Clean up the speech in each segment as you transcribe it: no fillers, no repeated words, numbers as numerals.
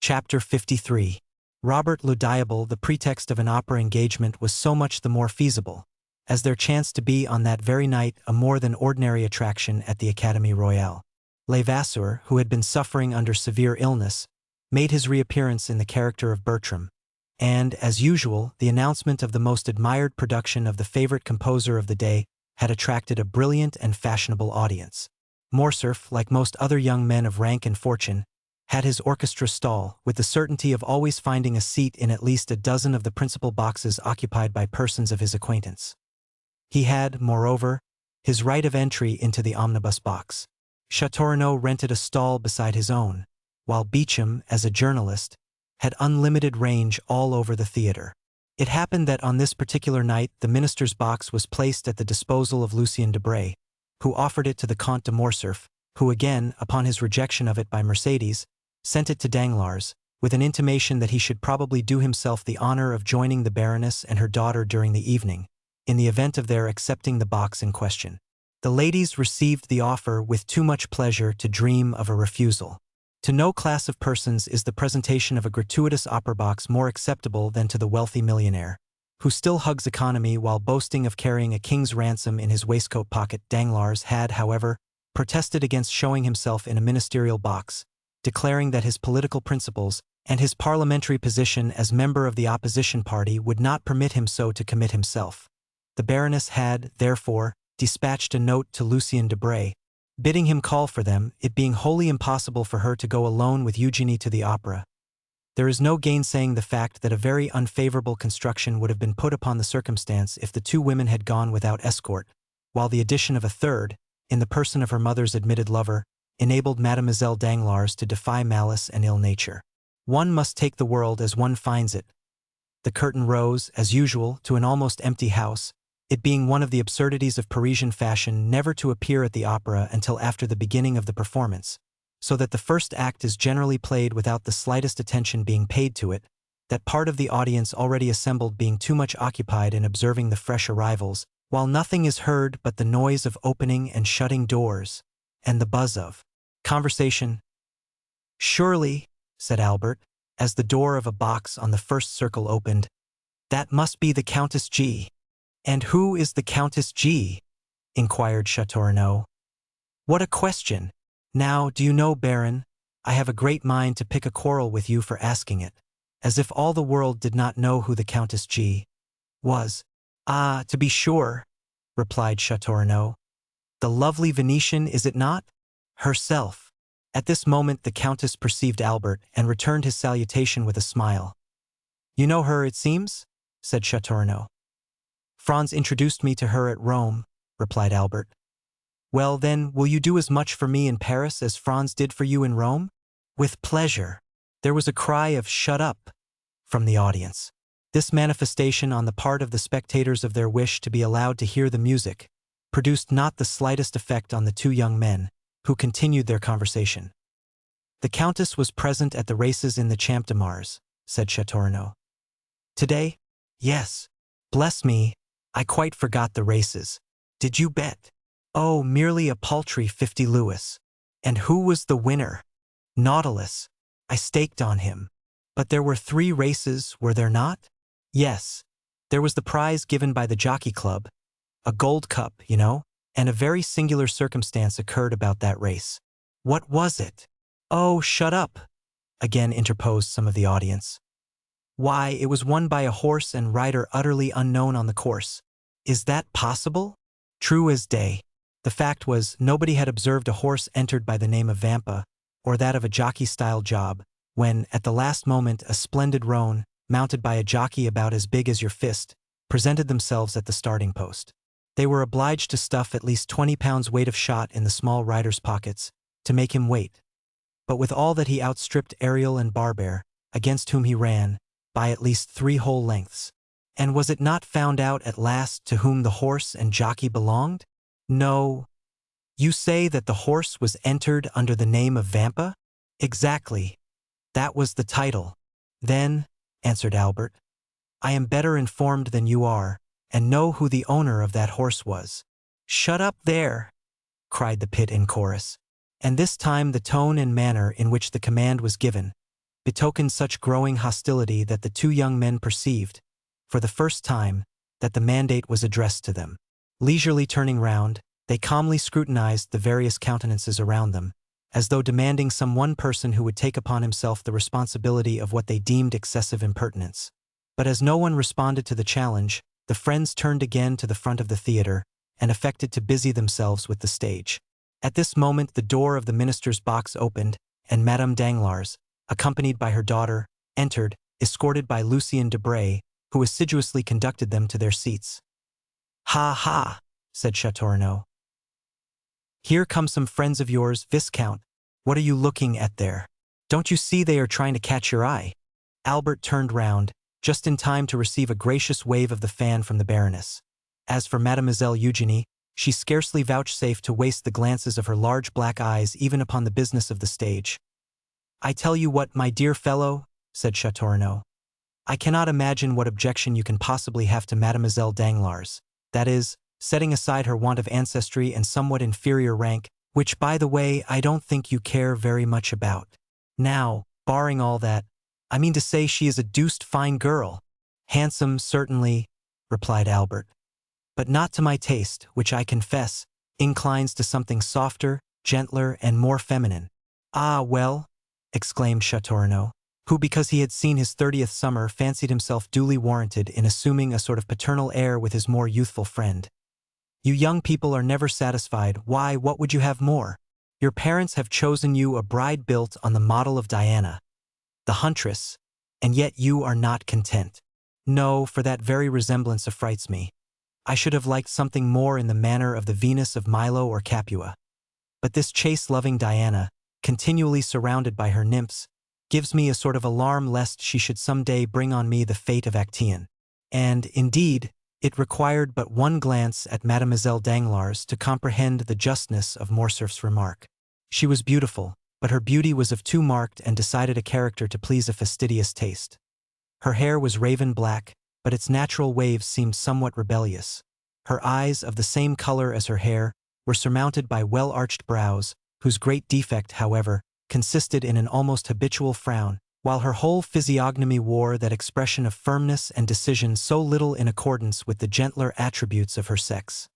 Chapter 53. Robert le Diable. The pretext of an opera engagement was so much the more feasible, as there chanced to be on that very night a more than ordinary attraction at the Académie Royale. Levasseur, who had been suffering under severe illness, made his reappearance in the character of Bertram, and, as usual, the announcement of the most admired production of the favorite composer of the day had attracted a brilliant and fashionable audience. Morcerf, like most other young men of rank and fortune, had his orchestra stall, with the certainty of always finding a seat in at least a dozen of the principal boxes occupied by persons of his acquaintance. He had, moreover, his right of entry into the omnibus box. Châteaurenaud rented a stall beside his own, while Beauchamp, as a journalist, had unlimited range all over the theatre. It happened that on this particular night the minister's box was placed at the disposal of Lucien Debray, who offered it to the Comte de Morcerf, who again, upon his rejection of it by Mercédès, sent it to Danglars, with an intimation that he should probably do himself the honor of joining the Baroness and her daughter during the evening, in the event of their accepting the box in question. The ladies received the offer with too much pleasure to dream of a refusal. To no class of persons is the presentation of a gratuitous opera box more acceptable than to the wealthy millionaire, who still hugs economy while boasting of carrying a king's ransom in his waistcoat pocket. Danglars had, however, protested against showing himself in a ministerial box, declaring that his political principles and his parliamentary position as member of the opposition party would not permit him so to commit himself. The Baroness had, therefore, dispatched a note to Lucien Debray, bidding him call for them, it being wholly impossible for her to go alone with Eugénie to the opera. There is no gainsaying the fact that a very unfavorable construction would have been put upon the circumstance if the two women had gone without escort, while the addition of a third, in the person of her mother's admitted lover, enabled Mademoiselle Danglars to defy malice and ill nature. One must take the world as one finds it. The curtain rose, as usual, to an almost empty house, it being one of the absurdities of Parisian fashion never to appear at the opera until after the beginning of the performance, so that the first act is generally played without the slightest attention being paid to it, that part of the audience already assembled being too much occupied in observing the fresh arrivals, while nothing is heard but the noise of opening and shutting doors, and the buzz of conversation. "Surely," said Albert, as the door of a box on the first circle opened, "that must be the Countess G." "And who is the Countess G?" inquired Châteaurenaud. "What a question! Now, do you know, Baron, I have a great mind to pick a quarrel with you for asking it, as if all the world did not know who the Countess G was." "Ah, to be sure," replied Châteaurenaud. "The lovely Venetian, is it not? Herself." At this moment the Countess perceived Albert and returned his salutation with a smile. "You know her, it seems?" said Châteaurenaud. "Franz introduced me to her at Rome," replied Albert. "Well, then, will you do as much for me in Paris as Franz did for you in Rome?" "With pleasure." There was a cry of "Shut up!" from the audience. This manifestation on the part of the spectators of their wish to be allowed to hear the music produced not the slightest effect on the two young men, who continued their conversation. "The Countess was present at the races in the Champ de Mars," said Châteaurenaud. "Today?" "Yes. Bless me, I quite forgot the races. Did you bet?" "Oh, merely a paltry 50 louis. "And who was the winner?" "Nautilus. I staked on him." "But there were 3 races, were there not?" "Yes. There was the prize given by the Jockey Club, a gold cup, you know, and a very singular circumstance occurred about that race." "What was it?" "Oh, shut up!" again interposed some of the audience. "Why, it was won by a horse and rider utterly unknown on the course." "Is that possible?" "True as day. The fact was, nobody had observed a horse entered by the name of Vampa, or that of a jockey-style job, when, at the last moment, a splendid roan, mounted by a jockey about as big as your fist, presented themselves at the starting post. They were obliged to stuff at least 20 pounds weight of shot in the small rider's pockets, to make him wait. But with all that he outstripped Ariel and Barbare, against whom he ran, by at least 3 whole lengths. And was it not found out at last to whom the horse and jockey belonged? No. You say that the horse was entered under the name of Vampa? Exactly. That was the title. Then, answered Albert, I am better informed than you are, and know who the owner of that horse was. Shut up there, cried the pit in chorus. And this time the tone and manner in which the command was given, betokened such growing hostility that the two young men perceived, for the first time, that the mandate was addressed to them. Leisurely turning round, they calmly scrutinized the various countenances around them, as though demanding some one person who would take upon himself the responsibility of what they deemed excessive impertinence. But as no one responded to the challenge, the friends turned again to the front of the theater and affected to busy themselves with the stage. At this moment the door of the minister's box opened, and Madame Danglars, accompanied by her daughter, entered, escorted by Lucien Debray, who assiduously conducted them to their seats. "Ha, ha," said Châteaurenaud. "Here come some friends of yours, Viscount. What are you looking at there? Don't you see they are trying to catch your eye?" Albert turned round, just in time to receive a gracious wave of the fan from the Baroness. As for Mademoiselle Eugénie, she scarcely vouchsafed to waste the glances of her large black eyes even upon the business of the stage. "I tell you what, my dear fellow," said Châteaurenaud, "I cannot imagine what objection you can possibly have to Mademoiselle Danglars, that is, setting aside her want of ancestry and somewhat inferior rank, which, by the way, I don't think you care very much about. Now, barring all that, I mean to say she is a deuced fine girl." "Handsome, certainly," replied Albert, "but not to my taste, which I confess, inclines to something softer, gentler, and more feminine." "Ah, well," exclaimed Châteaurenaud, who, because he had seen his 30th summer, fancied himself duly warranted in assuming a sort of paternal air with his more youthful friend. "You young people are never satisfied. Why, what would you have more? Your parents have chosen you a bride built on the model of Diana, the huntress, and yet you are not content." "No, for that very resemblance affrights me. I should have liked something more in the manner of the Venus of Milo or Capua. But this chase-loving Diana, continually surrounded by her nymphs, gives me a sort of alarm lest she should some day bring on me the fate of Actaeon." And, indeed, it required but one glance at Mademoiselle Danglars to comprehend the justness of Morcerf's remark. She was beautiful, but her beauty was of too marked and decided a character to please a fastidious taste. Her hair was raven black, but its natural waves seemed somewhat rebellious. Her eyes, of the same color as her hair, were surmounted by well-arched brows, whose great defect, however, consisted in an almost habitual frown, while her whole physiognomy wore that expression of firmness and decision so little in accordance with the gentler attributes of her sex.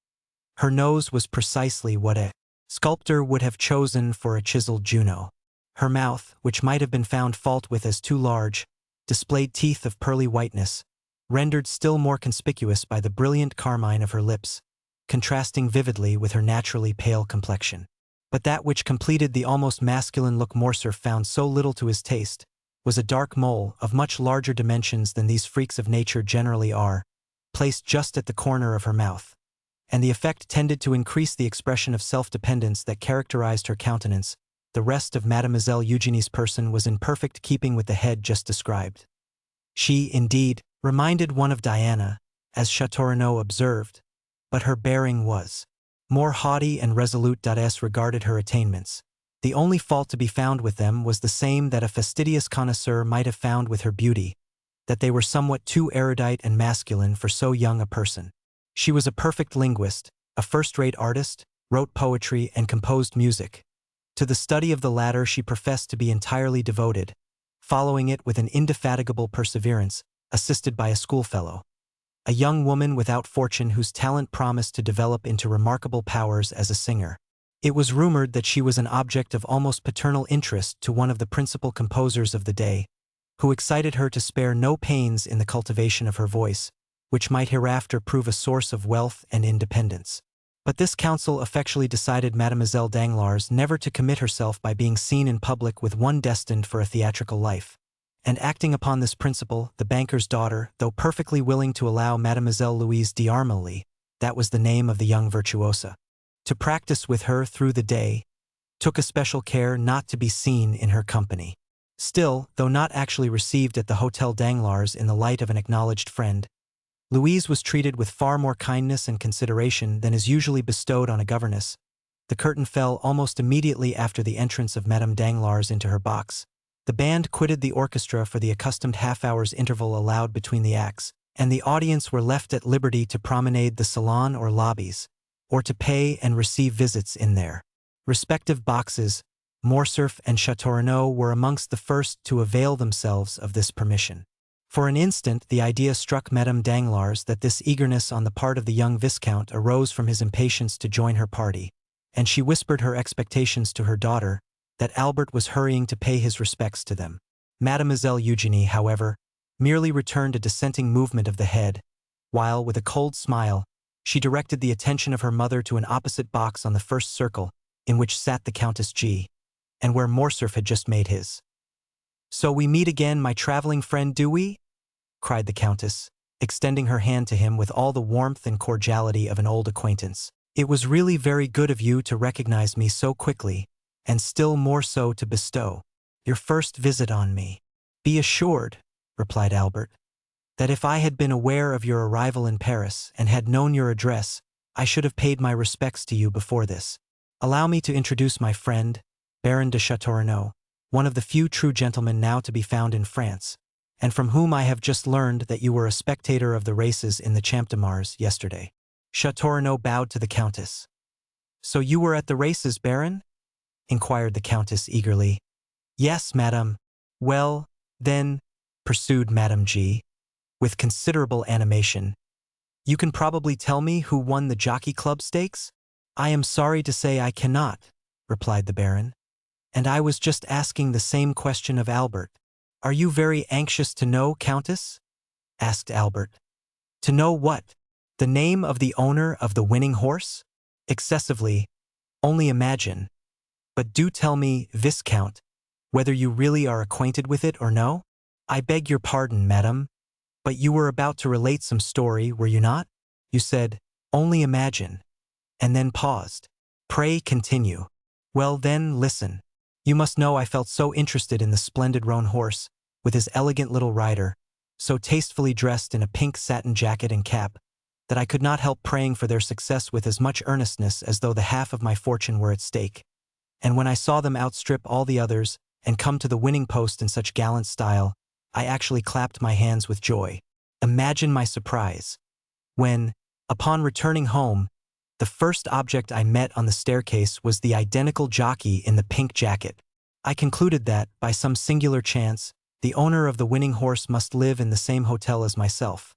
Her nose was precisely what a sculptor would have chosen for a chiseled Juno. Her mouth, which might have been found fault with as too large, displayed teeth of pearly whiteness, rendered still more conspicuous by the brilliant carmine of her lips, contrasting vividly with her naturally pale complexion. But that which completed the almost masculine look Morcerf found so little to his taste was a dark mole, of much larger dimensions than these freaks of nature generally are, placed just at the corner of her mouth, and the effect tended to increase the expression of self-dependence that characterized her countenance. The rest of Mademoiselle Eugénie's person was in perfect keeping with the head just described. She, indeed, reminded one of Diana, as Châteaurenaud observed, but her bearing was more haughty and resolute. As regarded her attainments, the only fault to be found with them was the same that a fastidious connoisseur might have found with her beauty, that they were somewhat too erudite and masculine for so young a person. She was a perfect linguist, a first-rate artist, wrote poetry and composed music. To the study of the latter she professed to be entirely devoted, following it with an indefatigable perseverance, assisted by a schoolfellow, a young woman without fortune whose talent promised to develop into remarkable powers as a singer. It was rumored that she was an object of almost paternal interest to one of the principal composers of the day, who excited her to spare no pains in the cultivation of her voice, which might hereafter prove a source of wealth and independence. But this counsel effectually decided Mademoiselle Danglars never to commit herself by being seen in public with one destined for a theatrical life. And acting upon this principle, the banker's daughter, though perfectly willing to allow Mademoiselle Louise d'Armilly, that was the name of the young virtuosa, to practice with her through the day, took especial care not to be seen in her company. Still, though not actually received at the Hotel Danglars in the light of an acknowledged friend, Louise was treated with far more kindness and consideration than is usually bestowed on a governess. The curtain fell almost immediately after the entrance of Madame Danglars into her box. The band quitted the orchestra for the accustomed half-hour's interval allowed between the acts, and the audience were left at liberty to promenade the salon or lobbies, or to pay and receive visits in their respective boxes, Morcerf and Châteaurenaud were amongst the first to avail themselves of this permission. For an instant the idea struck Madame Danglars that this eagerness on the part of the young Viscount arose from his impatience to join her party, and she whispered her expectations to her daughter that Albert was hurrying to pay his respects to them. Mademoiselle Eugénie, however, merely returned a dissenting movement of the head, while, with a cold smile, she directed the attention of her mother to an opposite box on the first circle, in which sat the Countess G, and where Morcerf had just made his. "So we meet again, my traveling friend, do we?" cried the Countess, extending her hand to him with all the warmth and cordiality of an old acquaintance. "It was really very good of you to recognize me so quickly, and still more so to bestow your first visit on me." "Be assured," replied Albert, "that if I had been aware of your arrival in Paris and had known your address, I should have paid my respects to you before this. Allow me to introduce my friend, Baron de Châteaurenaud, one of the few true gentlemen now to be found in France, and from whom I have just learned that you were a spectator of the races in the Champ de Mars yesterday." Châteaurenaud bowed to the Countess. "So you were at the races, Baron?" inquired the Countess eagerly. "Yes, madame." "Well, then," pursued Madame G, with considerable animation, "you can probably tell me who won the Jockey Club stakes?" "I am sorry to say I cannot," replied the Baron, "and I was just asking the same question of Albert." "Are you very anxious to know, Countess?" asked Albert. "To know what? The name of the owner of the winning horse?" "Excessively. Only imagine. But do tell me, Viscount, whether you really are acquainted with it or no?" "I beg your pardon, madame, but you were about to relate some story, were you not? You said, 'Only imagine,' and then paused. Pray continue." "Well then, listen. You must know I felt so interested in the splendid roan horse, with his elegant little rider, so tastefully dressed in a pink satin jacket and cap, that I could not help praying for their success with as much earnestness as though the half of my fortune were at stake. And when I saw them outstrip all the others and come to the winning post in such gallant style, I actually clapped my hands with joy. Imagine my surprise when, upon returning home, the first object I met on the staircase was the identical jockey in the pink jacket. I concluded that, by some singular chance, the owner of the winning horse must live in the same hotel as myself.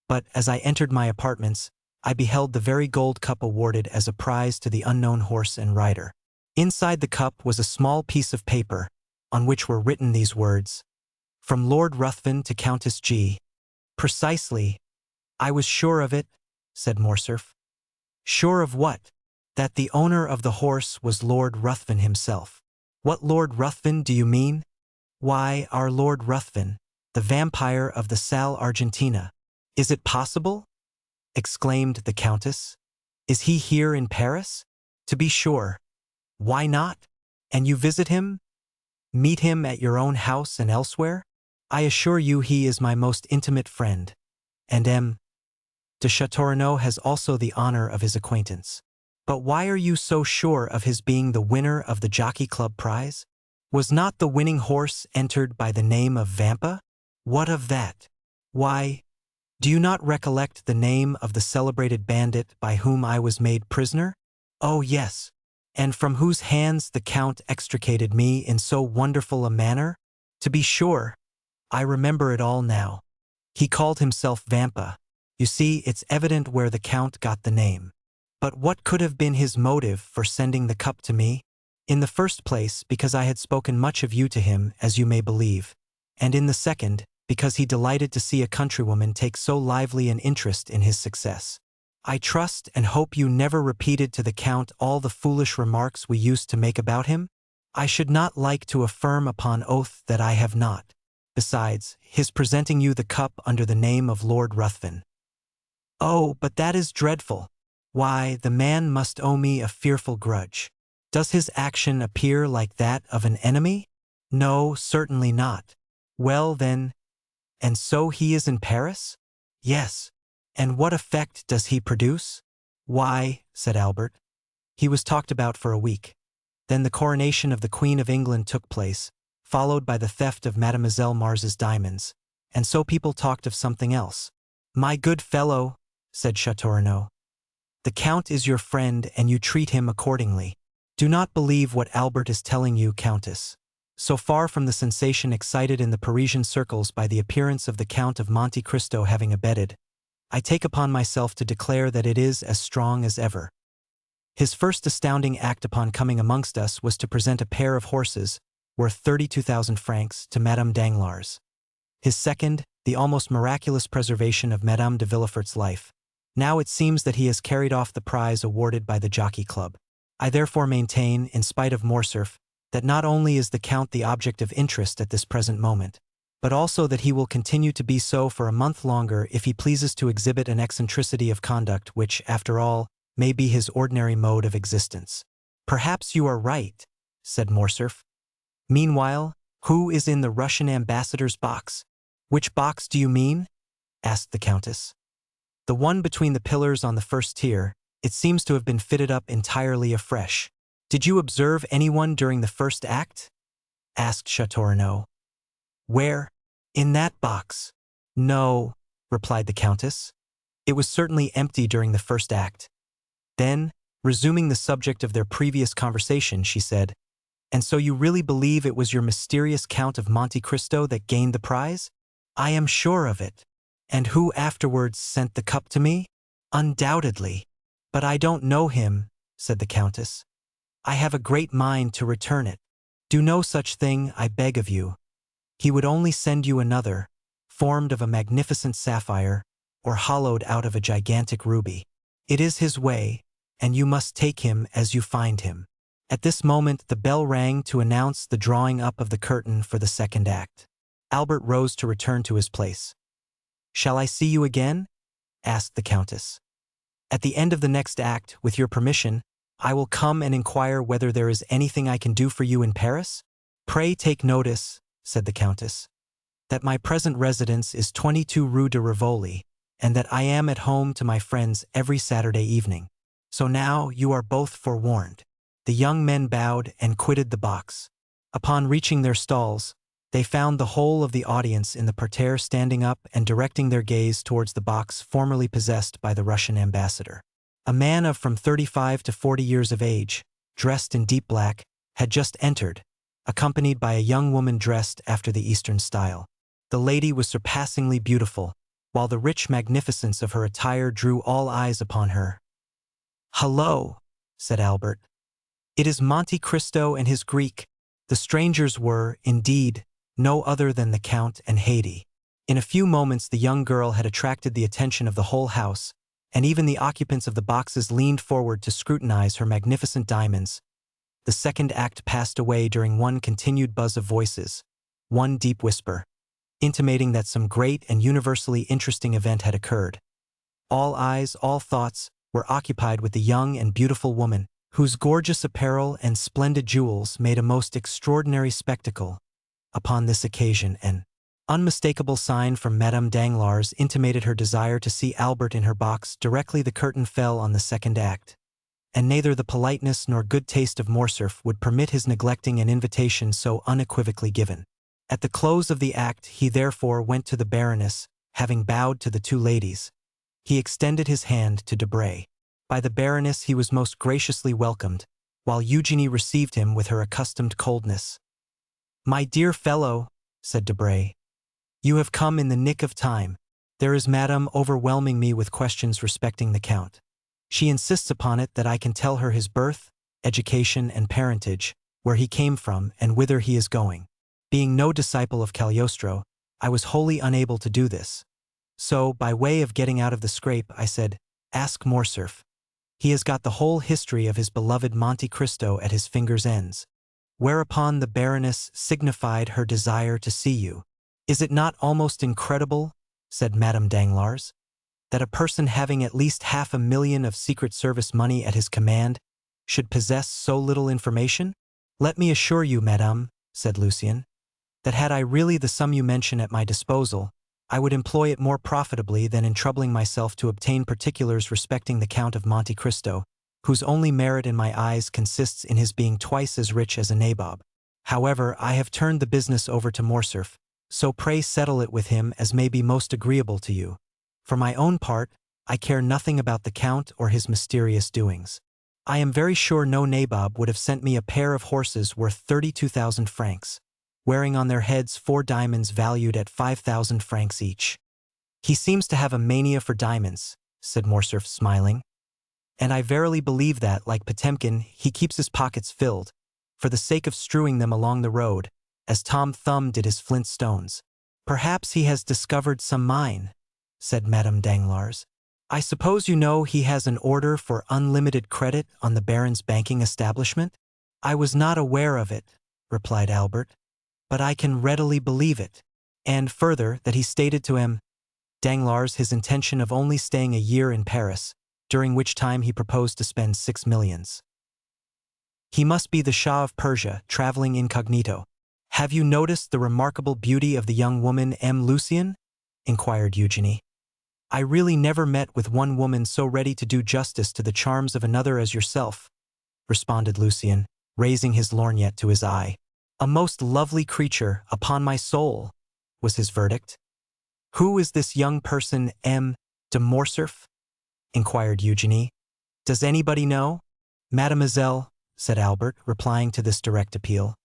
But as I entered my apartments, I beheld the very gold cup awarded as a prize to the unknown horse and rider. Inside the cup was a small piece of paper, on which were written these words: "From Lord Ruthven to Countess G." "Precisely. I was sure of it," said Morcerf. "Sure of what?" "That the owner of the horse was Lord Ruthven himself." "What Lord Ruthven do you mean?" "Why, our Lord Ruthven, the vampire of the Salle Argentina." "Is it possible?" exclaimed the Countess. "Is he here in Paris?" "To be sure. Why not? And you visit him? Meet him at your own house and elsewhere? I assure you he is my most intimate friend, and M. de Châteaurenaud has also the honor of his acquaintance." "But why are you so sure of his being the winner of the Jockey Club prize? Was not the winning horse entered by the name of Vampa?" "What of that?" "Why, do you not recollect the name of the celebrated bandit by whom I was made prisoner?" "Oh, yes. And from whose hands the Count extricated me in so wonderful a manner? To be sure, I remember it all now. He called himself Vampa. You see, it's evident where the Count got the name. But what could have been his motive for sending the cup to me? In the first place, because I had spoken much of you to him, as you may believe, and in the second, because he delighted to see a countrywoman take so lively an interest in his success. I trust and hope you never repeated to the Count all the foolish remarks we used to make about him? I should not like to affirm upon oath that I have not. Besides, his presenting you the cup under the name of Lord Ruthven. Oh, but that is dreadful. Why, the man must owe me a fearful grudge. Does his action appear like that of an enemy? No, certainly not. Well then, and so he is in Paris? Yes. And what effect does he produce? Why, said Albert, he was talked about for a week. Then the coronation of the Queen of England took place, followed by the theft of Mademoiselle Mars's diamonds, and so people talked of something else. My good fellow, said Châteaurenaud, the Count is your friend and you treat him accordingly. Do not believe what Albert is telling you, Countess. So far from the sensation excited in the Parisian circles by the appearance of the Count of Monte Cristo having abated, I take upon myself to declare that it is as strong as ever. His first astounding act upon coming amongst us was to present a pair of horses, worth 32,000 francs, to Madame Danglars. His second, the almost miraculous preservation of Madame de Villefort's life. Now it seems that he has carried off the prize awarded by the Jockey Club. I therefore maintain, in spite of Morcerf, that not only is the Count the object of interest at this present moment, but also that he will continue to be so for a month longer if he pleases to exhibit an eccentricity of conduct which, after all, may be his ordinary mode of existence. Perhaps you are right, said Morcerf. Meanwhile, who is in the Russian ambassador's box? Which box do you mean? Asked the Countess. The one between the pillars on the first tier. It seems to have been fitted up entirely afresh. Did you observe anyone during the first act? Asked Châteaurenaud. Where? In that box. No, replied the Countess. It was certainly empty during the first act. Then, resuming the subject of their previous conversation, she said, "And so you really believe it was your mysterious Count of Monte Cristo that gained the prize?" "I am sure of it." "And who afterwards sent the cup to me?" "Undoubtedly. But I don't know him," said the Countess. "I have a great mind to return it." "Do no such thing, I beg of you. He would only send you another, formed of a magnificent sapphire, or hollowed out of a gigantic ruby. It is his way, and you must take him as you find him." At this moment the bell rang to announce the drawing up of the curtain for the second act. Albert rose to return to his place. "Shall I see you again?" asked the Countess. "At the end of the next act, with your permission, I will come and inquire whether there is anything I can do for you in Paris." "Pray take notice," said the Countess, "that my present residence is 22 Rue de Rivoli, and that I am at home to my friends every Saturday evening. So now you are both forewarned." The young men bowed and quitted the box. Upon reaching their stalls, they found the whole of the audience in the parterre standing up and directing their gaze towards the box formerly possessed by the Russian ambassador. A man of from 35 to 40 years of age, dressed in deep black, had just entered, accompanied by a young woman dressed after the Eastern style. The lady was surpassingly beautiful, while the rich magnificence of her attire drew all eyes upon her. "Hullo," said Albert. "It is Monte Cristo and his Greek." The strangers were, indeed, no other than the Count and Haydée. In a few moments the young girl had attracted the attention of the whole house, and even the occupants of the boxes leaned forward to scrutinize her magnificent diamonds. The second act passed away during one continued buzz of voices, one deep whisper, intimating that some great and universally interesting event had occurred. All eyes, all thoughts, were occupied with the young and beautiful woman, whose gorgeous apparel and splendid jewels made a most extraordinary spectacle. Upon this occasion, an unmistakable sign from Madame Danglars intimated her desire to see Albert in her box directly the curtain fell on the second act, and neither the politeness nor good taste of Morcerf would permit his neglecting an invitation so unequivocally given. At the close of the act he therefore went to the Baroness, having bowed to the two ladies. He extended his hand to Debray. By the Baroness he was most graciously welcomed, while Eugénie received him with her accustomed coldness. "My dear fellow," said Debray, "you have come in the nick of time. There is Madame overwhelming me with questions respecting the Count. She insists upon it that I can tell her his birth, education, and parentage, where he came from, and whither he is going. Being no disciple of Cagliostro, I was wholly unable to do this. So, by way of getting out of the scrape, I said, 'Ask Morcerf. He has got the whole history of his beloved Monte Cristo at his fingers' ends.' Whereupon the Baroness signified her desire to see you." "Is it not almost incredible," said Madame Danglars, "that a person having at least 500,000 of Secret Service money at his command should possess so little information?" "Let me assure you, Madame," said Lucien, "that had I really the sum you mention at my disposal, I would employ it more profitably than in troubling myself to obtain particulars respecting the Count of Monte Cristo, whose only merit in my eyes consists in his being twice as rich as a nabob. However, I have turned the business over to Morcerf, so pray settle it with him as may be most agreeable to you. For my own part, I care nothing about the Count or his mysterious doings." I am very sure no nabob would have sent me a pair of horses worth 32,000 francs, wearing on their heads 4 diamonds valued at 5,000 francs each. He seems to have a mania for diamonds, said Morcerf, smiling. And I verily believe that, like Potemkin, he keeps his pockets filled, for the sake of strewing them along the road, as Tom Thumb did his flint stones. Perhaps he has discovered some mine, said Madame Danglars. I suppose you know he has an order for unlimited credit on the Baron's banking establishment? I was not aware of it, replied Albert, but I can readily believe it. And further, that he stated to M. Danglars his intention of only staying a year in Paris, during which time he proposed to spend 6 millions. He must be the Shah of Persia, traveling incognito. Have you noticed the remarkable beauty of the young woman M. Lucien? Inquired Eugenie. I really never met with one woman so ready to do justice to the charms of another as yourself, responded Lucien, raising his lorgnette to his eye. A most lovely creature, upon my soul, was his verdict. Who is this young person, M. de Morcerf? Inquired Eugenie. Does anybody know? Mademoiselle, said Albert, replying to this direct appeal.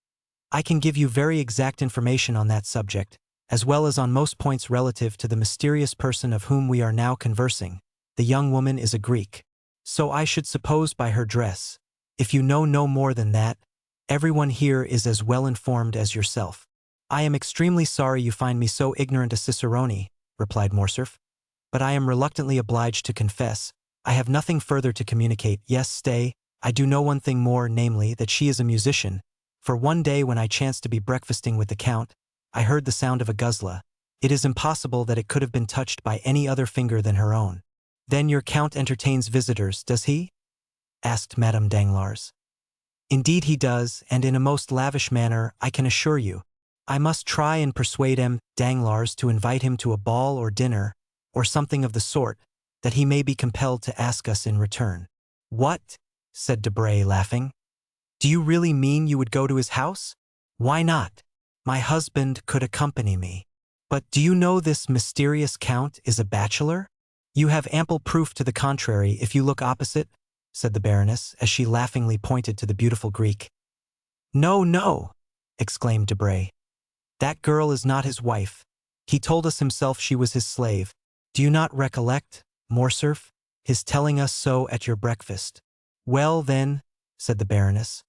I can give you very exact information on that subject, as well as on most points relative to the mysterious person of whom we are now conversing. The young woman is a Greek. So I should suppose by her dress. If you know no more than that, everyone here is as well informed as yourself. I am extremely sorry you find me so ignorant a cicerone, replied Morcerf, but I am reluctantly obliged to confess, I have nothing further to communicate. Yes, stay, I do know one thing more, namely, that she is a musician, for one day when I chanced to be breakfasting with the Count, I heard the sound of a guzla. It is impossible that it could have been touched by any other finger than her own. Then your Count entertains visitors, does he? Asked Madame Danglars. Indeed he does, and in a most lavish manner, I can assure you. I must try and persuade M. Danglars to invite him to a ball or dinner, or something of the sort, that he may be compelled to ask us in return. What? Said Debray, laughing. Do you really mean you would go to his house? Why not? My husband could accompany me. But do you know this mysterious Count is a bachelor? You have ample proof to the contrary if you look opposite, said the Baroness, as she laughingly pointed to the beautiful Greek. No, no, exclaimed Debray. That girl is not his wife. He told us himself she was his slave. Do you not recollect, Morcerf, his telling us so at your breakfast? Well, then, said the Baroness,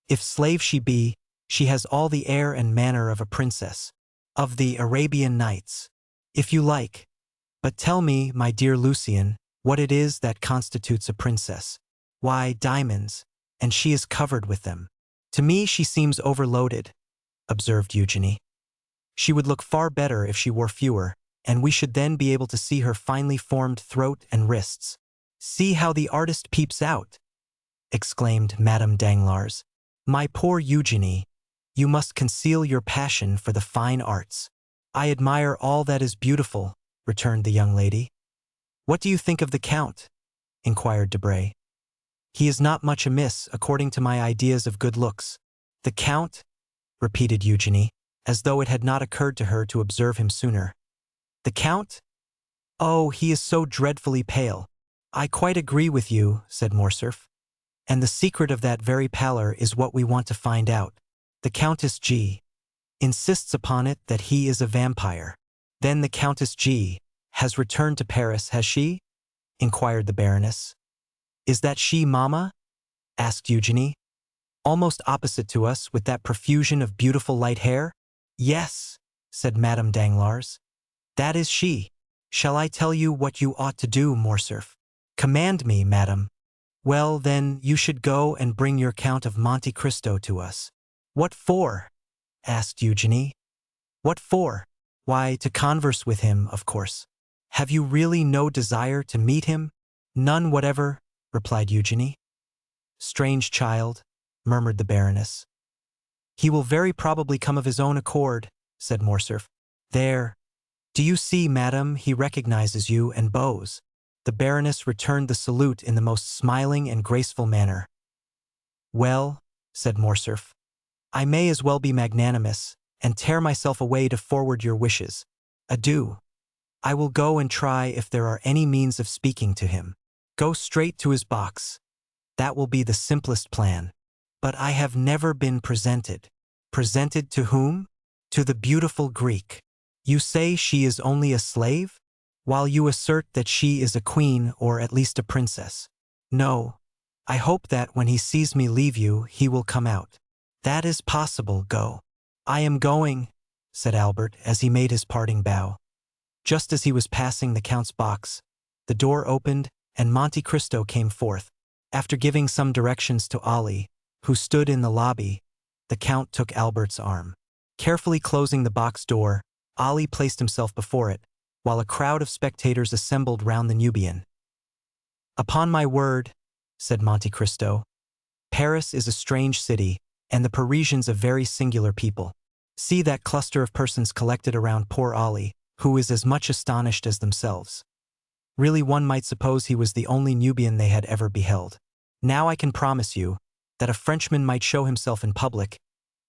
if slave she be, she has all the air and manner of a princess, of the Arabian Nights, if you like. But tell me, my dear Lucien, what it is that constitutes a princess. Why, diamonds, and she is covered with them. To me she seems overloaded, observed Eugenie. She would look far better if she wore fewer, and we should then be able to see her finely formed throat and wrists. See how the artist peeps out, exclaimed Madame Danglars. My poor Eugenie, you must conceal your passion for the fine arts. I admire all that is beautiful, returned the young lady. What do you think of the Count? Inquired Debray. He is not much amiss, according to my ideas of good looks. The Count? Repeated Eugenie, as though it had not occurred to her to observe him sooner. The Count? Oh, he is so dreadfully pale. I quite agree with you, said Morcerf. And the secret of that very pallor is what we want to find out. The Countess G. insists upon it that he is a vampire. Then the Countess G. has returned to Paris, has she? Inquired the Baroness. Is that she, mamma? Asked Eugenie. Almost opposite to us, with that profusion of beautiful light hair? Yes, said Madame Danglars. That is she. Shall I tell you what you ought to do, Morcerf? Command me, madame. Well, then, you should go and bring your Count of Monte Cristo to us. What for? Asked Eugenie. What for? Why, to converse with him, of course. Have you really no desire to meet him? None whatever, replied Eugenie. Strange child, murmured the Baroness. He will very probably come of his own accord, said Morcerf. There. Do you see, madame, he recognizes you and bows. The Baroness returned the salute in the most smiling and graceful manner. Well, said Morcerf, I may as well be magnanimous, and tear myself away to forward your wishes. Adieu. I will go and try if there are any means of speaking to him. Go straight to his box. That will be the simplest plan. But I have never been presented. Presented to whom? To the beautiful Greek. You say she is only a slave? While you assert that she is a queen or at least a princess. No. I hope that when he sees me leave you, he will come out. That is possible, go. I am going, said Albert as he made his parting bow. Just as he was passing the Count's box, the door opened and Monte Cristo came forth. After giving some directions to Ali, who stood in the lobby, the Count took Albert's arm. Carefully closing the box door, Ali placed himself before it, while a crowd of spectators assembled round the Nubian. Upon my word, said Monte Cristo, Paris is a strange city, and the Parisians a very singular people. See that cluster of persons collected around poor Ali, who is as much astonished as themselves. Really, one might suppose he was the only Nubian they had ever beheld. Now I can promise you that a Frenchman might show himself in public,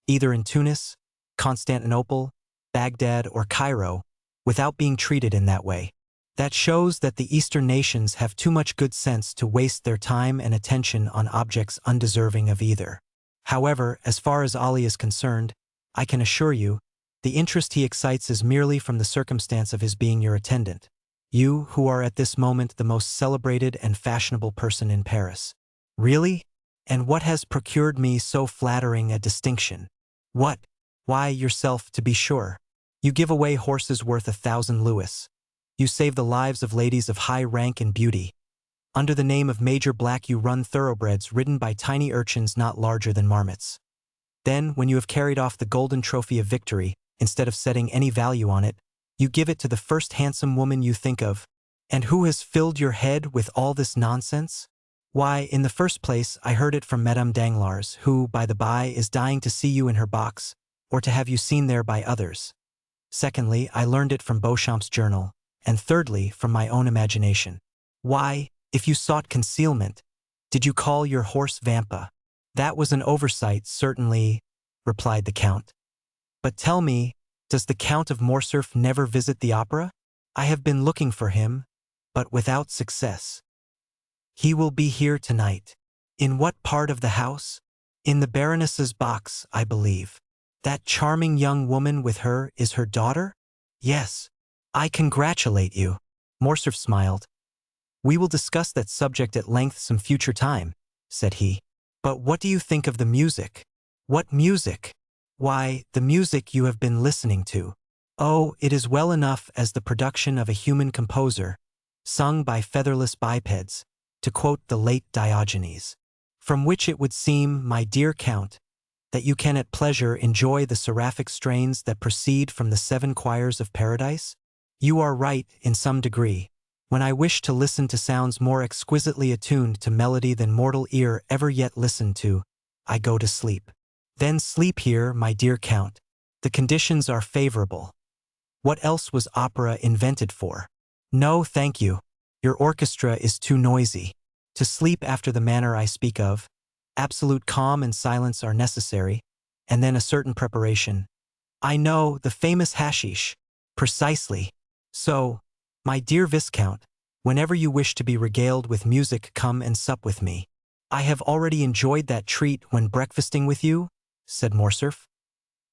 either in Tunis, Constantinople, Baghdad, or Cairo, without being treated in that way. That shows that the Eastern nations have too much good sense to waste their time and attention on objects undeserving of either. However, as far as Ali is concerned, I can assure you, the interest he excites is merely from the circumstance of his being your attendant. You, who are at this moment the most celebrated and fashionable person in Paris. Really? And what has procured me so flattering a distinction? What? Why, yourself, to be sure. You give away horses worth 1,000 louis. You save the lives of ladies of high rank and beauty. Under the name of Major Black you run thoroughbreds ridden by tiny urchins not larger than marmots. Then, when you have carried off the golden trophy of victory, instead of setting any value on it, you give it to the first handsome woman you think of. And who has filled your head with all this nonsense? Why, in the first place, I heard it from Madame Danglars, who, by the by, is dying to see you in her box, or to have you seen there by others. Secondly, I learned it from Beauchamp's journal, and thirdly, from my own imagination. Why, if you sought concealment, did you call your horse Vampa? That was an oversight, certainly, replied the Count. But tell me, does the Count of Morcerf never visit the opera? I have been looking for him, but without success. He will be here tonight. In what part of the house? In the Baroness's box, I believe. That charming young woman with her is her daughter? Yes. I congratulate you. Morcerf smiled. We will discuss that subject at length some future time, said he. But what do you think of the music? What music? Why, the music you have been listening to. Oh, it is well enough as the production of a human composer, sung by featherless bipeds, to quote the late Diogenes. From which it would seem, my dear Count, that you can at pleasure enjoy the seraphic strains that proceed from the 7 choirs of paradise? You are right, in some degree. When I wish to listen to sounds more exquisitely attuned to melody than mortal ear ever yet listened to, I go to sleep. Then sleep here, my dear Count. The conditions are favorable. What else was opera invented for? No, thank you. Your orchestra is too noisy. To sleep after the manner I speak of, absolute calm and silence are necessary, and then a certain preparation. I know, the famous hashish. Precisely. So, my dear Viscount, whenever you wish to be regaled with music, come and sup with me. I have already enjoyed that treat when breakfasting with you, said Morcerf.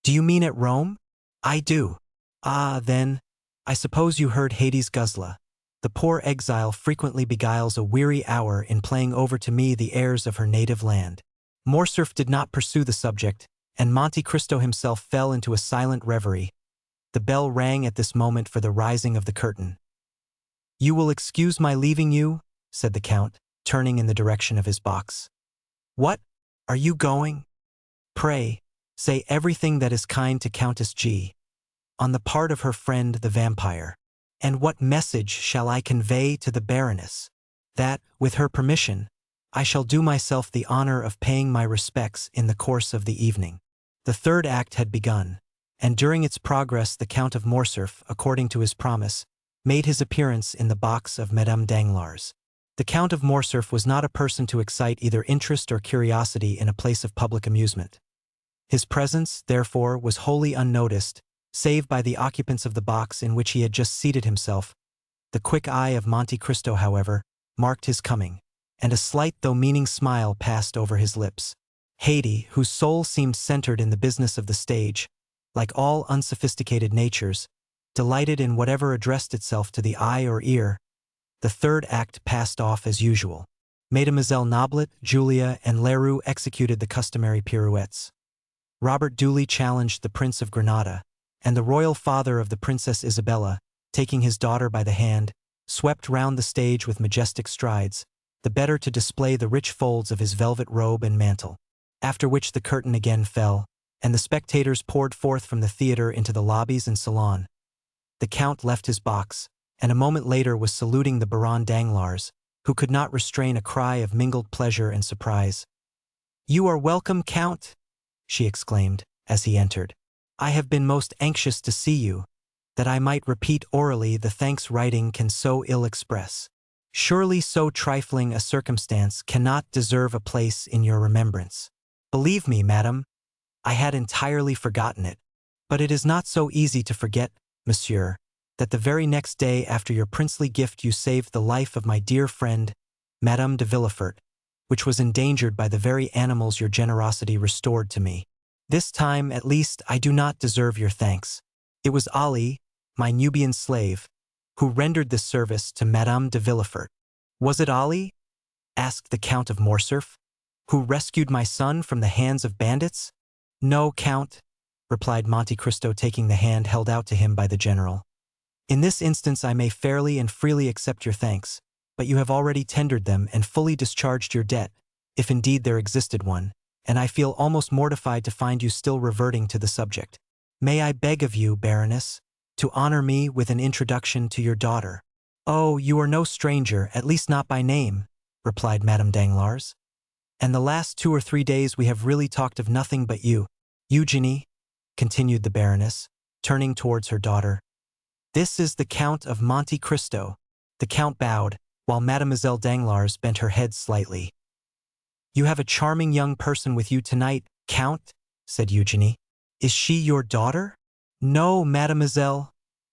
Do you mean at Rome? I do. Ah, then, I suppose you heard Hades' Guzla. The poor exile frequently beguiles a weary hour in playing over to me the airs of her native land. Morcerf did not pursue the subject, and Monte Cristo himself fell into a silent reverie. The bell rang at this moment for the rising of the curtain. You will excuse my leaving you, said the Count, turning in the direction of his box. What? Are you going? Pray, say everything that is kind to Countess G. on the part of her friend the vampire. And what message shall I convey to the Baroness? That, with her permission, I shall do myself the honor of paying my respects in the course of the evening. The third act had begun, and during its progress the Count of Morcerf, according to his promise, made his appearance in the box of Madame Danglars. The Count of Morcerf was not a person to excite either interest or curiosity in a place of public amusement. His presence, therefore, was wholly unnoticed, save by the occupants of the box in which he had just seated himself. The quick eye of Monte Cristo, however, marked his coming, and a slight though meaning smile passed over his lips. Haydée, whose soul seemed centered in the business of the stage, like all unsophisticated natures, delighted in whatever addressed itself to the eye or ear. The third act passed off as usual. Mademoiselle Noblet, Julia, and Leroux executed the customary pirouettes. Robert duly challenged the Prince of Granada, and the royal father of the Princess Isabella, taking his daughter by the hand, swept round the stage with majestic strides, the better to display the rich folds of his velvet robe and mantle. After which the curtain again fell, and the spectators poured forth from the theater into the lobbies and salon. The Count left his box, and a moment later was saluting the Baron Danglars, who could not restrain a cry of mingled pleasure and surprise. "You are welcome, Count," she exclaimed, as he entered. "I have been most anxious to see you, that I might repeat orally the thanks writing can so ill express. Surely so trifling a circumstance cannot deserve a place in your remembrance. Believe me, madam, I had entirely forgotten it. But it is not so easy to forget, monsieur, that the very next day after your princely gift you saved the life of my dear friend, Madame de Villefort, which was endangered by the very animals your generosity restored to me. This time, at least, I do not deserve your thanks. It was Ali, my Nubian slave, who rendered this service to Madame de Villefort." "Was it Ali," asked the Count of Morcerf, "who rescued my son from the hands of bandits?" "No, Count," replied Monte Cristo, taking the hand held out to him by the general. "In this instance I may fairly and freely accept your thanks, but you have already tendered them and fully discharged your debt, if indeed there existed one, and I feel almost mortified to find you still reverting to the subject. May I beg of you, Baroness, to honor me with an introduction to your daughter?" "Oh, you are no stranger, at least not by name," replied Madame Danglars. "And the last 2 or 3 days we have really talked of nothing but you. Eugénie," continued the Baroness, turning towards her daughter, "this is the Count of Monte Cristo." The Count bowed, while Mademoiselle Danglars bent her head slightly. "You have a charming young person with you tonight, Count," said Eugénie. "Is she your daughter?" "No, mademoiselle,"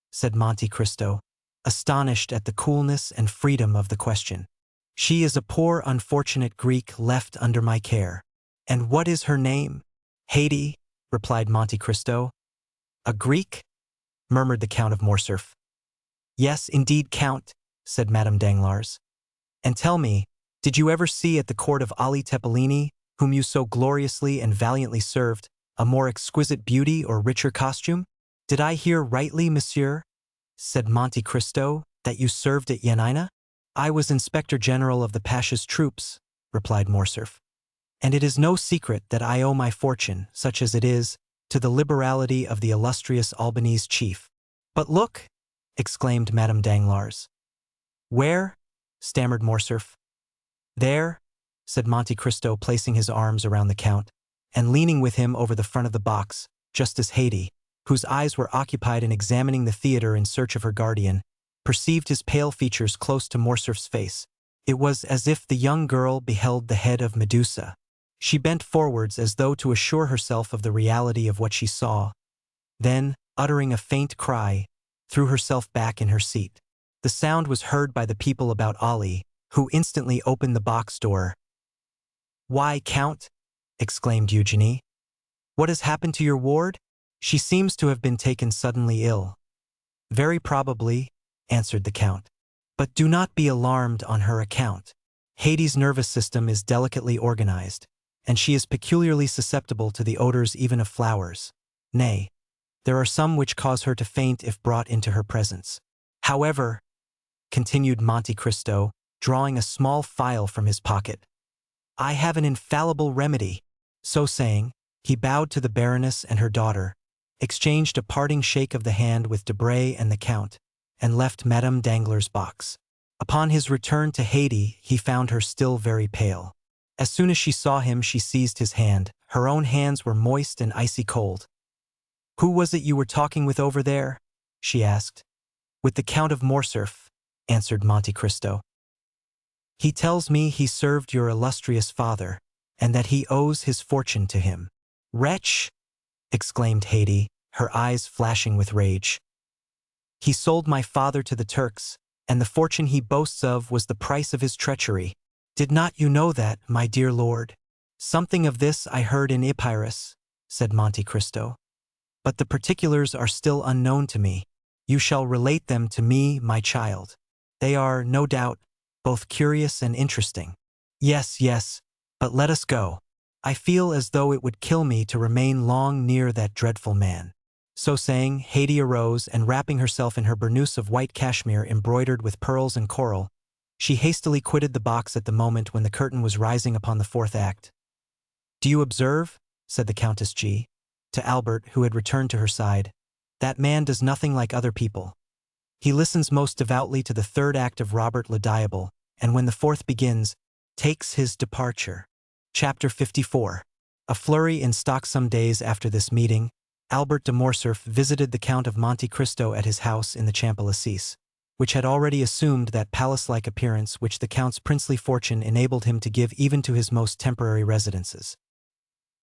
said Monte Cristo, astonished at the coolness and freedom of the question. "She is a poor unfortunate Greek left under my care." "And what is her name?" "Haydée," replied Monte Cristo. "A Greek?" murmured the Count of Morcerf. "Yes, indeed, Count," said Madame Danglars. "And tell me, did you ever see at the court of Ali Tepelini, whom you so gloriously and valiantly served, a more exquisite beauty or richer costume?" "Did I hear rightly, monsieur," said Monte Cristo, "that you served at Yanina?" "I was Inspector General of the Pasha's troops," replied Morcerf. "And it is no secret that I owe my fortune, such as it is, to the liberality of the illustrious Albanese chief." "But look!" exclaimed Madame Danglars. "Where?" stammered Morcerf. "There," said Monte Cristo, placing his arms around the Count, and leaning with him over the front of the box, just as Haydée, whose eyes were occupied in examining the theater in search of her guardian, perceived his pale features close to Morcerf's face. It was as if the young girl beheld the head of Medusa. She bent forwards as though to assure herself of the reality of what she saw. Then, uttering a faint cry, threw herself back in her seat. The sound was heard by the people about Ali, who instantly opened the box door. "Why, Count," exclaimed Eugénie, "what has happened to your ward? She seems to have been taken suddenly ill." "Very probably," answered the Count. "But do not be alarmed on her account. Haydée's nervous system is delicately organized, and she is peculiarly susceptible to the odors even of flowers. Nay, there are some which cause her to faint if brought into her presence. However," continued Monte Cristo, drawing a small phial from his pocket, "I have an infallible remedy." So saying, he bowed to the Baroness and her daughter, exchanged a parting shake of the hand with Debray and the Count, and left Madame Danglars' box. Upon his return to Haydée, he found her still very pale. As soon as she saw him, she seized his hand. Her own hands were moist and icy cold. "Who was it you were talking with over there?" she asked. "With the Count of Morcerf," answered Monte Cristo. "He tells me he served your illustrious father, and that he owes his fortune to him." "Wretch!" exclaimed Haydée, her eyes flashing with rage. "He sold my father to the Turks, and the fortune he boasts of was the price of his treachery." Did not you know that, my dear lord? Something of this I heard in Epirus, said Monte Cristo. But the particulars are still unknown to me. You shall relate them to me, my child. They are, no doubt, both curious and interesting. Yes, yes, but let us go. I feel as though it would kill me to remain long near that dreadful man. So saying, Haydée arose, and wrapping herself in her burnous of white cashmere embroidered with pearls and coral, she hastily quitted the box at the moment when the curtain was rising upon the fourth act. Do you observe, said the Countess G. to Albert, who had returned to her side, that man does nothing like other people. He listens most devoutly to the third act of Robert le Diable, and when the fourth begins, takes his departure. Chapter 54. A flurry in stock. Some days after this meeting, Albert de Morcerf visited the Count of Monte Cristo at his house in the Champs-Élysées, which had already assumed that palace-like appearance which the Count's princely fortune enabled him to give even to his most temporary residences.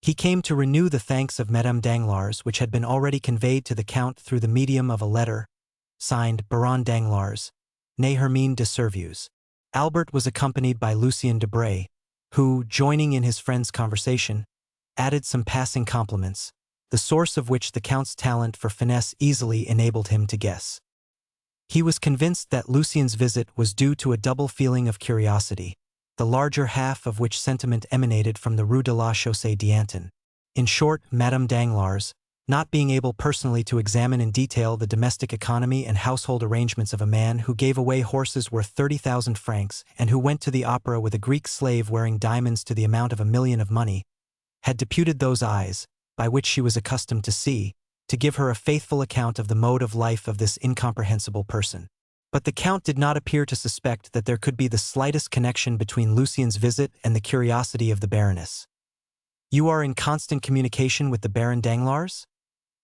He came to renew the thanks of Madame Danglars, which had been already conveyed to the Count through the medium of a letter, signed Baron Danglars, née Hermine de Servius. Albert was accompanied by Lucien Debray, who, joining in his friend's conversation, added some passing compliments, the source of which the Count's talent for finesse easily enabled him to guess. He was convinced that Lucien's visit was due to a double feeling of curiosity, the larger half of which sentiment emanated from the Rue de la Chaussée d'Antin. In short, Madame Danglars, not being able personally to examine in detail the domestic economy and household arrangements of a man who gave away horses worth 30,000 francs and who went to the opera with a Greek slave wearing diamonds to the amount of 1,000,000 of money, had deputed those eyes, by which she was accustomed to see, to give her a faithful account of the mode of life of this incomprehensible person. But the Count did not appear to suspect that there could be the slightest connection between Lucien's visit and the curiosity of the Baroness. "You are in constant communication with the Baron Danglars?"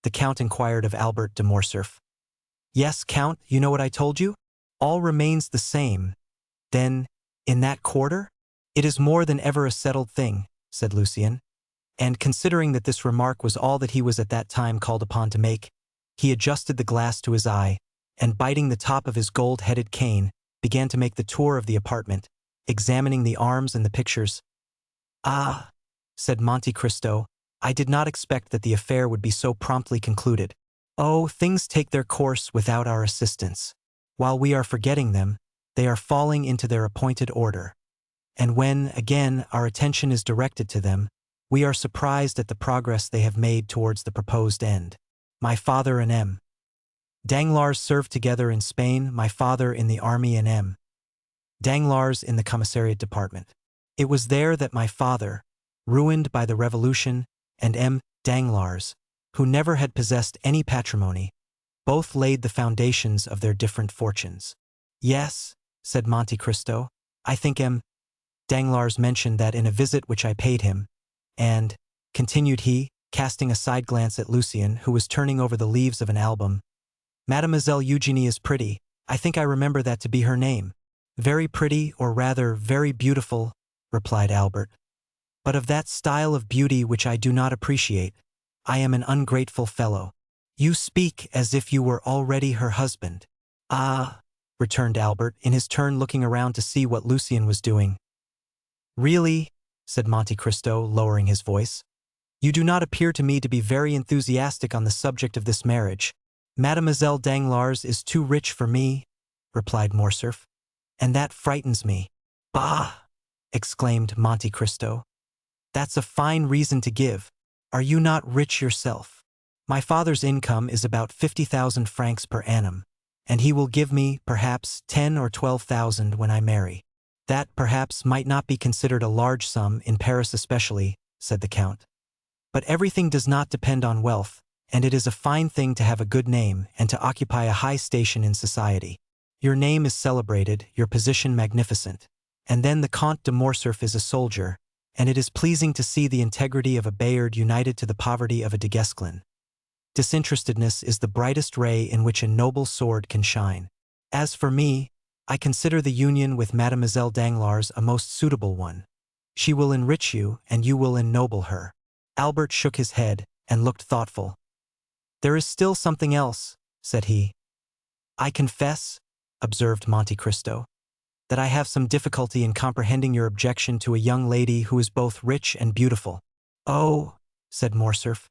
the Count inquired of Albert de Morcerf. "Yes, Count, you know what I told you? All remains the same. Then, in that quarter? It is more than ever a settled thing," said Lucien. And considering that this remark was all that he was at that time called upon to make, he adjusted the glass to his eye, and biting the top of his gold-headed cane, began to make the tour of the apartment, examining the arms and the pictures. "Ah," said Monte Cristo, "I did not expect that the affair would be so promptly concluded. Oh, things take their course without our assistance. While we are forgetting them, they are falling into their appointed order. And when, again, our attention is directed to them, we are surprised at the progress they have made towards the proposed end. My father and M. Danglars served together in Spain, my father in the army and M. Danglars in the commissariat department. It was there that my father, ruined by the revolution, and M. Danglars, who never had possessed any patrimony, both laid the foundations of their different fortunes." "Yes," said Monte Cristo, "I think M. Danglars mentioned that in a visit which I paid him, and," continued he, casting a side glance at Lucien, who was turning over the leaves of an album, "Mademoiselle Eugénie is pretty. I think I remember that to be her name." "Very pretty, or rather, very beautiful," replied Albert. "But of that style of beauty which I do not appreciate. I am an ungrateful fellow." "You speak as if you were already her husband." "Ah," returned Albert, in his turn looking around to see what Lucien was doing. "Really," said Monte Cristo, lowering his voice, "you do not appear to me to be very enthusiastic on the subject of this marriage." "Mademoiselle Danglars is too rich for me," replied Morcerf, "and that frightens me." "Bah!" exclaimed Monte Cristo. "That's a fine reason to give. Are you not rich yourself? My father's income is about 50,000 francs per annum, and he will give me, perhaps, 10 or 12,000 when I marry. That, perhaps, might not be considered a large sum, in Paris especially," said the Count. "But everything does not depend on wealth, and it is a fine thing to have a good name and to occupy a high station in society. Your name is celebrated, your position magnificent, and then the Comte de Morcerf is a soldier, and it is pleasing to see the integrity of a Bayard united to the poverty of a de Guesclin. Disinterestedness is the brightest ray in which a noble sword can shine. As for me, I consider the union with Mademoiselle Danglars a most suitable one. She will enrich you, and you will ennoble her." Albert shook his head, and looked thoughtful. "There is still something else," said he. "I confess," observed Monte Cristo, that I have some difficulty in comprehending your objection to a young lady who is both rich and beautiful." "Oh," said Morcerf,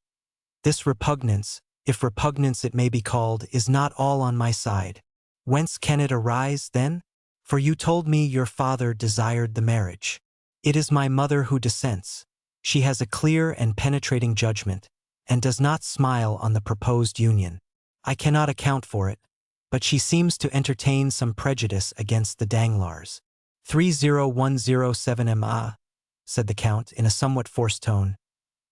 "this repugnance, if repugnance it may be called, is not all on my side." "Whence can it arise, then? For you told me your father desired the marriage." "It is my mother who dissents. She has a clear and penetrating judgment, and does not smile on the proposed union. I cannot account for it, but she seems to entertain some prejudice against the Danglars." 30107 ma, said the Count in a somewhat forced tone.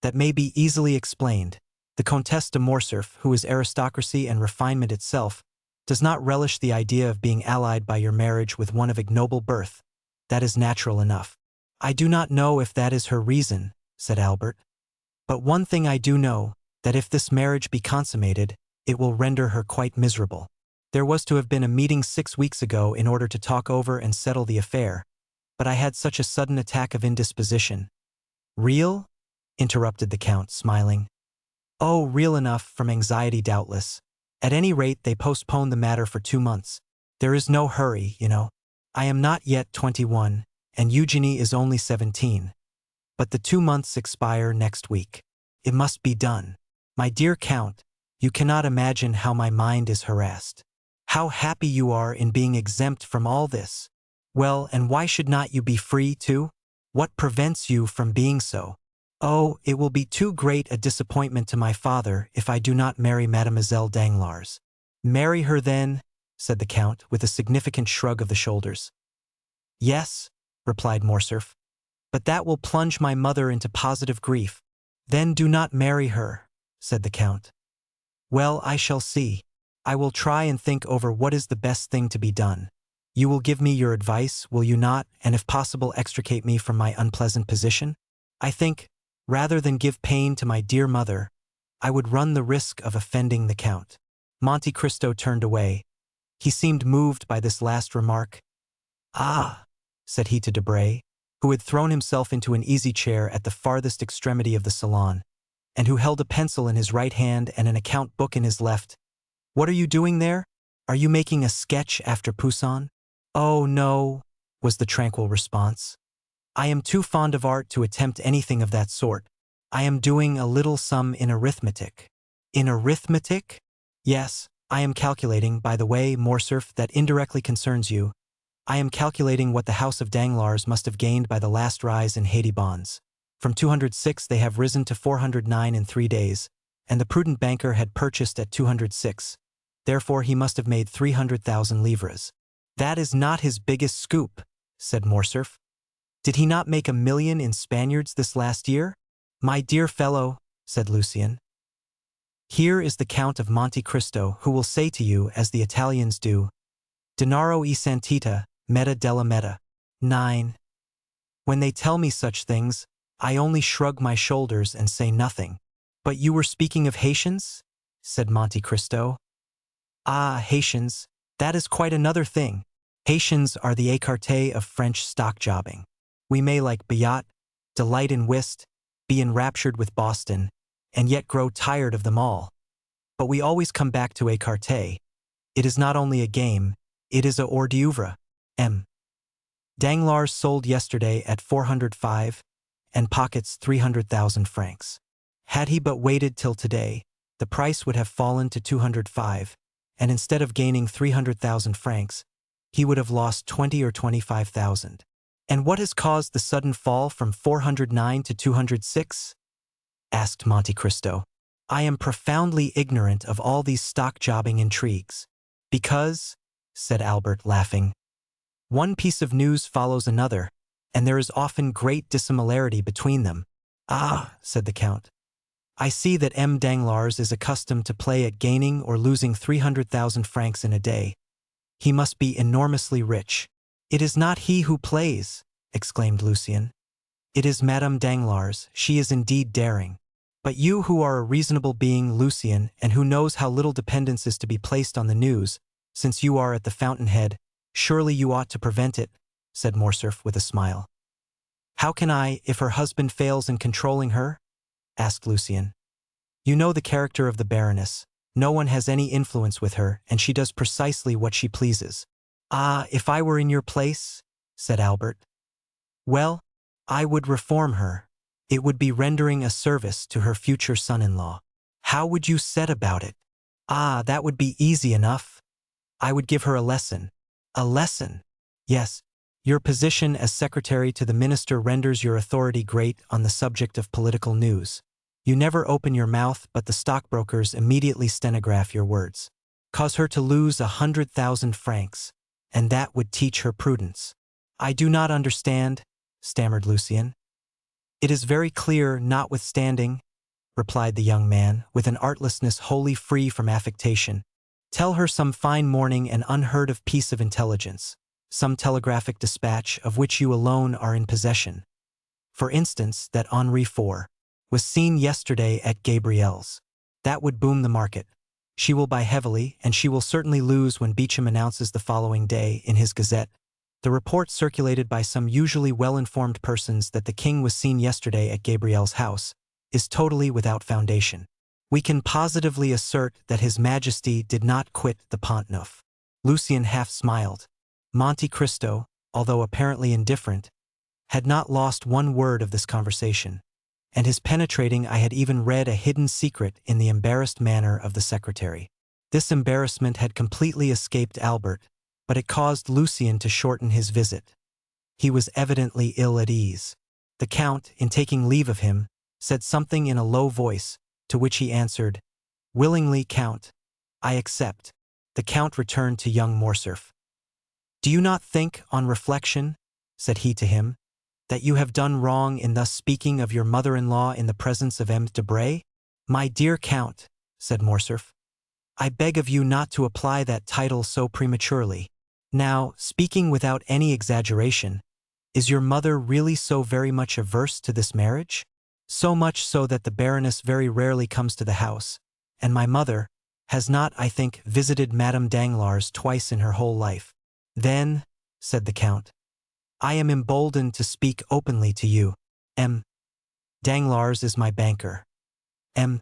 "That may be easily explained. The Comtesse de Morcerf, who is aristocracy and refinement itself, does not relish the idea of being allied by your marriage with one of ignoble birth. That is natural enough." "I do not know if that is her reason," said Albert. "But one thing I do know, that if this marriage be consummated, it will render her quite miserable. There was to have been a meeting 6 weeks ago in order to talk over and settle the affair, but I had such a sudden attack of indisposition." "Real?" interrupted the Count, smiling. "Oh, real enough, from anxiety doubtless. At any rate, they postponed the matter for 2 months. There is no hurry, you know. I am not yet 21, and Eugenie is only 17. But the 2 months expire next week. It must be done. My dear Count, you cannot imagine how my mind is harassed. How happy you are in being exempt from all this. Well, and why should not you be free, too? What prevents you from being so? Oh, it will be too great a disappointment to my father if I do not marry Mademoiselle Danglars." "Marry her, then," said the Count, with a significant shrug of the shoulders. "Yes," replied Morcerf, "but that will plunge my mother into positive grief." "Then do not marry her," said the Count. "Well, I shall see. I will try and think over what is the best thing to be done. You will give me your advice, will you not, and if possible extricate me from my unpleasant position? I think, rather than give pain to my dear mother, I would run the risk of offending the Count." Monte Cristo turned away. He seemed moved by this last remark. "Ah," said he to Debray, who had thrown himself into an easy-chair at the farthest extremity of the salon, and who held a pencil in his right hand and an account book in his left. "What are you doing there? Are you making a sketch after Poussin?" "Oh, no," was the tranquil response. "I am too fond of art to attempt anything of that sort. I am doing a little sum in arithmetic." "In arithmetic?" "Yes, I am calculating, by the way, Morcerf, that indirectly concerns you. I am calculating what the House of Danglars must have gained by the last rise in Haiti bonds. From 206 they have risen to 409 in 3 days, and the prudent banker had purchased at 206. Therefore he must have made 300,000 livres. "That is not his biggest scoop," said Morcerf. "Did he not make 1,000,000 in Spaniards this last year?" "My dear fellow," said Lucien, "here is the Count of Monte Cristo, who will say to you, as the Italians do, 'Denaro e santita, meta della meta.' 9. When they tell me such things, I only shrug my shoulders and say nothing." "But you were speaking of Haitians?" said Monte Cristo. "Ah, Haitians, that is quite another thing. Haitians are the écarté of French stock-jobbing. We may like Biot, delight in whist, be enraptured with Boston, and yet grow tired of them all. But we always come back to écarté. It is not only a game, it is a hors d'oeuvre. M. Danglars sold yesterday at 405, and pockets 300,000 francs. Had he but waited till today, the price would have fallen to 205, and instead of gaining 300,000 francs, he would have lost 20 or 25,000. And what has caused the sudden fall from 409 to 206? Asked Monte Cristo. I am profoundly ignorant of all these stock-jobbing intrigues. Because, said Albert, laughing, one piece of news follows another, and there is often great dissimilarity between them. Ah, said the Count, I see that M. Danglars is accustomed to play at gaining or losing 300,000 francs in a day. He must be enormously rich. It is not he who plays, exclaimed Lucien. It is Madame Danglars. She is indeed daring. But you who are a reasonable being, Lucien, and who knows how little dependence is to be placed on the news, since you are at the fountainhead, surely you ought to prevent it, said Morcerf with a smile. How can I, if her husband fails in controlling her? Asked Lucien. You know the character of the Baroness. No one has any influence with her, and she does precisely what she pleases. Ah, if I were in your place, said Albert. Well, I would reform her. It would be rendering a service to her future son-in-law. How would you set about it? Ah, that would be easy enough. I would give her a lesson. A lesson? Yes. Your position as secretary to the minister renders your authority great on the subject of political news. You never open your mouth, but the stockbrokers immediately stenograph your words. Cause her to lose 100,000 francs, and that would teach her prudence. I do not understand, stammered Lucien. It is very clear, notwithstanding, replied the young man, with an artlessness wholly free from affectation. Tell her some fine morning an unheard-of piece of intelligence, some telegraphic dispatch of which you alone are in possession. For instance, that Henri IV was seen yesterday at Gabriel's. That would boom the market. She will buy heavily, and she will certainly lose when Beecham announces the following day in his Gazette the report circulated by some usually well-informed persons that the king was seen yesterday at Gabriel's house is totally without foundation. We can positively assert that His Majesty did not quit the Pont Neuf. Lucien half smiled. Monte Cristo, although apparently indifferent, had not lost one word of this conversation, and his penetrating eye had even read a hidden secret in the embarrassed manner of the secretary. This embarrassment had completely escaped Albert, but it caused Lucien to shorten his visit. He was evidently ill at ease. The Count, in taking leave of him, said something in a low voice, to which he answered, "Willingly, Count. I accept." The Count returned to young Morcerf. "Do you not think, on reflection," said he to him, "that you have done wrong in thus speaking of your mother-in-law in the presence of M. Debray?" "My dear Count," said Morcerf, "I beg of you not to apply that title so prematurely. Now, speaking without any exaggeration, is your mother really so very much averse to this marriage? So much so that the Baroness very rarely comes to the house, and my mother has not, I think, visited Madame Danglars twice in her whole life." "Then," said the Count, "I am emboldened to speak openly to you. M. Danglars is my banker. M.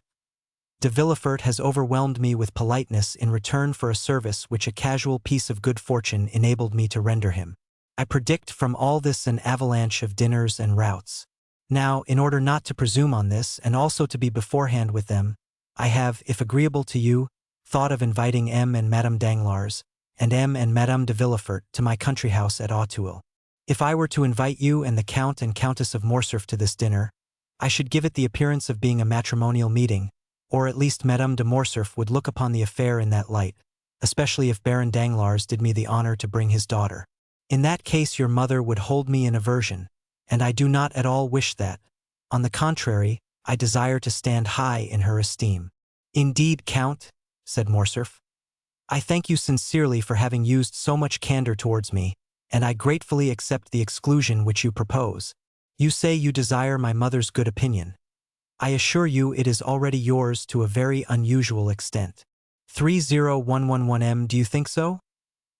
de Villefort has overwhelmed me with politeness in return for a service which a casual piece of good fortune enabled me to render him. I predict from all this an avalanche of dinners and routs. Now, in order not to presume on this, and also to be beforehand with them, I have, if agreeable to you, thought of inviting M. and Madame Danglars, and M. and Madame de Villefort to my country house at Auteuil. If I were to invite you and the Count and Countess of Morcerf to this dinner, I should give it the appearance of being a matrimonial meeting, or at least Madame de Morcerf would look upon the affair in that light, especially if Baron Danglars did me the honor to bring his daughter. In that case your mother would hold me in aversion, and I do not at all wish that. On the contrary, I desire to stand high in her esteem." "Indeed, Count," said Morcerf, "I thank you sincerely for having used so much candor towards me, and I gratefully accept the exclusion which you propose. You say you desire my mother's good opinion. I assure you it is already yours to a very unusual extent." 30111M, do you think so?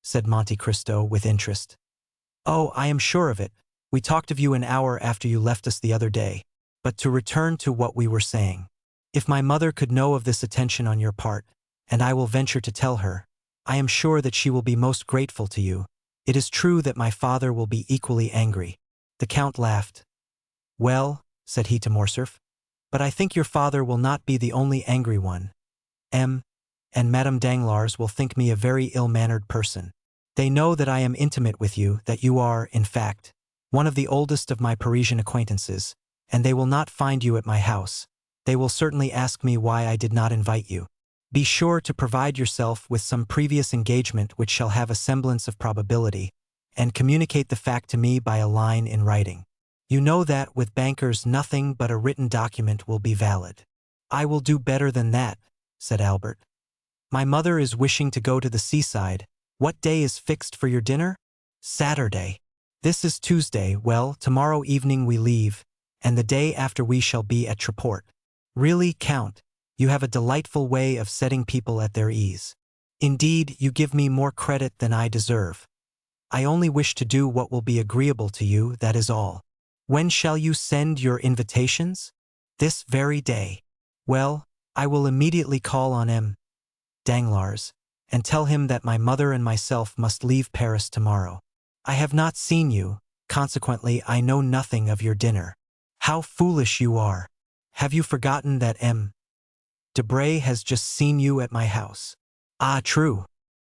Said Monte Cristo with interest. "Oh, I am sure of it. We talked of you an hour after you left us the other day. But to return to what we were saying. If my mother could know of this attention on your part, and I will venture to tell her, I am sure that she will be most grateful to you. It is true that my father will be equally angry." The Count laughed. "Well," said he to Morcerf, "but I think your father will not be the only angry one. M. and Madame Danglars will think me a very ill-mannered person. They know that I am intimate with you, that you are, in fact, one of the oldest of my Parisian acquaintances, and they will not find you at my house. They will certainly ask me why I did not invite you. Be sure to provide yourself with some previous engagement which shall have a semblance of probability, and communicate the fact to me by a line in writing. You know that, with bankers, nothing but a written document will be valid." "I will do better than that," said Albert. "My mother is wishing to go to the seaside. What day is fixed for your dinner?" "Saturday. This is Tuesday. Well, tomorrow evening we leave, and the day after we shall be at Treport. Really, Count, you have a delightful way of setting people at their ease. Indeed, you give me more credit than I deserve. I only wish to do what will be agreeable to you, that is all. When shall you send your invitations?" "This very day." "Well, I will immediately call on M. Danglars, and tell him that my mother and myself must leave Paris tomorrow. I have not seen you, consequently I know nothing of your dinner. How foolish you are! Have you forgotten that M. Debray has just seen you at my house? Ah, true.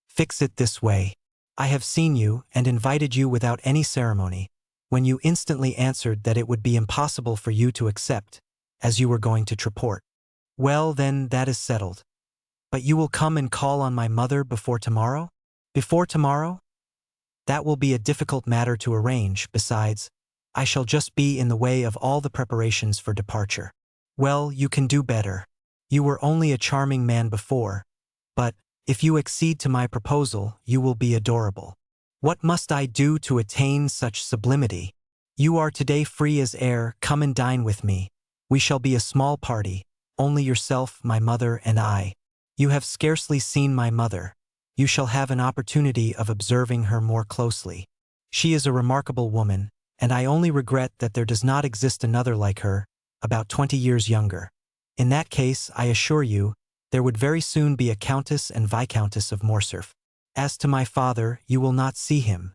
Fix it this way. I have seen you and invited you without any ceremony, when you instantly answered that it would be impossible for you to accept, as you were going to Treport. Well, then, that is settled. But you will come and call on my mother before tomorrow? Before tomorrow? That will be a difficult matter to arrange. Besides, I shall just be in the way of all the preparations for departure. Well, you can do better. You were only a charming man before, but, if you accede to my proposal, you will be adorable. What must I do to attain such sublimity? You are today free as air. Come and dine with me. We shall be a small party, only yourself, my mother, and I. You have scarcely seen my mother. You shall have an opportunity of observing her more closely. She is a remarkable woman, and I only regret that there does not exist another like her, about 20 years younger. In that case, I assure you, there would very soon be a Countess and Viscountess of Morcerf. As to my father, you will not see him.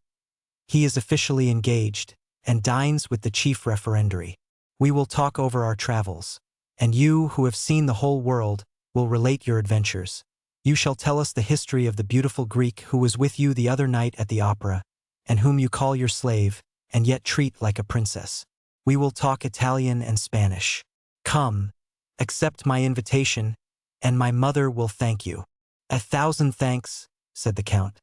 He is officially engaged, and dines with the chief referendary. We will talk over our travels, and you, who have seen the whole world, will relate your adventures. You shall tell us the history of the beautiful Greek who was with you the other night at the opera, and whom you call your slave, and yet treat like a princess. We will talk Italian and Spanish. Come, accept my invitation, and my mother will thank you. 1,000 thanks, said the Count.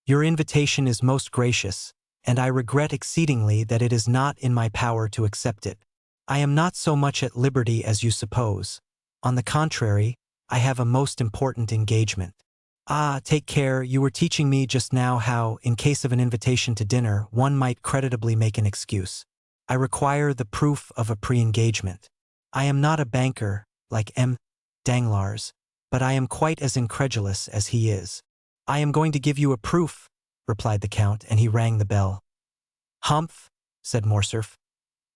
Your invitation is most gracious, and I regret exceedingly that it is not in my power to accept it. I am not so much at liberty as you suppose. On the contrary, I have a most important engagement. Ah, take care, you were teaching me just now how, in case of an invitation to dinner, one might creditably make an excuse. I require the proof of a pre-engagement. I am not a banker, like M. Danglars, but I am quite as incredulous as he is. I am going to give you a proof, replied the Count, and he rang the bell. Humph, said Morcerf.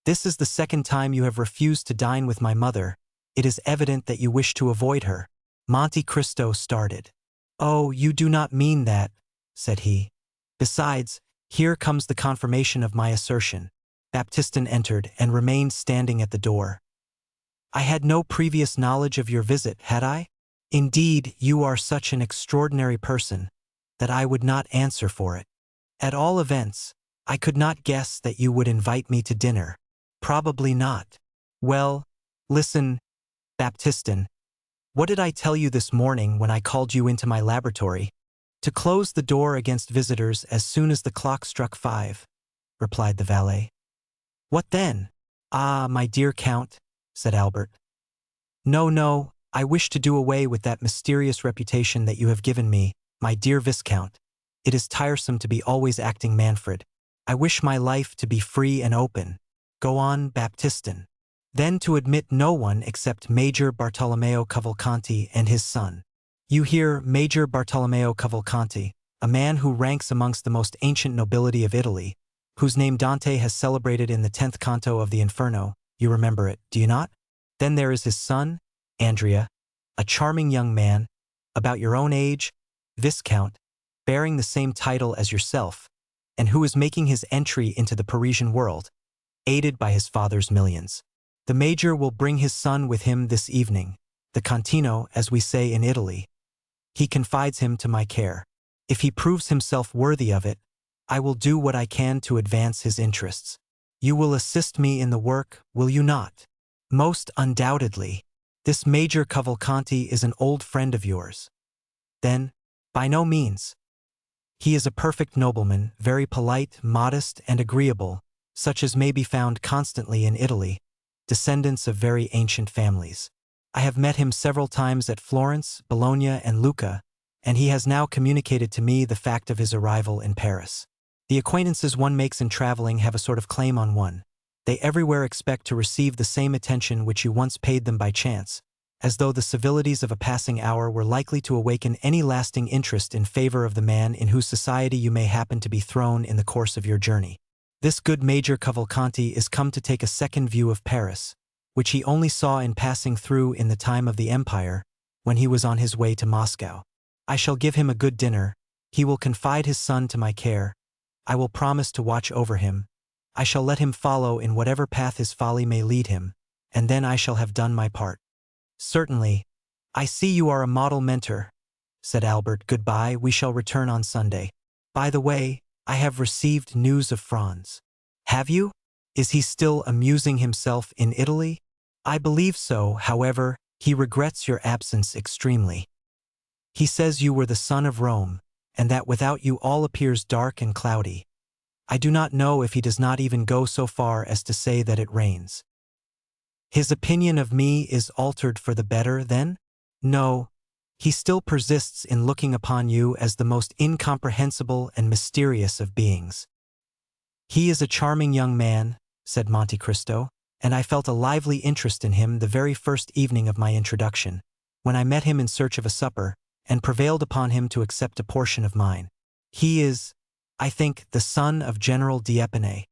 This is the second time you have refused to dine with my mother. It is evident that you wish to avoid her. Monte Cristo started. Oh, you do not mean that, said he. Besides, here comes the confirmation of my assertion. Baptistin entered and remained standing at the door. I had no previous knowledge of your visit, had I? Indeed, you are such an extraordinary person that I would not answer for it. At all events, I could not guess that you would invite me to dinner. Probably not. Well, listen, Baptistin. What did I tell you this morning when I called you into my laboratory? To close the door against visitors as soon as the clock struck 5, replied the valet. What then? Ah, my dear Count, said Albert. No, no, I wish to do away with that mysterious reputation that you have given me, my dear Viscount. It is tiresome to be always acting Manfred. I wish my life to be free and open. Go on, Baptistin. Then to admit no one except Major Bartolomeo Cavalcanti and his son. You hear, Major Bartolomeo Cavalcanti, a man who ranks amongst the most ancient nobility of Italy, whose name Dante has celebrated in the 10th canto of the Inferno. You remember it, do you not? Then there is his son, Andrea, a charming young man, about your own age, Viscount, bearing the same title as yourself, and who is making his entry into the Parisian world, aided by his father's millions. The Major will bring his son with him this evening, the Contino, as we say in Italy. He confides him to my care. If he proves himself worthy of it, I will do what I can to advance his interests. You will assist me in the work, will you not? Most undoubtedly. This Major Cavalcanti is an old friend of yours. Then, by no means. He is a perfect nobleman, very polite, modest, and agreeable, such as may be found constantly in Italy, descendants of very ancient families. I have met him several times at Florence, Bologna, and Lucca, and he has now communicated to me the fact of his arrival in Paris. The acquaintances one makes in traveling have a sort of claim on one. They everywhere expect to receive the same attention which you once paid them by chance, as though the civilities of a passing hour were likely to awaken any lasting interest in favor of the man in whose society you may happen to be thrown in the course of your journey. This good Major Cavalcanti is come to take a second view of Paris, which he only saw in passing through in the time of the Empire, when he was on his way to Moscow. I shall give him a good dinner, he will confide his son to my care, I will promise to watch over him, I shall let him follow in whatever path his folly may lead him, and then I shall have done my part. Certainly. I see you are a model mentor, said Albert. Goodbye, we shall return on Sunday. By the way, I have received news of Franz. Have you? Is he still amusing himself in Italy? I believe so, however, he regrets your absence extremely. He says you were the son of Rome, and that without you all appears dark and cloudy. I do not know if he does not even go so far as to say that it rains. His opinion of me is altered for the better, then? No. He still persists in looking upon you as the most incomprehensible and mysterious of beings. He is a charming young man, said Monte Cristo, and I felt a lively interest in him the very first evening of my introduction, when I met him in search of a supper, and prevailed upon him to accept a portion of mine. He is, I think, the son of General d'Épinay.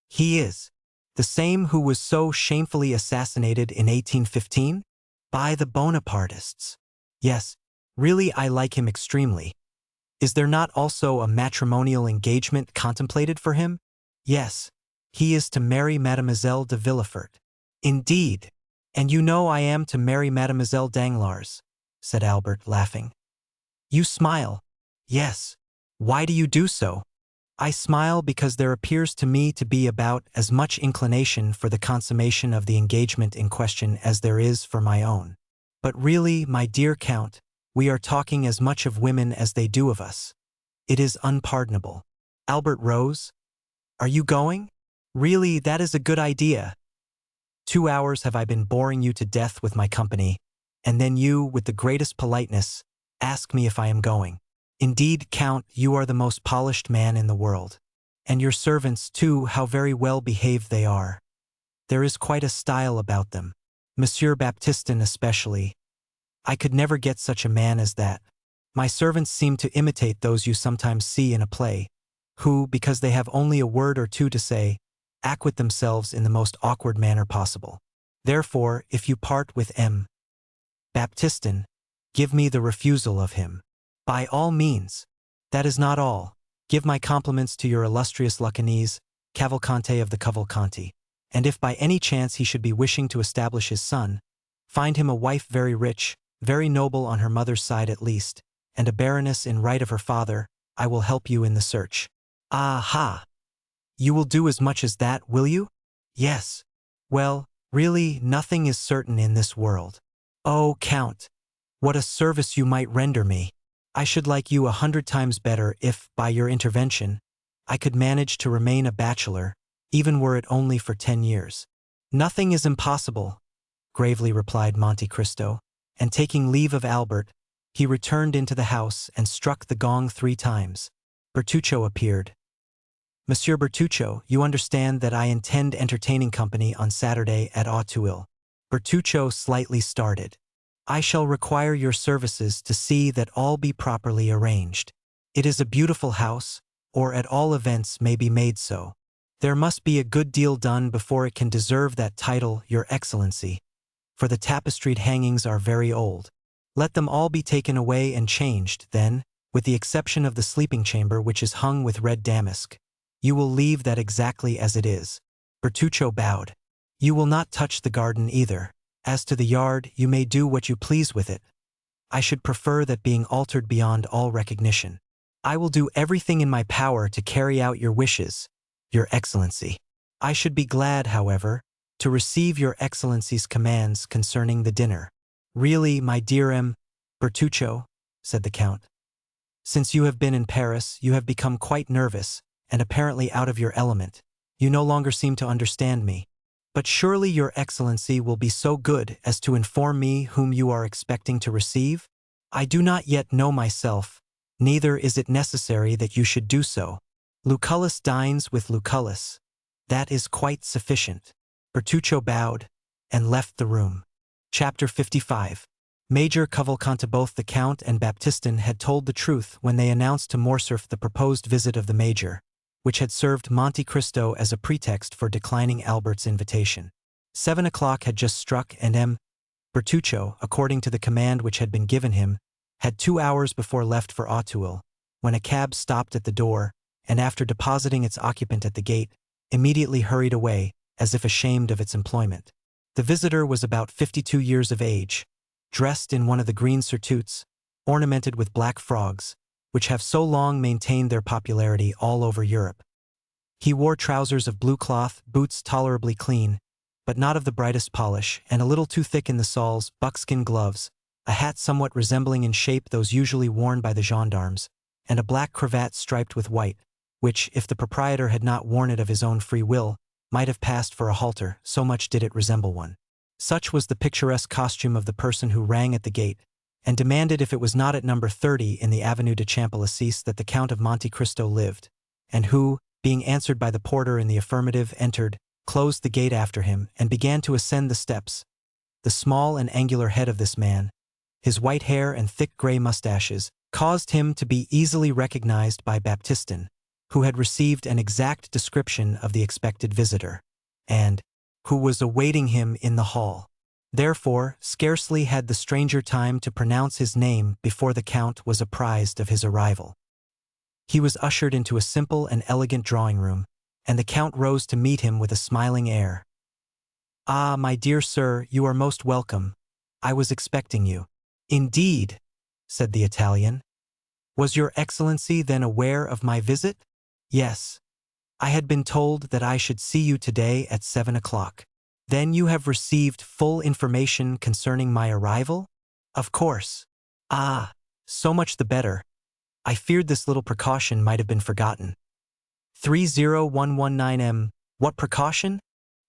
He is. The same who was so shamefully assassinated in 1815? By the Bonapartists. Yes, really I like him extremely. Is there not also a matrimonial engagement contemplated for him? Yes, he is to marry Mademoiselle de Villefort. Indeed, and you know I am to marry Mademoiselle Danglars, said Albert, laughing. You smile. Yes. Why do you do so? I smile because there appears to me to be about as much inclination for the consummation of the engagement in question as there is for my own. But really, my dear Count, we are talking as much of women as they do of us. It is unpardonable. Albert rose. Are you going? Really, that is a good idea. 2 hours have I been boring you to death with my company, and then you, with the greatest politeness, ask me if I am going. Indeed, Count, you are the most polished man in the world. And your servants, too, how very well behaved they are. There is quite a style about them. Monsieur Baptistin especially. I could never get such a man as that. My servants seem to imitate those you sometimes see in a play, who, because they have only a word or two to say, acquit themselves in the most awkward manner possible. Therefore, if you part with M. Baptistin, give me the refusal of him. By all means. That is not all. Give my compliments to your illustrious Lucanese, Cavalcante of the Cavalcanti, and if by any chance he should be wishing to establish his son, find him a wife very rich, very noble on her mother's side at least, and a baroness in right of her father, I will help you in the search. Aha! You will do as much as that, will you? Yes. Well, really, nothing is certain in this world. Oh, Count, what a service you might render me! I should like you 100 times better if, by your intervention, I could manage to remain a bachelor, even were it only for 10 years. Nothing is impossible, gravely replied Monte Cristo, and taking leave of Albert, he returned into the house and struck the gong 3 times. Bertuccio appeared. Monsieur Bertuccio, you understand that I intend entertaining company on Saturday at Auteuil. Bertuccio slightly started. I shall require your services to see that all be properly arranged. It is a beautiful house, or at all events may be made so. There must be a good deal done before it can deserve that title, Your Excellency, for the tapestried hangings are very old. Let them all be taken away and changed, then, with the exception of the sleeping chamber which is hung with red damask. You will leave that exactly as it is. Bertuccio bowed. You will not touch the garden either. As to the yard, you may do what you please with it. I should prefer that being altered beyond all recognition. I will do everything in my power to carry out your wishes, Your Excellency. I should be glad, however, to receive Your Excellency's commands concerning the dinner. Really, my dear M. Bertuccio, said the Count, since you have been in Paris, you have become quite nervous, and apparently out of your element. You no longer seem to understand me. But surely Your Excellency will be so good as to inform me whom you are expecting to receive? I do not yet know myself, neither is it necessary that you should do so. Lucullus dines with Lucullus. That is quite sufficient. Bertuccio bowed and left the room. Chapter 55. Major Cavalcanti. Both the Count and Baptistin had told the truth when they announced to Morcerf the proposed visit of the Major, which had served Monte Cristo as a pretext for declining Albert's invitation. 7 o'clock had just struck and M. Bertuccio, according to the command which had been given him, had 2 hours before left for Auteuil, when a cab stopped at the door, and after depositing its occupant at the gate, immediately hurried away, as if ashamed of its employment. The visitor was about 52 years of age, dressed in one of the green surtouts, ornamented with black frogs, which have so long maintained their popularity all over Europe. He wore trousers of blue cloth, boots tolerably clean, but not of the brightest polish, and a little too thick in the soles, buckskin gloves, a hat somewhat resembling in shape those usually worn by the gendarmes, and a black cravat striped with white, which, if the proprietor had not worn it of his own free will, might have passed for a halter, so much did it resemble one. Such was the picturesque costume of the person who rang at the gate, and demanded if it was not at number 30 in the Avenue de Champs-Élysées that the Count of Monte Cristo lived, and who, being answered by the porter in the affirmative, entered, closed the gate after him, and began to ascend the steps. The small and angular head of this man, his white hair and thick gray mustaches, caused him to be easily recognized by Baptistin, who had received an exact description of the expected visitor, and who was awaiting him in the hall. Therefore, scarcely had the stranger time to pronounce his name before the Count was apprised of his arrival. He was ushered into a simple and elegant drawing-room, and the Count rose to meet him with a smiling air. "Ah, my dear sir, you are most welcome. I was expecting you." "Indeed," said the Italian. "Was your Excellency then aware of my visit?" "Yes. I had been told that I should see you today at 7 o'clock. Then you have received full information concerning my arrival?" "Of course." "Ah, so much the better. I feared this little precaution might have been forgotten." 30119M. "What precaution?"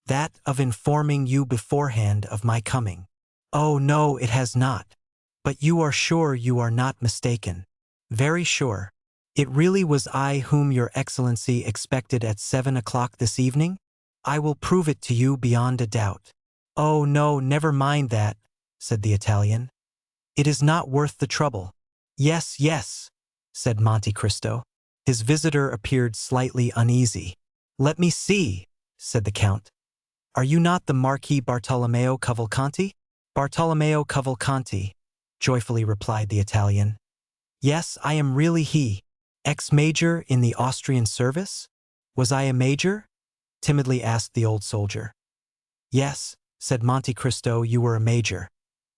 "That of informing you beforehand of my coming." "Oh no, it has not. But you are sure you are not mistaken?" "Very sure." "It really was I whom your Excellency expected at 7 o'clock this evening?" "I will prove it to you beyond a doubt." "Oh no, never mind that," said the Italian. "It is not worth the trouble." "Yes, yes," said Monte Cristo. His visitor appeared slightly uneasy. "Let me see," said the Count. "Are you not the Marquis Bartolomeo Cavalcanti?" "Bartolomeo Cavalcanti," joyfully replied the Italian. "Yes, I am really he. Ex-major in the Austrian service?" "Was I a major?" timidly asked the old soldier. "Yes," said Monte Cristo, "you were a major.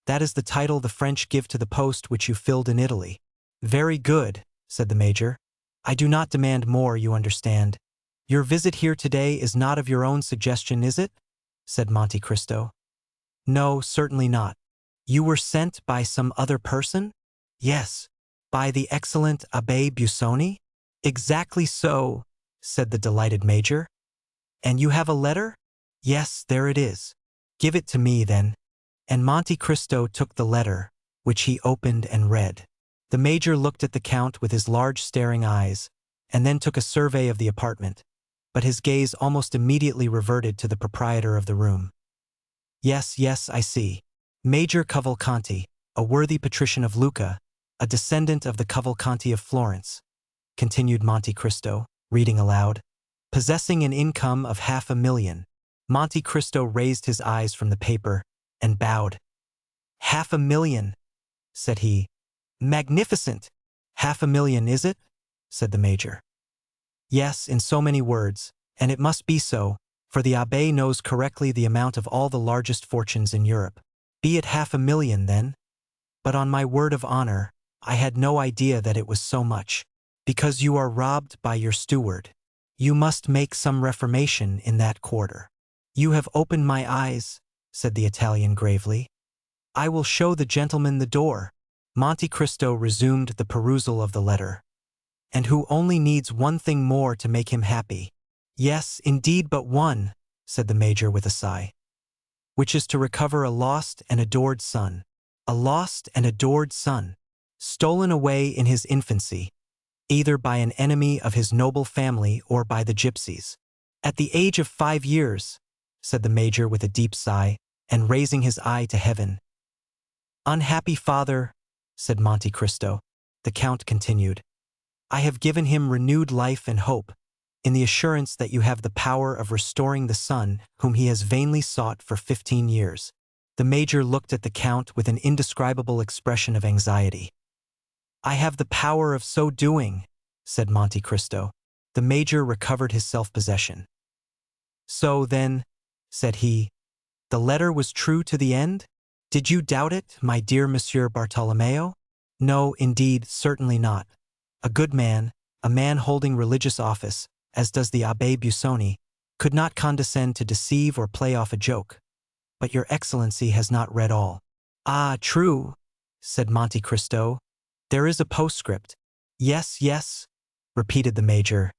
That is the title the French give to the post which you filled in Italy." "Very good," said the major. "I do not demand more, you understand. Your visit here today is not of your own suggestion, is it?" said Monte Cristo. "No, certainly not." "You were sent by some other person?" "Yes." "By the excellent Abbé Busoni?" "Exactly so," said the delighted major. "And you have a letter?" "Yes, there it is." "Give it to me, then." And Monte Cristo took the letter, which he opened and read. The major looked at the Count with his large staring eyes, and then took a survey of the apartment, but his gaze almost immediately reverted to the proprietor of the room. "Yes, yes, I see. Major Cavalcanti, a worthy patrician of Lucca, a descendant of the Cavalcanti of Florence," continued Monte Cristo, reading aloud. "Possessing an income of 500,000. Monte Cristo raised his eyes from the paper and bowed. "500,000, said he. "Magnificent! 500,000, is it?" said the major. "Yes, in so many words, and it must be so, for the abbé knows correctly the amount of all the largest fortunes in Europe. Be it 500,000, then? But on my word of honor, I had no idea that it was so much. Because you are robbed by your steward. You must make some reformation in that quarter." "You have opened my eyes," said the Italian gravely. "I will show the gentleman the door." Monte Cristo resumed the perusal of the letter. "And who only needs one thing more to make him happy." "Yes, indeed, but one," said the major with a sigh. "Which is to recover a lost and adored son." "A lost and adored son, stolen away in his infancy, either by an enemy of his noble family or by the gypsies. At the age of 5 years, said the major with a deep sigh, and raising his eye to heaven. "Unhappy father," said Monte Cristo. The Count continued, "I have given him renewed life and hope, in the assurance that you have the power of restoring the son whom he has vainly sought for 15 years. The major looked at the Count with an indescribable expression of anxiety. I have the power of so doing, said Monte Cristo. The major recovered his self-possession. So then, said he, the letter was true to the end? Did you doubt it, my dear Monsieur Bartolomeo? No, indeed, certainly not. A good man, a man holding religious office, as does the Abbé Busoni, could not condescend to deceive or play off a joke. But your Excellency has not read all. Ah, true, said Monte Cristo. There is a postscript. Yes, yes, repeated the major.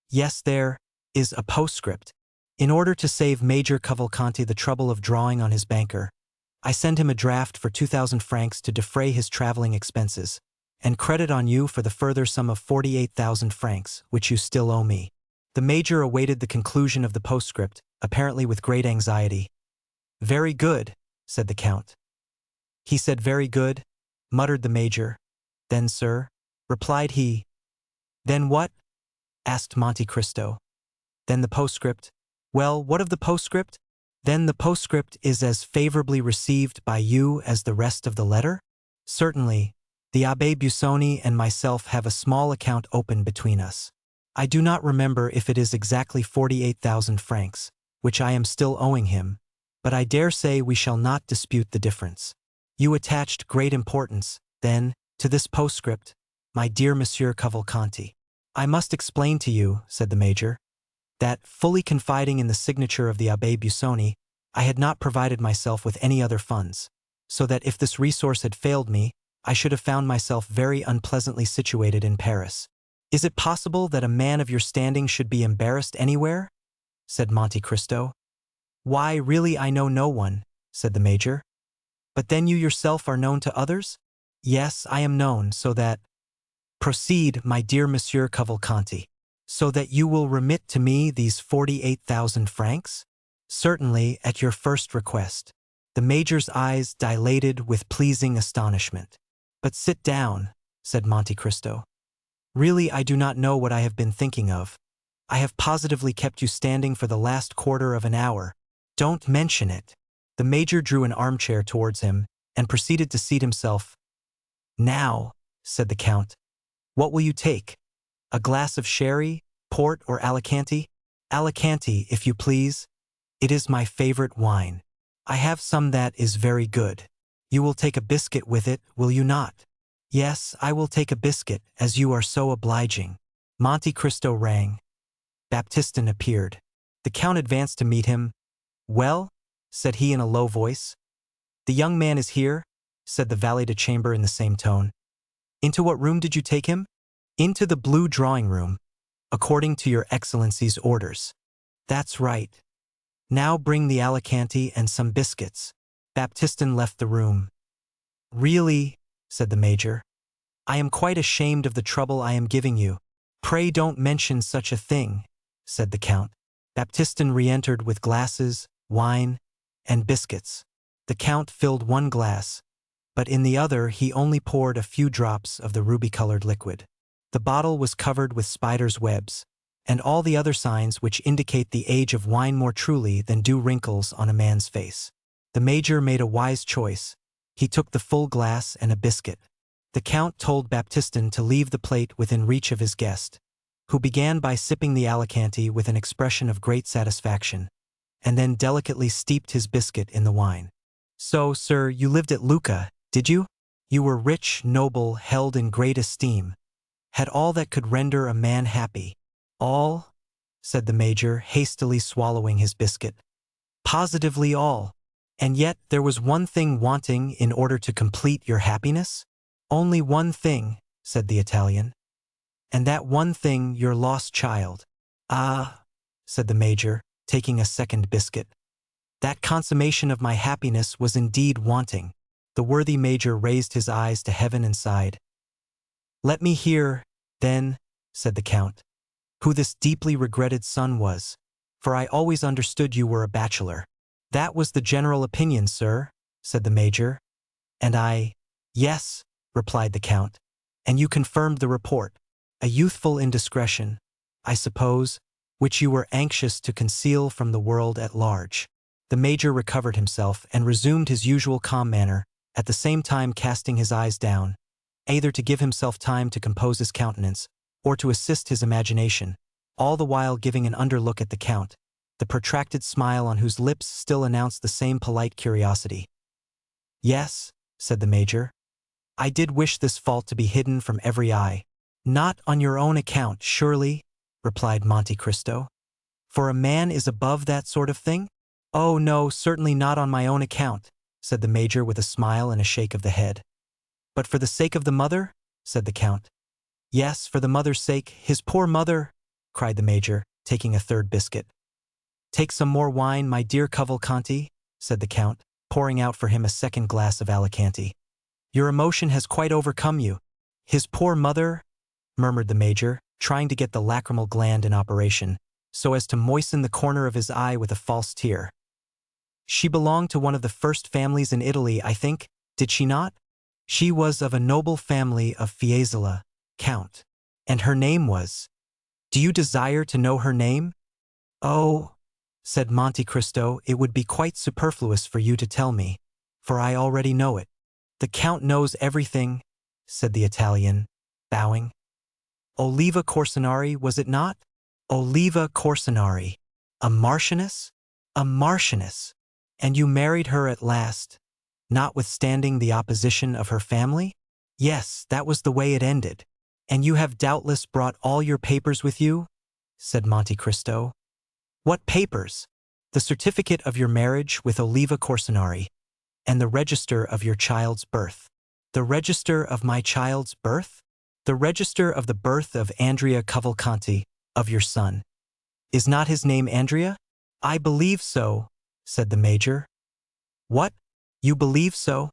Yes, there is a postscript. In order to save Major Cavalcanti the trouble of drawing on his banker, I send him a draft for 2,000 francs to defray his traveling expenses, and credit on you for the further sum of 48,000 francs, which you still owe me. The major awaited the conclusion of the postscript, apparently with great anxiety. Very good, said the Count. He said very good, muttered the major. Then, sir, replied he. Then what? Asked Monte Cristo. Then the postscript. Well, what of the postscript? Then the postscript is as favorably received by you as the rest of the letter? Certainly, the Abbé Busoni and myself have a small account open between us. I do not remember if it is exactly 48,000 francs, which I am still owing him, but I dare say we shall not dispute the difference. You attached great importance, then, to this postscript, my dear Monsieur Cavalcanti. I must explain to you, said the major, that, fully confiding in the signature of the Abbé Busoni, I had not provided myself with any other funds, so that if this resource had failed me, I should have found myself very unpleasantly situated in Paris. Is it possible that a man of your standing should be embarrassed anywhere? Said Monte Cristo. Why, really I know no one, said the major. But then you yourself are known to others? Yes, I am known, so that— Proceed, my dear Monsieur Cavalcanti. So that you will remit to me these 48,000 francs? Certainly, at your first request. The major's eyes dilated with pleasing astonishment. But sit down, said Monte Cristo. Really, I do not know what I have been thinking of. I have positively kept you standing for the last quarter of an hour. Don't mention it. The major drew an armchair towards him and proceeded to seat himself. Now, said the Count, what will you take? A glass of sherry, port, or Alicante? Alicante, if you please. It is my favorite wine. I have some that is very good. You will take a biscuit with it, will you not? Yes, I will take a biscuit, as you are so obliging. Monte Cristo rang. Baptistin appeared. The Count advanced to meet him. Well, said he in a low voice. The young man is here, said the valet-de-chamber in the same tone. Into what room did you take him? Into the blue drawing-room, according to your Excellency's orders. That's right. Now bring the Alicante and some biscuits. Baptistin left the room. Really, said the major, I am quite ashamed of the trouble I am giving you. Pray don't mention such a thing, said the Count. Baptistin re-entered with glasses, wine, and biscuits. The Count filled one glass, but in the other he only poured a few drops of the ruby-colored liquid. The bottle was covered with spiders' webs, and all the other signs which indicate the age of wine more truly than do wrinkles on a man's face. The major made a wise choice. He took the full glass and a biscuit. The Count told Baptistin to leave the plate within reach of his guest, who began by sipping the Alicante with an expression of great satisfaction, and then delicately steeped his biscuit in the wine. So, sir, you lived at Lucca, did you? You were rich, noble, held in great esteem, had all that could render a man happy. All? Said the major, hastily swallowing his biscuit. Positively all. And yet there was one thing wanting in order to complete your happiness? Only one thing, said the Italian. And that one thing your lost child. Ah, said the major, taking a second biscuit. That consummation of my happiness was indeed wanting. The worthy major raised his eyes to heaven and sighed. Let me hear, then, said the Count, who this deeply regretted son was, for I always understood you were a bachelor. That was the general opinion, sir, said the major. And yes, replied the Count, and you confirmed the report. A youthful indiscretion, I suppose, which you were anxious to conceal from the world at large. The major recovered himself and resumed his usual calm manner, at the same time casting his eyes down. either to give himself time to compose his countenance, or to assist his imagination, all the while giving an underlook at the Count, the protracted smile on whose lips still announced the same polite curiosity. "Yes," said the Major, "I did wish this fault to be hidden from every eye." "Not on your own account, surely," replied Monte Cristo. "For a man is above that sort of thing?" "Oh, no, certainly not on my own account," said the Major with a smile and a shake of the head. "But for the sake of the mother?" said the Count. "Yes, for the mother's sake, his poor mother," cried the Major, taking a third biscuit. "Take some more wine, my dear Cavalcanti," said the Count, pouring out for him a second glass of Alicante. "Your emotion has quite overcome you." "His poor mother," murmured the Major, trying to get the lacrimal gland in operation, so as to moisten the corner of his eye with a false tear. "She belonged to one of the first families in Italy, I think, did she not?" "She was of a noble family of Fiesole, Count. And her name was—" "Do you desire to know her name?" "Oh," said Monte Cristo, "it would be quite superfluous for you to tell me, for I already know it." "The Count knows everything," said the Italian, bowing. "Oliva Corsinari, was it not?" "Oliva Corsinari. A marchioness?" "A marchioness! And you married her at last, notwithstanding the opposition of her family?" "Yes, that was the way it ended." "And you have doubtless brought all your papers with you?" said Monte Cristo. "What papers?" "The certificate of your marriage with Oliva Corsinari, and the register of your child's birth." "The register of my child's birth?" "The register of the birth of Andrea Cavalcanti, of your son. Is not his name Andrea?" "I believe so," said the Major. "What? You believe so?"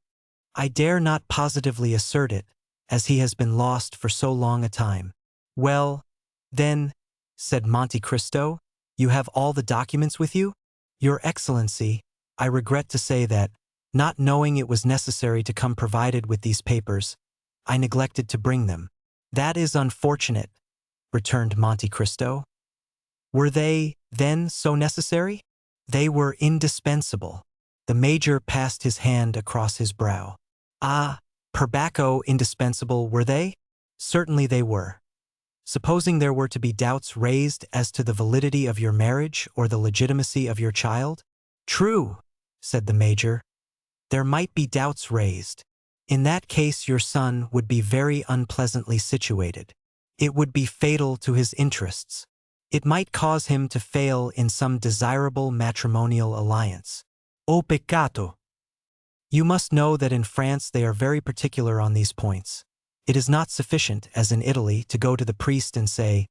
"I dare not positively assert it, as he has been lost for so long a time." "Well, then," said Monte Cristo, "you have all the documents with you?" "Your Excellency, I regret to say that, not knowing it was necessary to come provided with these papers, I neglected to bring them." "That is unfortunate," returned Monte Cristo. "Were they, then, so necessary?" "They were indispensable." The Major passed his hand across his brow. "Ah, perbacco indispensable, were they?" "Certainly they were." "Supposing there were to be doubts raised as to the validity of your marriage or the legitimacy of your child?" "True," said the Major. "There might be doubts raised. In that case your son would be very unpleasantly situated. It would be fatal to his interests. It might cause him to fail in some desirable matrimonial alliance." "O peccato!" "You must know that in France they are very particular on these points. It is not sufficient, as in Italy, to go to the priest and say,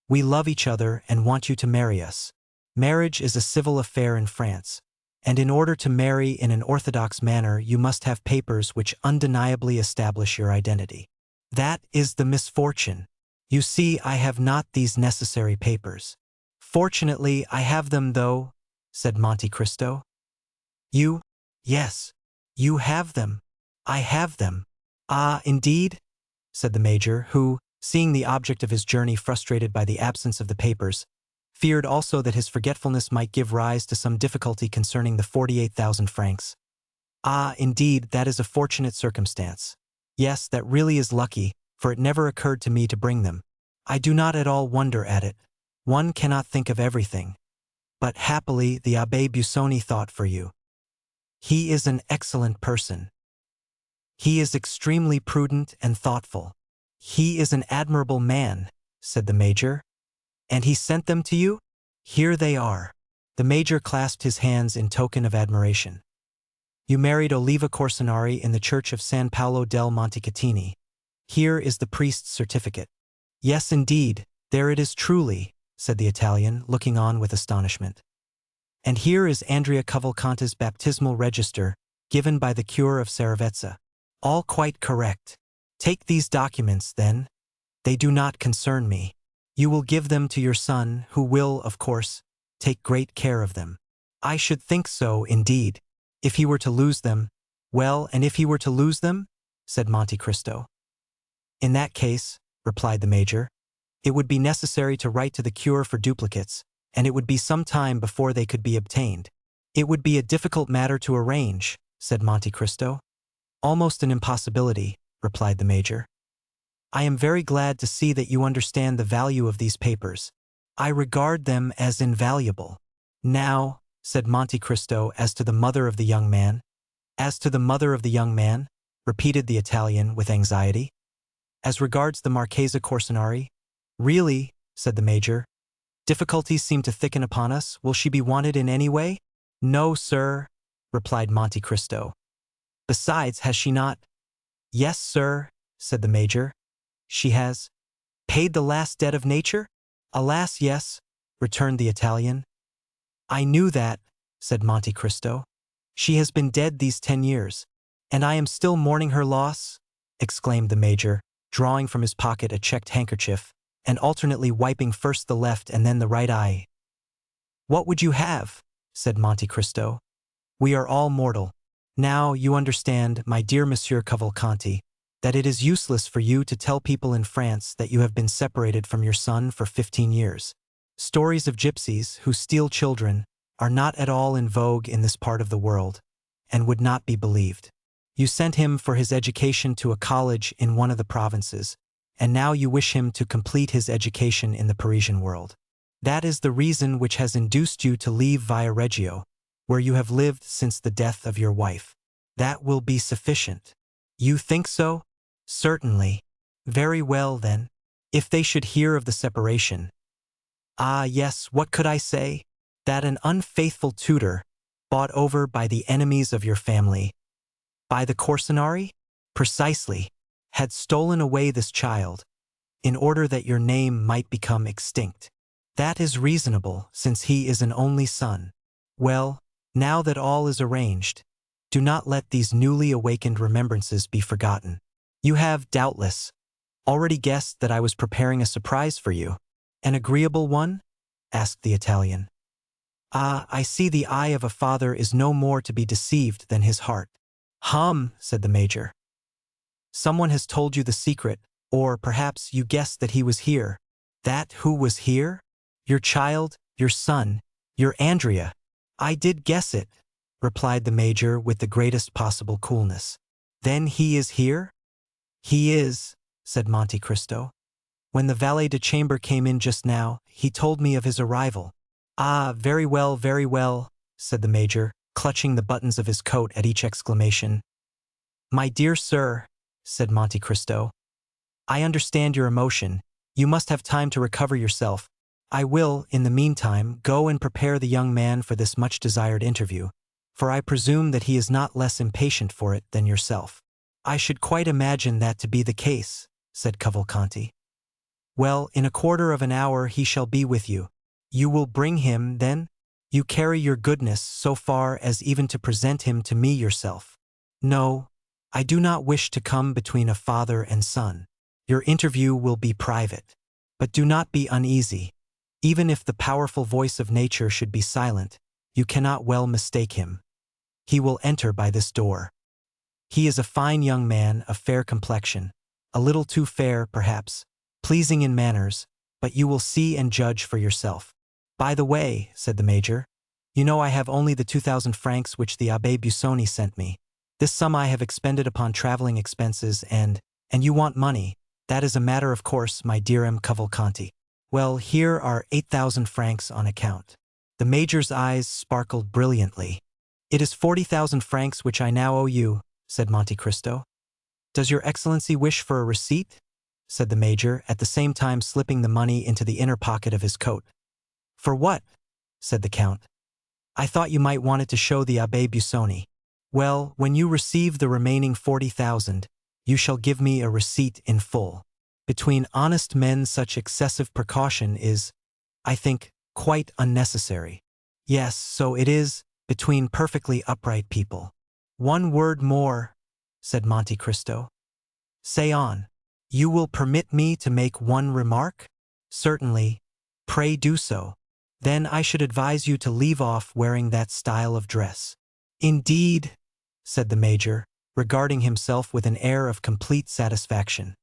'We love each other and want you to marry us.' Marriage is a civil affair in France, and in order to marry in an orthodox manner you must have papers which undeniably establish your identity. That is the misfortune. You see, I have not these necessary papers." "Fortunately, I have them, though," said Monte Cristo. "You? Yes, you have them. I have them." "Ah, indeed?" said the Major, who, seeing the object of his journey frustrated by the absence of the papers, feared also that his forgetfulness might give rise to some difficulty concerning the 48,000 francs. "Ah, indeed, that is a fortunate circumstance. Yes, that really is lucky, for it never occurred to me to bring them. I do not at all wonder at it. One cannot think of everything. But happily the Abbé Busoni thought for you. He is an excellent person. He is extremely prudent and thoughtful. He is an admirable man," said the Major. "And he sent them to you?" "Here they are." The Major clasped his hands in token of admiration. "You married Oliva Corsinari in the church of San Paolo del Montecatini. Here is the priest's certificate." "Yes, indeed, there it is truly," said the Italian, looking on with astonishment. "And here is Andrea Cavalcanti's baptismal register, given by the cure of Saravezza. All quite correct. Take these documents, then. They do not concern me. You will give them to your son, who will, of course, take great care of them." "I should think so, indeed. If he were to lose them—" "Well, and if he were to lose them?" said Monte Cristo. "In that case," replied the Major, "it would be necessary to write to the cure for duplicates, and it would be some time before they could be obtained." "It would be a difficult matter to arrange," said Monte Cristo. "Almost an impossibility," replied the Major. I am very glad to see that you understand the value of these papers. I regard them as invaluable. Now, said Monte Cristo, as to the mother of the young man. As to the mother of the young man, repeated the Italian with anxiety. As regards the Marchesa Corsinari? Really, said the major. Difficulties seem to thicken upon us. Will she be wanted in any way? No, sir, replied Monte Cristo. Besides, has she not? Yes, sir, said the major. She has paid the last debt of nature? Alas, yes, returned the Italian. I knew that, said Monte Cristo. She has been dead these 10 years, and I am still mourning her loss, exclaimed the major, drawing from his pocket a checked handkerchief, and alternately wiping first the left and then the right eye. What would you have? Said Monte Cristo. We are all mortal. Now you understand, my dear Monsieur Cavalcanti, that it is useless for you to tell people in France that you have been separated from your son for 15 years. Stories of gypsies who steal children are not at all in vogue in this part of the world, and would not be believed. You sent him for his education to a college in one of the provinces, and now you wish him to complete his education in the Parisian world. That is the reason which has induced you to leave Viareggio, where you have lived since the death of your wife. That will be sufficient. You think so? Certainly. Very well, then. If they should hear of the separation. Ah, yes, what could I say? That an unfaithful tutor, bought over by the enemies of your family, by the Corsinari? Precisely, had stolen away this child, in order that your name might become extinct. That is reasonable, since he is an only son. Well, now that all is arranged, do not let these newly awakened remembrances be forgotten. You have, doubtless, already guessed that I was preparing a surprise for you. An agreeable one? Asked the Italian. Ah, I see the eye of a father is no more to be deceived than his heart. Said the major. Someone has told you the secret, or perhaps you guessed that he was here. That who was here? Your child, your son, your Andrea. I did guess it, replied the major with the greatest possible coolness. Then he is here? He is, said Monte Cristo. When the valet de chambre came in just now, he told me of his arrival. Ah, very well, said the major, clutching the buttons of his coat at each exclamation. My dear sir, said Monte Cristo, I understand your emotion. You must have time to recover yourself. I will, in the meantime, go and prepare the young man for this much-desired interview, for I presume that he is not less impatient for it than yourself. I should quite imagine that to be the case, said Cavalcanti. Well, in a quarter of an hour he shall be with you. You will bring him, then? You carry your goodness so far as even to present him to me yourself. No, I do not wish to come between a father and son. Your interview will be private. But do not be uneasy. Even if the powerful voice of nature should be silent, you cannot well mistake him. He will enter by this door. He is a fine young man of fair complexion, a little too fair, perhaps, pleasing in manners, but you will see and judge for yourself. By the way, said the major, you know I have only the 2,000 francs which the Abbé Busoni sent me. This sum I have expended upon traveling expenses and you want money. That is a matter of course, my dear M. Cavalcanti. Well, here are 8,000 francs on account. The major's eyes sparkled brilliantly. It is 40,000 francs which I now owe you, said Monte Cristo. Does your excellency wish for a receipt? Said the major, at the same time slipping the money into the inner pocket of his coat. For what? Said the count. I thought you might want it to show the Abbé Busoni. Well, when you receive the remaining 40,000, you shall give me a receipt in full. Between honest men such excessive precaution is, I think, quite unnecessary. Yes, so it is, between perfectly upright people. One word more, said Monte Cristo. Say on. You will permit me to make one remark? Certainly. Pray do so. Then I should advise you to leave off wearing that style of dress. Indeed, said the major, regarding himself with an air of complete satisfaction.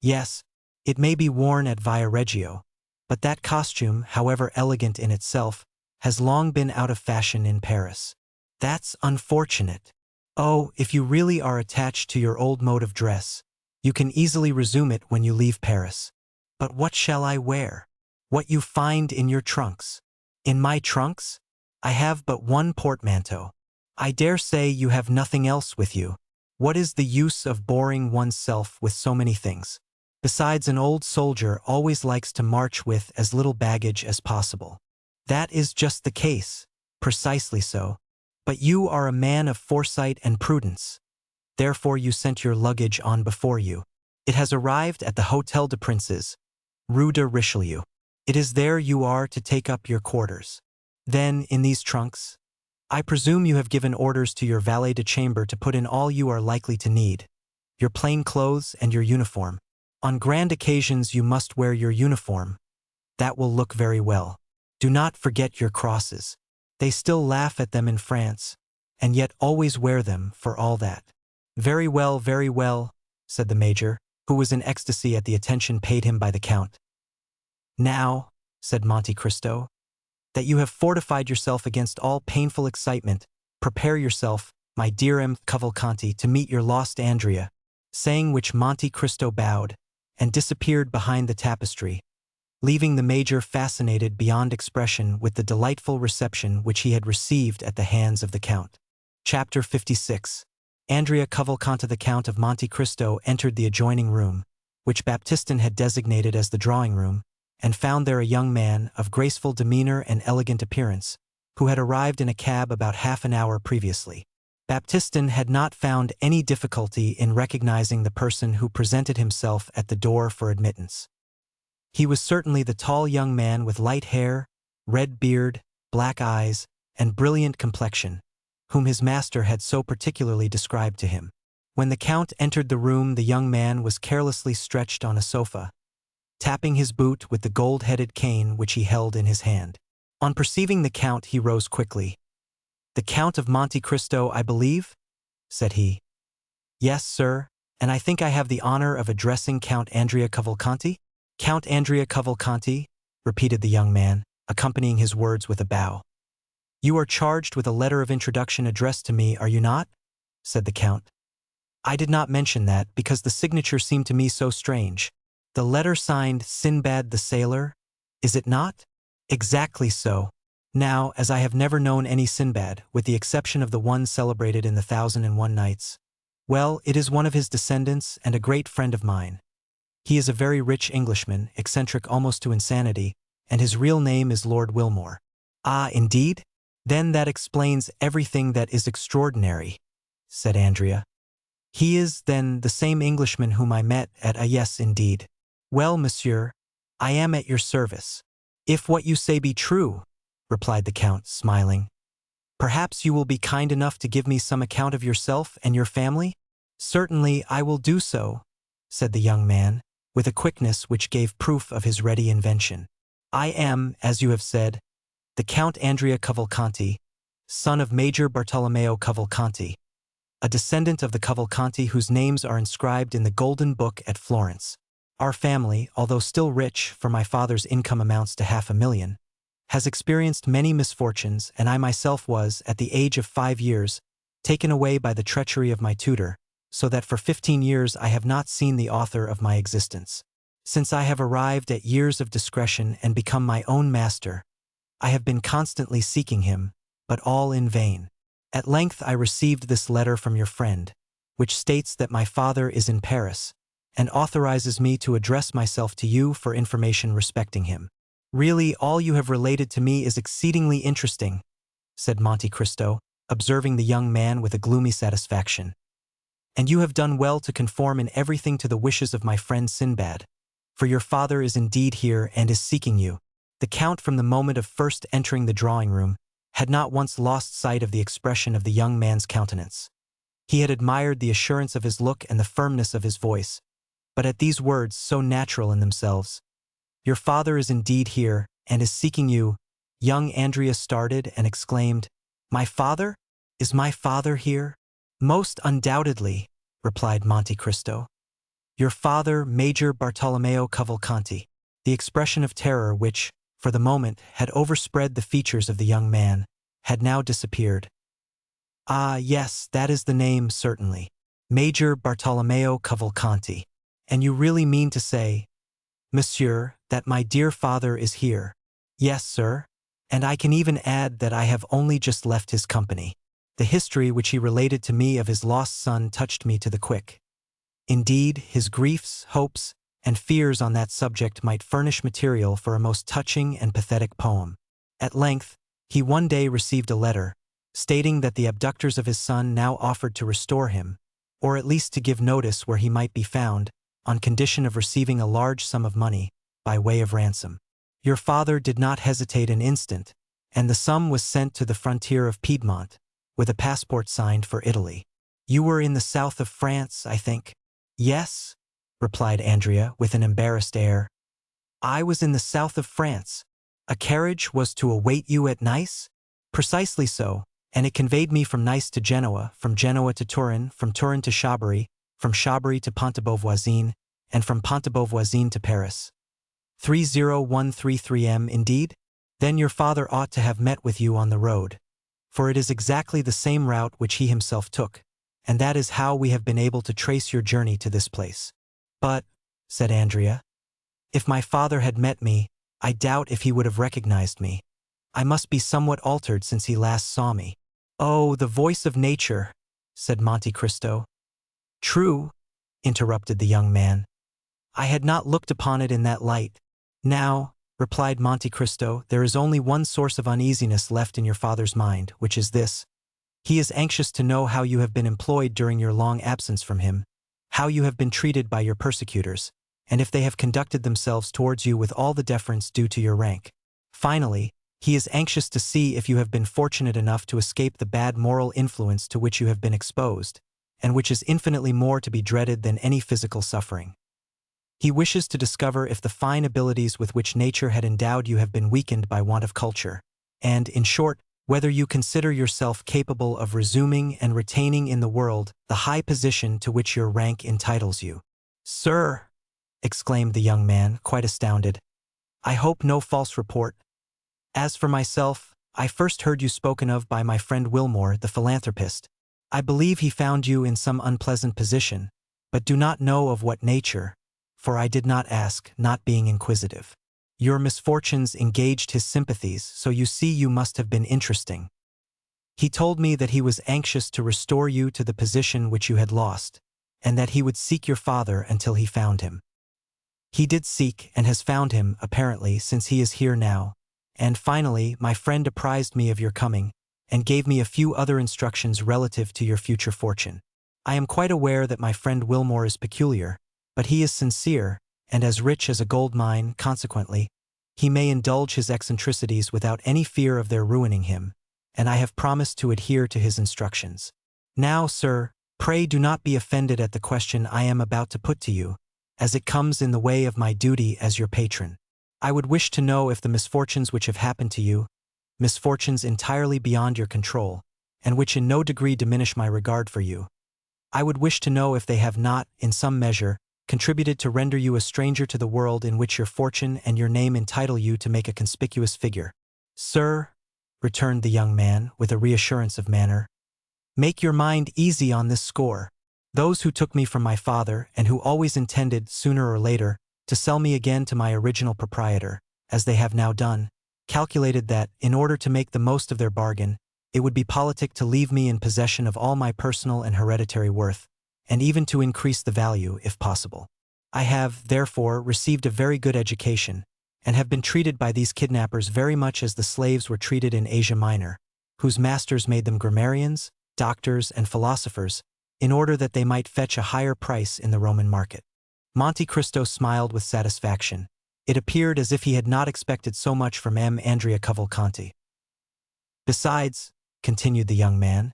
Yes, it may be worn at Viareggio, but that costume, however elegant in itself, has long been out of fashion in Paris. That's unfortunate. Oh, if you really are attached to your old mode of dress, You can easily resume it when you leave Paris. But what shall I wear? What you find in your trunks. In my trunks? I have but one portmanteau. I dare say you have nothing else with you. What is the use of boring oneself with so many things? Besides, an old soldier always likes to march with as little baggage as possible. That is just the case, precisely so. But you are a man of foresight and prudence. Therefore you sent your luggage on before you. It has arrived at the Hôtel de Princes, Rue de Richelieu. It is there you are to take up your quarters. Then, in these trunks, I presume you have given orders to your valet de chambre to put in all you are likely to need, your plain clothes and your uniform. On grand occasions you must wear your uniform. That will look very well. Do not forget your crosses. They still laugh at them in France, and yet always wear them for all that. Very well, said the major, who was in ecstasy at the attention paid him by the count. Now, said Monte Cristo, that you have fortified yourself against all painful excitement, prepare yourself, my dear M. Cavalcanti, to meet your lost Andrea, saying which Monte Cristo bowed, and disappeared behind the tapestry, leaving the major fascinated beyond expression with the delightful reception which he had received at the hands of the count. Chapter 56. Andrea Cavalcanti. The Count of Monte Cristo entered the adjoining room, which Baptistin had designated as the drawing-room, and found there a young man of graceful demeanor and elegant appearance, who had arrived in a cab about half an hour previously. Baptistin had not found any difficulty in recognizing the person who presented himself at the door for admittance. He was certainly the tall young man with light hair, red beard, black eyes, and brilliant complexion, whom his master had so particularly described to him. When the count entered the room, the young man was carelessly stretched on a sofa, tapping his boot with the gold-headed cane which he held in his hand. On perceiving the count, he rose quickly. "The Count of Monte Cristo, I believe?" said he. "Yes, sir, and I think I have the honor of addressing Count Andrea Cavalcanti?" "Count Andrea Cavalcanti," repeated the young man, accompanying his words with a bow. "You are charged with a letter of introduction addressed to me, are you not?" said the count. "I did not mention that because the signature seemed to me so strange. The letter signed Sinbad the Sailor, is it not?" "Exactly so. Now, as I have never known any Sinbad, with the exception of the one celebrated in the 1001 Nights, well, it is one of his descendants and a great friend of mine. He is a very rich Englishman, eccentric almost to insanity, and his real name is Lord Wilmore." "Ah, indeed? Then that explains everything that is extraordinary," said Andrea. "He is, then, the same Englishman whom I met at yes, indeed. Well, monsieur, I am at your service." "If what you say be true," replied the count, smiling, "perhaps you will be kind enough to give me some account of yourself and your family?" "Certainly I will do so," said the young man, with a quickness which gave proof of his ready invention. "I am, as you have said, the Count Andrea Cavalcanti, son of Major Bartolomeo Cavalcanti, a descendant of the Cavalcanti whose names are inscribed in the Golden Book at Florence. Our family, although still rich, for my father's income amounts to 500,000, has experienced many misfortunes, and I myself was, at the age of 5 years, taken away by the treachery of my tutor, so that for 15 years I have not seen the author of my existence. Since I have arrived at years of discretion and become my own master, I have been constantly seeking him, but all in vain. At length I received this letter from your friend, which states that my father is in Paris, and authorizes me to address myself to you for information respecting him." "Really, all you have related to me is exceedingly interesting," said Monte Cristo, observing the young man with a gloomy satisfaction. "And you have done well to conform in everything to the wishes of my friend Sinbad, for your father is indeed here and is seeking you." The count, from the moment of first entering the drawing-room, had not once lost sight of the expression of the young man's countenance. He had admired the assurance of his look and the firmness of his voice, but at these words, so natural in themselves, "Your father is indeed here, and is seeking you," young Andrea started and exclaimed, "My father? Is my father here?" "Most undoubtedly," replied Monte Cristo. "Your father, Major Bartolomeo Cavalcanti." The expression of terror which, for the moment, had overspread the features of the young man, had now disappeared. "Ah, yes, that is the name, certainly. Major Bartolomeo Cavalcanti. And you really mean to say, monsieur, that my dear father is here? Yes, sir. And I can even add that I have only just left his company. The history which he related to me of his lost son touched me to the quick. Indeed, his griefs, hopes, and fears on that subject might furnish material for a most touching and pathetic poem. At length, he one day received a letter, stating that the abductors of his son now offered to restore him, or at least to give notice where he might be found, on condition of receiving a large sum of money, by way of ransom. Your father did not hesitate an instant, and the sum was sent to the frontier of Piedmont, with a passport signed for Italy. You were in the south of France, I think? Yes, replied Andrea with an embarrassed air. I was in the south of France. A carriage was to await you at Nice? Precisely so, and it conveyed me from Nice to Genoa, from Genoa to Turin, from Turin to Chabris, from Chabris to Pont-de-Beauvoisin, and from Pont-de-Beauvoisin to Paris. 30133 m indeed? Then your father ought to have met with you on the road, for it is exactly the same route which he himself took, and that is how we have been able to trace your journey to this place. But, said Andrea, if my father had met me, I doubt if he would have recognized me. I must be somewhat altered since he last saw me. Oh, the voice of nature, said Monte Cristo. True, interrupted the young man. I had not looked upon it in that light. Now, replied Monte Cristo, there is only one source of uneasiness left in your father's mind, which is this. He is anxious to know how you have been employed during your long absence from him, how you have been treated by your persecutors, and if they have conducted themselves towards you with all the deference due to your rank. Finally, he is anxious to see if you have been fortunate enough to escape the bad moral influence to which you have been exposed, and which is infinitely more to be dreaded than any physical suffering. He wishes to discover if the fine abilities with which nature had endowed you have been weakened by want of culture, and, in short, whether you consider yourself capable of resuming and retaining in the world the high position to which your rank entitles you. Sir, exclaimed the young man, quite astounded, I hope no false report. As for myself, I first heard you spoken of by my friend Wilmore, the philanthropist. I believe he found you in some unpleasant position, but do not know of what nature, for I did not ask, not being inquisitive. Your misfortunes engaged his sympathies, so you see you must have been interesting. He told me that he was anxious to restore you to the position which you had lost, and that he would seek your father until he found him. He did seek and has found him, apparently, since he is here now, and finally my friend apprised me of your coming, and gave me a few other instructions relative to your future fortune. I am quite aware that my friend Wilmore is peculiar, but he is sincere, and as rich as a gold mine. Consequently, he may indulge his eccentricities without any fear of their ruining him, and I have promised to adhere to his instructions. Now, sir, pray do not be offended at the question I am about to put to you, as it comes in the way of my duty as your patron. I would wish to know if the misfortunes which have happened to you, misfortunes entirely beyond your control, and which in no degree diminish my regard for you, I would wish to know if they have not, in some measure, contributed to render you a stranger to the world in which your fortune and your name entitle you to make a conspicuous figure. Sir, returned the young man, with a reassurance of manner, make your mind easy on this score. Those who took me from my father, and who always intended, sooner or later, to sell me again to my original proprietor, as they have now done, calculated that, in order to make the most of their bargain, it would be politic to leave me in possession of all my personal and hereditary worth, and even to increase the value, if possible. I have, therefore, received a very good education, and have been treated by these kidnappers very much as the slaves were treated in Asia Minor, whose masters made them grammarians, doctors, and philosophers, in order that they might fetch a higher price in the Roman market. Monte Cristo smiled with satisfaction. It appeared as if he had not expected so much from Andrea Cavalcanti. Besides, continued the young man,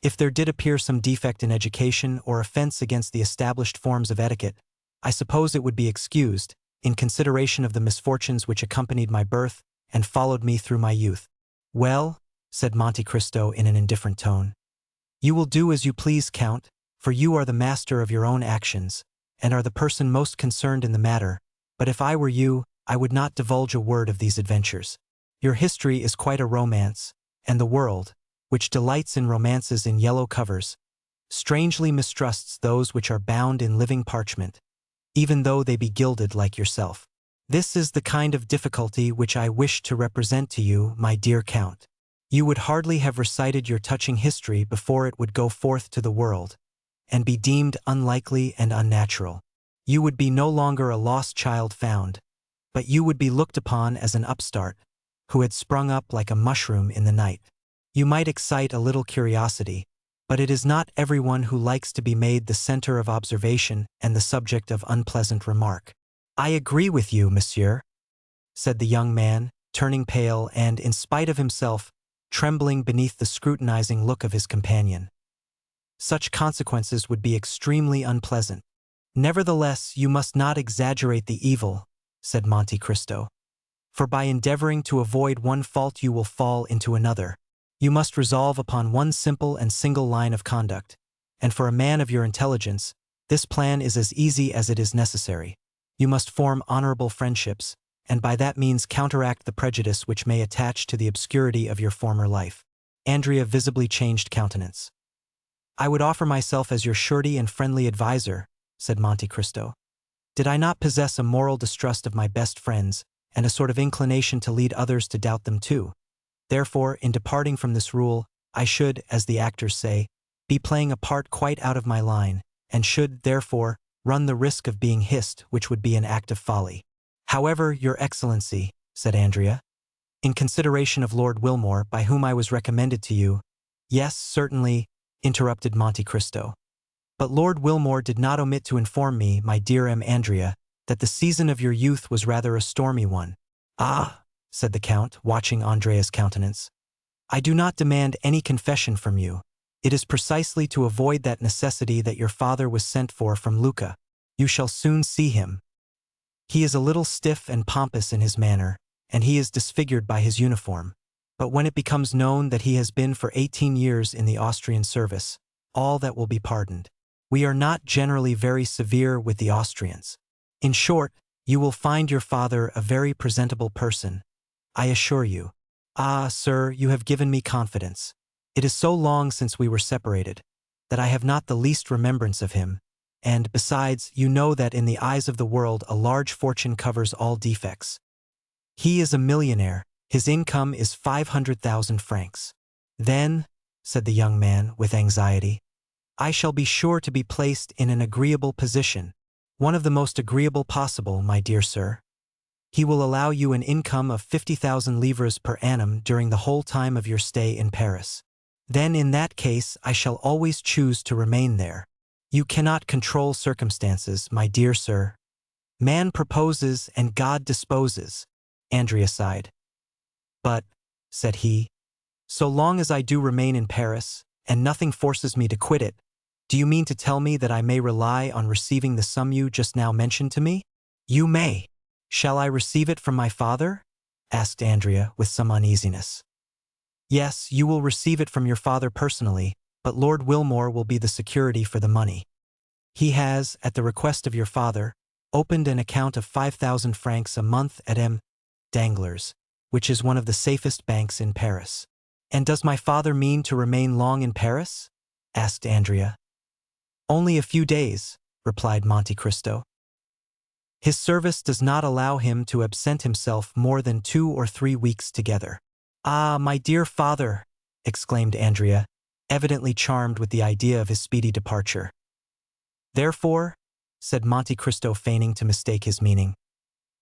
if there did appear some defect in education or offense against the established forms of etiquette, I suppose it would be excused, in consideration of the misfortunes which accompanied my birth and followed me through my youth. Well, said Monte Cristo in an indifferent tone, you will do as you please, Count, for you are the master of your own actions, and are the person most concerned in the matter, but if I were you, I would not divulge a word of these adventures. Your history is quite a romance, and the world, which delights in romances in yellow covers, strangely mistrusts those which are bound in living parchment. even though they be gilded like yourself. This is the kind of difficulty which I wish to represent to you, my dear Count. You would hardly have recited your touching history before it would go forth to the world, and be deemed unlikely and unnatural. You would be no longer a lost child found, but you would be looked upon as an upstart, who had sprung up like a mushroom in the night. You might excite a little curiosity, but it is not everyone who likes to be made the center of observation and the subject of unpleasant remark. I agree with you, monsieur, said the young man, turning pale and, in spite of himself, trembling beneath the scrutinizing look of his companion. Such consequences would be extremely unpleasant. Nevertheless, you must not exaggerate the evil, said Monte Cristo. For by endeavoring to avoid one fault you will fall into another. You must resolve upon one simple and single line of conduct, and for a man of your intelligence, this plan is as easy as it is necessary. You must form honorable friendships, and by that means counteract the prejudice which may attach to the obscurity of your former life. Andrea visibly changed countenance. I would offer myself as your surety and friendly adviser, said Monte Cristo. Did I not possess a moral distrust of my best friends, and a sort of inclination to lead others to doubt them too? Therefore, in departing from this rule, I should, as the actors say, be playing a part quite out of my line, and should, therefore, run the risk of being hissed, which would be an act of folly. However, your excellency, said Andrea, in consideration of Lord Wilmore, by whom I was recommended to you— Yes, certainly, interrupted Monte Cristo. But Lord Wilmore did not omit to inform me, my dear Andrea, that the season of your youth was rather a stormy one. Ah, said the Count, watching Andrea's countenance. I do not demand any confession from you. It is precisely to avoid that necessity that your father was sent for from Lucca. You shall soon see him. He is a little stiff and pompous in his manner, and he is disfigured by his uniform. But when it becomes known that he has been for 18 years in the Austrian service, all that will be pardoned. We are not generally very severe with the Austrians. In short, you will find your father a very presentable person, I assure you. Ah, sir, you have given me confidence. It is so long since we were separated, that I have not the least remembrance of him, and, besides, you know that in the eyes of the world a large fortune covers all defects. He is a millionaire. His income is 500,000 francs. Then, said the young man with anxiety, I shall be sure to be placed in an agreeable position, one of the most agreeable possible, my dear sir. He will allow you an income of 50,000 livres per annum during the whole time of your stay in Paris. Then in that case I shall always choose to remain there. You cannot control circumstances, my dear sir. Man proposes and God disposes, Andrea sighed. But, said he, so long as I do remain in Paris, and nothing forces me to quit it, do you mean to tell me that I may rely on receiving the sum you just now mentioned to me? You may. Shall I receive it from my father? Asked Andrea with some uneasiness. Yes, you will receive it from your father personally, but Lord Wilmore will be the security for the money. He has, at the request of your father, opened an account of 5,000 francs a month at Danglars, which is one of the safest banks in Paris. And does my father mean to remain long in Paris? Asked Andrea. Only a few days, replied Monte Cristo. His service does not allow him to absent himself more than 2 or 3 weeks together. Ah, my dear father, exclaimed Andrea, evidently charmed with the idea of his speedy departure. Therefore, said Monte Cristo, feigning to mistake his meaning,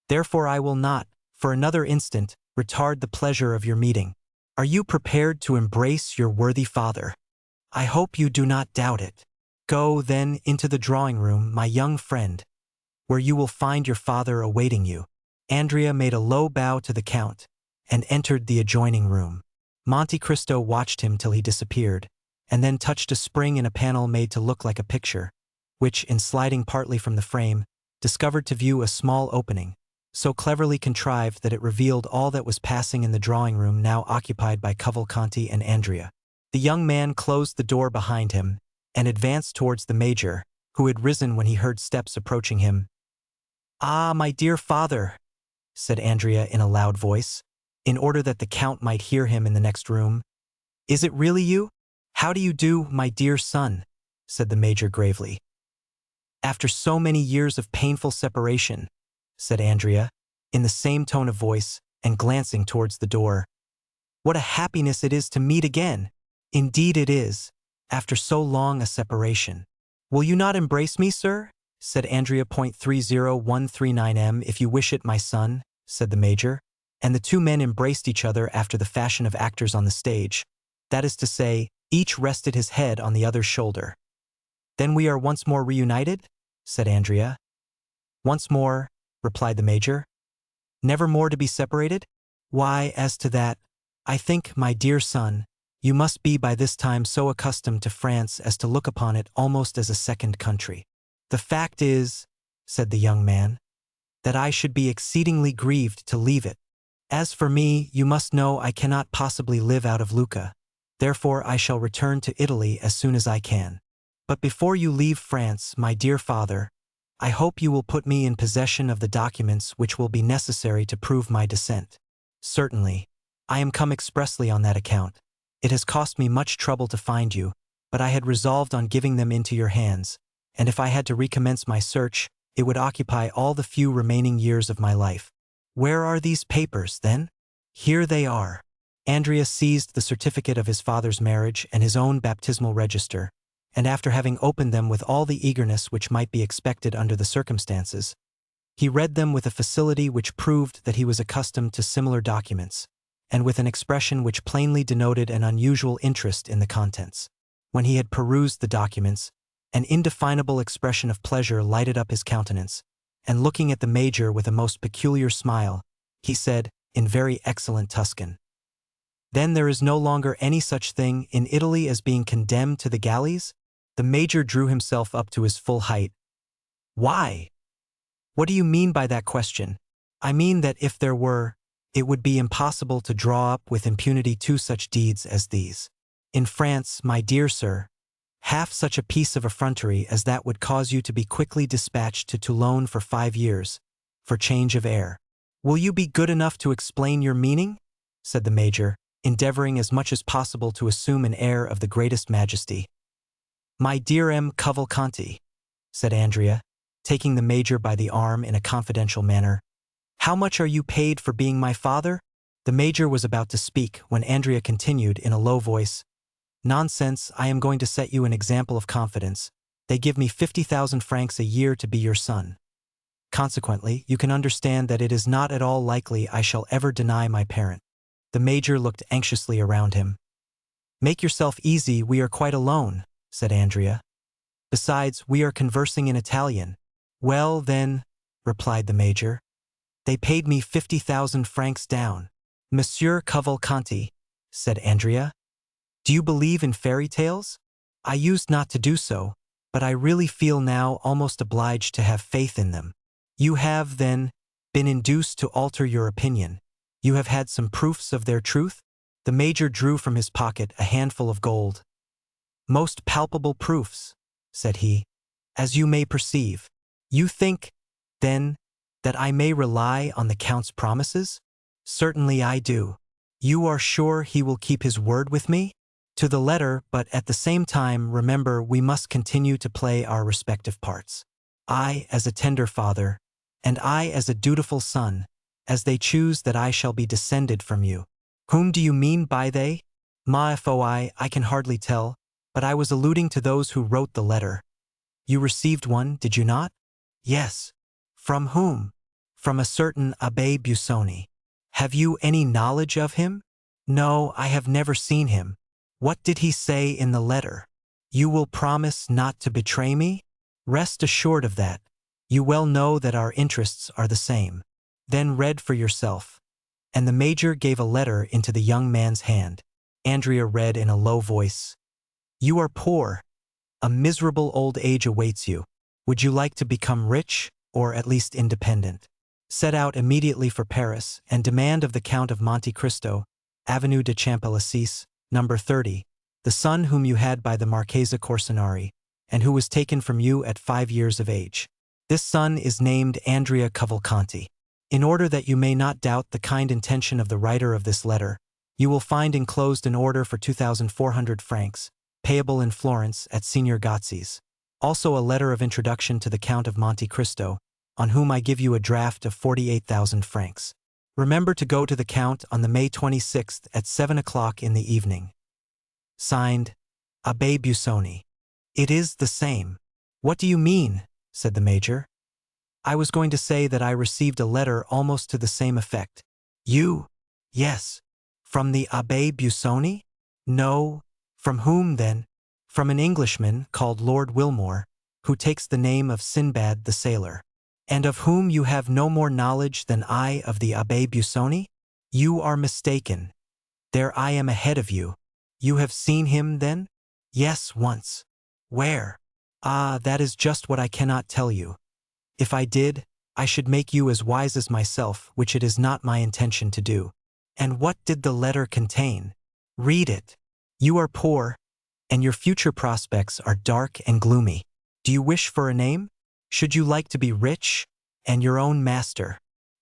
therefore I will not, for another instant, retard the pleasure of your meeting. Are you prepared to embrace your worthy father? I hope you do not doubt it. Go, then, into the drawing-room, my young friend, where you will find your father awaiting you. Andrea made a low bow to the Count, and entered the adjoining room. Monte Cristo watched him till he disappeared, and then touched a spring in a panel made to look like a picture, which, in sliding partly from the frame, discovered to view a small opening, so cleverly contrived that it revealed all that was passing in the drawing-room now occupied by Cavalcanti and Andrea. The young man closed the door behind him, and advanced towards the Major, who had risen when he heard steps approaching him. Ah, my dear father, said Andrea in a loud voice, in order that the Count might hear him in the next room. Is it really you? How do you do, my dear son? Said the Major gravely. After so many years of painful separation, said Andrea, in the same tone of voice and glancing towards the door. What a happiness it is to meet again! Indeed it is, after so long a separation. Will you not embrace me, sir? Said Andrea. 30139 If you wish it, my son, said the major, and the two men embraced each other after the fashion of actors on the stage. That is to say, each rested his head on the other's shoulder. Then we are once more reunited? Said Andrea. Once more, replied the major. Never more to be separated? Why, as to that, I think, my dear son, you must be by this time so accustomed to France as to look upon it almost as a second country. The fact is, said the young man, that I should be exceedingly grieved to leave it. As for me, you must know I cannot possibly live out of Lucca. Therefore I shall return to Italy as soon as I can. But before you leave France, my dear father, I hope you will put me in possession of the documents which will be necessary to prove my descent. Certainly. I am come expressly on that account. It has cost me much trouble to find you, but I had resolved on giving them into your hands, and if I had to recommence my search, it would occupy all the few remaining years of my life. Where are these papers, then? Here they are. Andrea seized the certificate of his father's marriage and his own baptismal register, and after having opened them with all the eagerness which might be expected under the circumstances, he read them with a facility which proved that he was accustomed to similar documents, and with an expression which plainly denoted an unusual interest in the contents. When he had perused the documents, an indefinable expression of pleasure lighted up his countenance, and looking at the major with a most peculiar smile, he said, in very excellent Tuscan, "Then there is no longer any such thing in Italy as being condemned to the galleys?" The major drew himself up to his full height. "Why? What do you mean by that question?" "I mean that if there were, it would be impossible to draw up with impunity two such deeds as these. In France, my dear sir, half such a piece of effrontery as that would cause you to be quickly dispatched to Toulon for 5 years, for change of air." "Will you be good enough to explain your meaning?" said the major, endeavoring as much as possible to assume an air of the greatest majesty. "My dear M. Cavalcanti," said Andrea, taking the major by the arm in a confidential manner, "how much are you paid for being my father?" The major was about to speak when Andrea continued in a low voice, "Nonsense, I am going to set you an example of confidence. They give me 50,000 francs a year to be your son. Consequently, you can understand that it is not at all likely I shall ever deny my parent." The major looked anxiously around him. "Make yourself easy, we are quite alone," said Andrea. "Besides, we are conversing in Italian." "Well, then," replied the major, "they paid me 50,000 francs down." "Monsieur Cavalcanti," said Andrea, "do you believe in fairy tales?" "I used not to do so, but I really feel now almost obliged to have faith in them." "You have, then, been induced to alter your opinion? You have had some proofs of their truth?" The major drew from his pocket a handful of gold. "Most palpable proofs," said he, "as you may perceive." "You think, then, that I may rely on the Count's promises?" "Certainly I do." "You are sure he will keep his word with me?" "To the letter, but at the same time, remember, we must continue to play our respective parts. I as a tender father, and I as a dutiful son, as they choose that I shall be descended from you." "Whom do you mean by they?" "Ma foi, I can hardly tell, but I was alluding to those who wrote the letter." "You received one, did you not?" "Yes." "From whom?" "From a certain Abbé Busoni." "Have you any knowledge of him?" "No, I have never seen him." "What did he say in the letter?" "You will promise not to betray me?" "Rest assured of that. You well know that our interests are the same." "Then read for yourself." And the major gave a letter into the young man's hand. Andrea read in a low voice, "You are poor. A miserable old age awaits you. Would you like to become rich, or at least independent? Set out immediately for Paris, and demand of the Count of Monte Cristo, Avenue de Champs-Élysées, number 30, the son whom you had by the Marchesa Corsinari, and who was taken from you at 5 years of age. This son is named Andrea Cavalcanti. In order that you may not doubt the kind intention of the writer of this letter, you will find enclosed an order for 2,400 francs, payable in Florence at Signor Gozzi's. Also a letter of introduction to the Count of Monte Cristo, on whom I give you a draft of 48,000 francs. Remember to go to the Count on the May 26th at 7 o'clock in the evening. Signed, Abbé Busoni. It is the same. What do you mean? Said the major. I was going to say that I received a letter almost to the same effect. You? Yes. From the Abbé Busoni? No. From whom, then? From an Englishman called Lord Wilmore, who takes the name of Sinbad the Sailor. And of whom you have no more knowledge than I of the Abbé Busoni? You are mistaken. There I am ahead of you. You have seen him, then? Yes, once. Where? Ah, that is just what I cannot tell you. If I did, I should make you as wise as myself, which it is not my intention to do. And what did the letter contain? Read it. You are poor, and your future prospects are dark and gloomy. Do you wish for a name? Should you like to be rich, and your own master?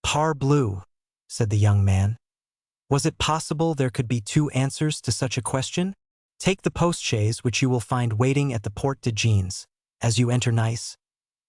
Parbleu, said the young man. Was it possible there could be two answers to such a question? Take the postchaise which you will find waiting at the Porte de Jeans, as you enter Nice.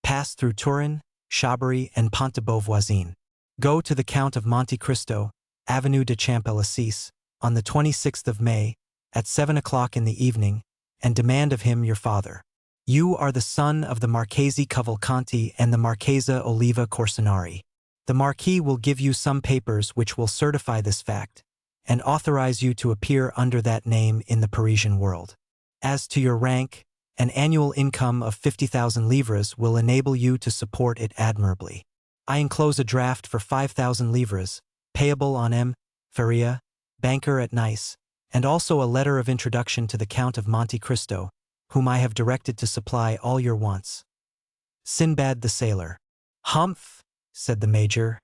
Pass through Turin, Chabris, and Pont de Beauvoisin. Go to the Count of Monte Cristo, Avenue de Champs-Élysées, on the 26th of May, at 7 o'clock in the evening, and demand of him your father. You are the son of the Marchesi Cavalcanti and the Marchesa Oliva Corsinari. The Marquis will give you some papers which will certify this fact, and authorize you to appear under that name in the Parisian world. As to your rank, an annual income of 50,000 livres will enable you to support it admirably. I enclose a draft for 5,000 livres, payable on M. Faria, banker at Nice, and also a letter of introduction to the Count of Monte Cristo, whom I have directed to supply all your wants. Sinbad the Sailor. Humph, said the major.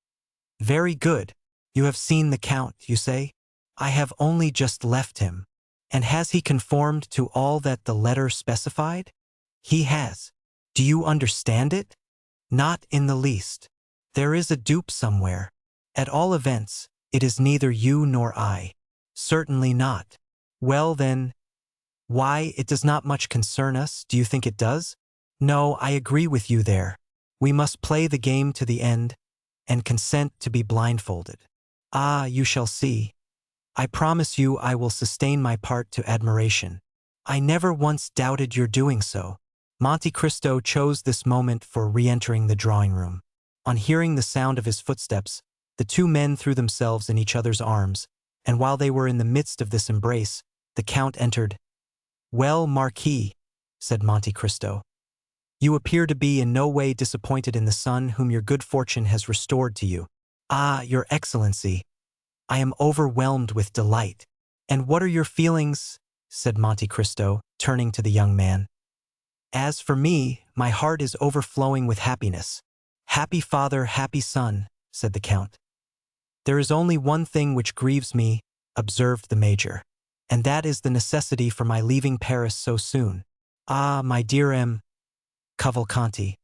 Very good. You have seen the Count, you say? I have only just left him. And has he conformed to all that the letter specified? He has. Do you understand it? Not in the least. There is a dupe somewhere. At all events, it is neither you nor I. Certainly not. Well then, why, it does not much concern us, do you think it does? No, I agree with you there. We must play the game to the end, and consent to be blindfolded. Ah, you shall see. I promise you I will sustain my part to admiration. I never once doubted your doing so. Monte Cristo chose this moment for re-entering the drawing-room. On hearing the sound of his footsteps, the two men threw themselves in each other's arms, and while they were in the midst of this embrace, the Count entered. Well, Marquis, said Monte Cristo, you appear to be in no way disappointed in the son whom your good fortune has restored to you. Ah, your Excellency, I am overwhelmed with delight. And what are your feelings? Said Monte Cristo, turning to the young man. As for me, my heart is overflowing with happiness. Happy father, happy son, said the Count. There is only one thing which grieves me, observed the major, and that is the necessity for my leaving Paris so soon. Ah, my dear M. Cavalcanti,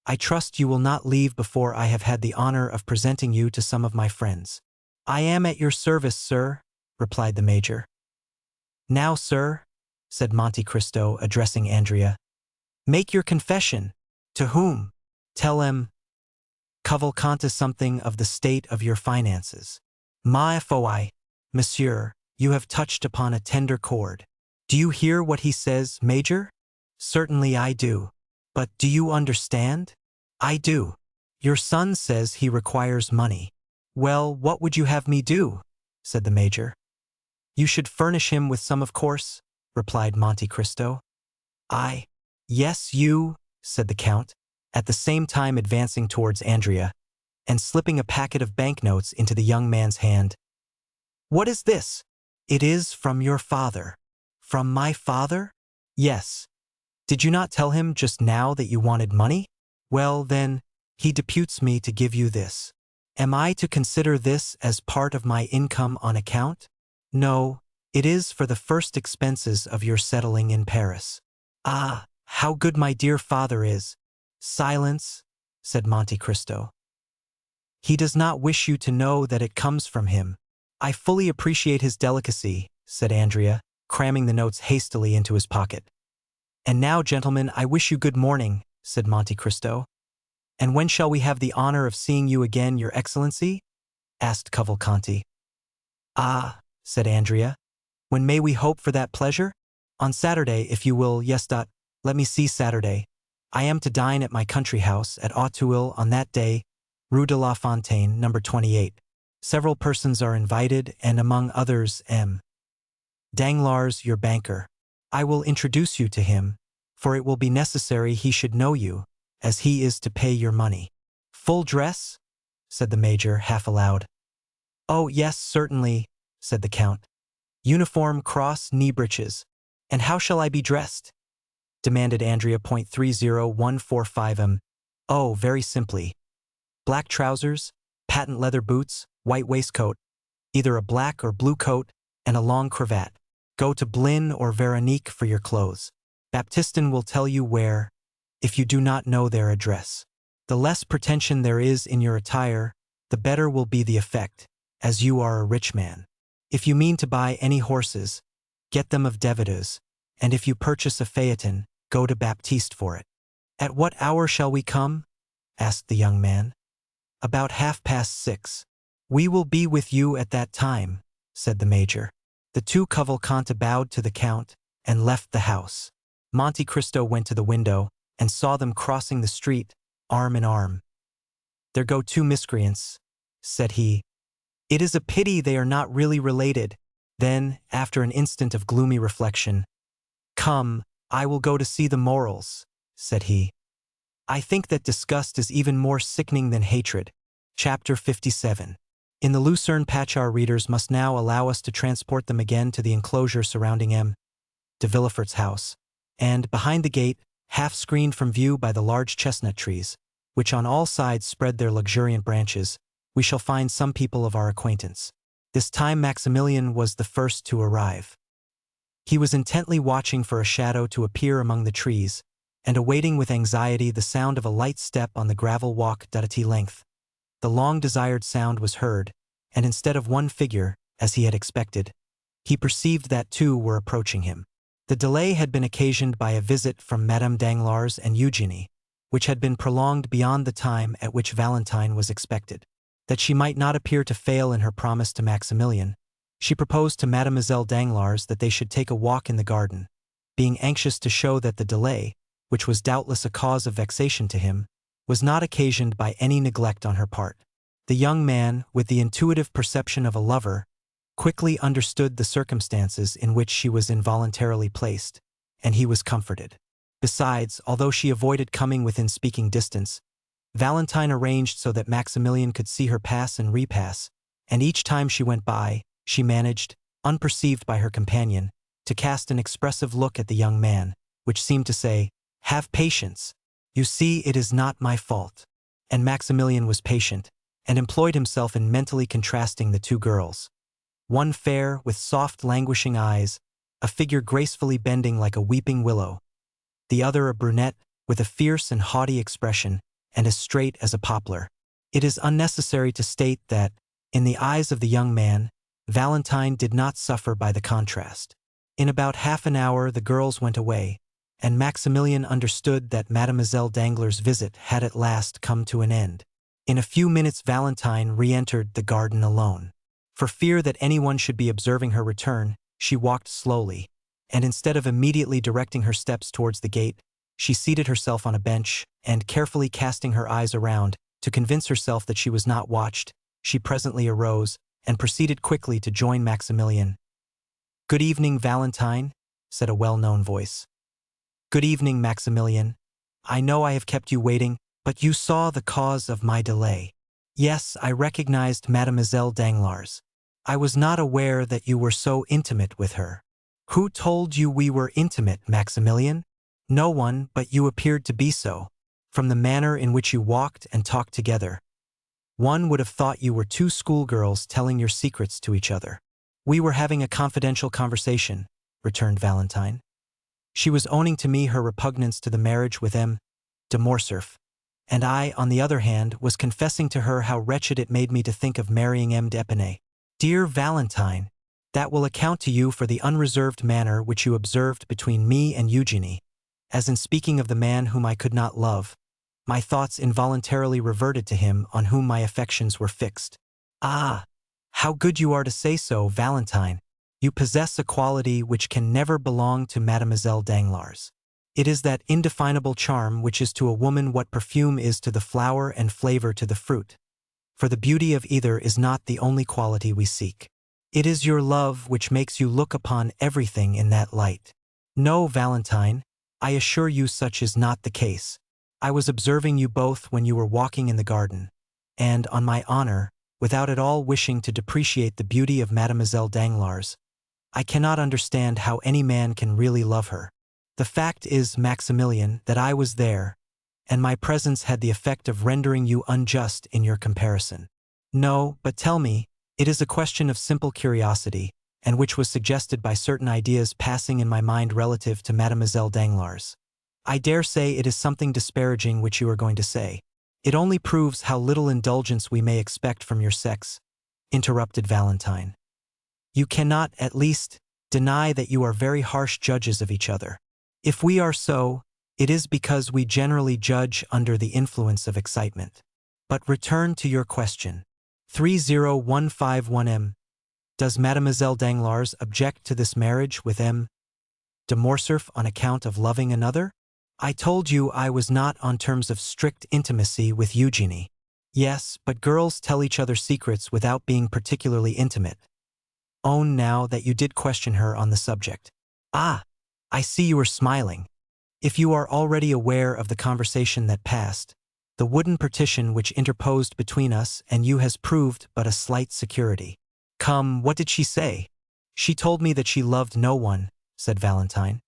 I trust you will not leave before I have had the honor of presenting you to some of my friends. I am at your service, sir, replied the major. Now, sir, said Monte Cristo, addressing Andrea, make your confession. To whom? Tell M. Cavalcanti something of the state of your finances. Ma foi, monsieur, you have touched upon a tender chord. Do you hear what he says, Major? Certainly I do. But do you understand? I do. Your son says he requires money. Well, what would you have me do? Said the Major. You should furnish him with some, of course, replied Monte Cristo. I. Yes, you, said the Count, at the same time advancing towards Andrea, and slipping a packet of banknotes into the young man's hand. What is this? It is from your father. From my father? Yes. Did you not tell him just now that you wanted money? Well, then, he deputes me to give you this. Am I to consider this as part of my income on account? No, it is for the first expenses of your settling in Paris. Ah, how good my dear father is. Silence, said Monte Cristo. He does not wish you to know that it comes from him. I fully appreciate his delicacy, said Andrea, cramming the notes hastily into his pocket. "And now, gentlemen, I wish you good morning," said Monte Cristo. "And when shall we have the honor of seeing you again, your excellency?" asked Cavalcanti. "Ah," said Andrea, "when may we hope for that pleasure?" "On Saturday, if you will. Yes. Let me see, Saturday. I am to dine at my country house at Auteuil on that day, Rue de la Fontaine, number 28. Several persons are invited, and among others M. Danglars, your banker. I will introduce you to him, for it will be necessary he should know you, as he is to pay your money." "Full dress?" said the major, half aloud. "Oh, yes, certainly," said the count. "Uniform, cross, knee breeches. And how shall I be dressed?" demanded Andrea. 30145 "Oh, very simply. Black trousers, patent leather boots, white waistcoat, either a black or blue coat, and a long cravat. Go to Blin or Veronique for your clothes. Baptistin will tell you where, if you do not know their address. The less pretension there is in your attire, the better will be the effect, as you are a rich man. If you mean to buy any horses, get them of Devide's, and if you purchase a phaeton, go to Baptiste for it." "At what hour shall we come?" asked the young man. "About 6:30. "We will be with you at that time," said the major. The two Cavalcanti bowed to the count and left the house. Monte Cristo went to the window and saw them crossing the street, arm in arm. "There go two miscreants," said he. "It is a pity they are not really related." Then, after an instant of gloomy reflection, "Come, I will go to see the morals," said he. "I think that disgust is even more sickening than hatred." Chapter 57. In the Lucerne patch our readers must now allow us to transport them again to the enclosure surrounding M. de Villefort's house, and, behind the gate, half screened from view by the large chestnut trees, which on all sides spread their luxuriant branches, we shall find some people of our acquaintance. This time Maximilian was the first to arrive. He was intently watching for a shadow to appear among the trees, and awaiting with anxiety the sound of a light step on the gravel walk at length. The long-desired sound was heard, and instead of one figure, as he had expected, he perceived that two were approaching him. The delay had been occasioned by a visit from Madame Danglars and Eugénie, which had been prolonged beyond the time at which Valentine was expected. That she might not appear to fail in her promise to Maximilian, she proposed to Mademoiselle Danglars that they should take a walk in the garden, being anxious to show that the delay, which was doubtless a cause of vexation to him, was not occasioned by any neglect on her part. The young man, with the intuitive perception of a lover, quickly understood the circumstances in which she was involuntarily placed, and he was comforted. Besides, although she avoided coming within speaking distance, Valentine arranged so that Maximilian could see her pass and repass, and each time she went by, she managed, unperceived by her companion, to cast an expressive look at the young man, which seemed to say, "Have patience. You see, it is not my fault." And Maximilian was patient, and employed himself in mentally contrasting the two girls. One fair, with soft, languishing eyes, a figure gracefully bending like a weeping willow. The other a brunette, with a fierce and haughty expression, and as straight as a poplar. It is unnecessary to state that, in the eyes of the young man, Valentine did not suffer by the contrast. In about half an hour the girls went away, and Maximilian understood that Mademoiselle Danglars' visit had at last come to an end. In a few minutes Valentine re-entered the garden alone. For fear that anyone should be observing her return, she walked slowly, and instead of immediately directing her steps towards the gate, she seated herself on a bench, and carefully casting her eyes around, to convince herself that she was not watched, she presently arose, and proceeded quickly to join Maximilian. "Good evening, Valentine," said a well-known voice. "Good evening, Maximilian. I know I have kept you waiting, but you saw the cause of my delay." "Yes, I recognized Mademoiselle Danglars. I was not aware that you were so intimate with her." "Who told you we were intimate, Maximilian?" "No one, but you appeared to be so, from the manner in which you walked and talked together. One would have thought you were two schoolgirls telling your secrets to each other." "We were having a confidential conversation," returned Valentine. "She was owning to me her repugnance to the marriage with M. de Morcerf, and I, on the other hand, was confessing to her how wretched it made me to think of marrying M. d'Épinay." "Dear Valentine, that will account to you for the unreserved manner which you observed between me and Eugénie. as in speaking of the man whom I could not love, my thoughts involuntarily reverted to him on whom my affections were fixed. Ah, how good you are to say so, Valentine. You possess a quality which can never belong to Mademoiselle Danglars. It is that indefinable charm which is to a woman what perfume is to the flower and flavor to the fruit. For the beauty of either is not the only quality we seek. It is your love which makes you look upon everything in that light. No, Valentine, I assure you such is not the case. I was observing you both when you were walking in the garden, and, on my honor, without at all wishing to depreciate the beauty of Mademoiselle Danglars, I cannot understand how any man can really love her. The fact is, Maximilian, that I was there, and my presence had the effect of rendering you unjust in your comparison. No, but tell me, it is a question of simple curiosity, and which was suggested by certain ideas passing in my mind relative to Mademoiselle Danglars. I dare say it is something disparaging which you are going to say. It only proves how little indulgence we may expect from your sex, interrupted Valentine. You cannot, at least, deny that you are very harsh judges of each other. If we are so, it is because we generally judge under the influence of excitement. But return to your question. 30151M. Does Mademoiselle Danglars object to this marriage with M. de Morcerf on account of loving another? I told you I was not on terms of strict intimacy with Eugenie. Yes, but girls tell each other secrets without being particularly intimate. Own now that you did question her on the subject. Ah, I see you are smiling. If you are already aware of the conversation that passed, the wooden partition which interposed between us and you has proved but a slight security. Come, what did she say? She told me that she loved no one, said Valentine.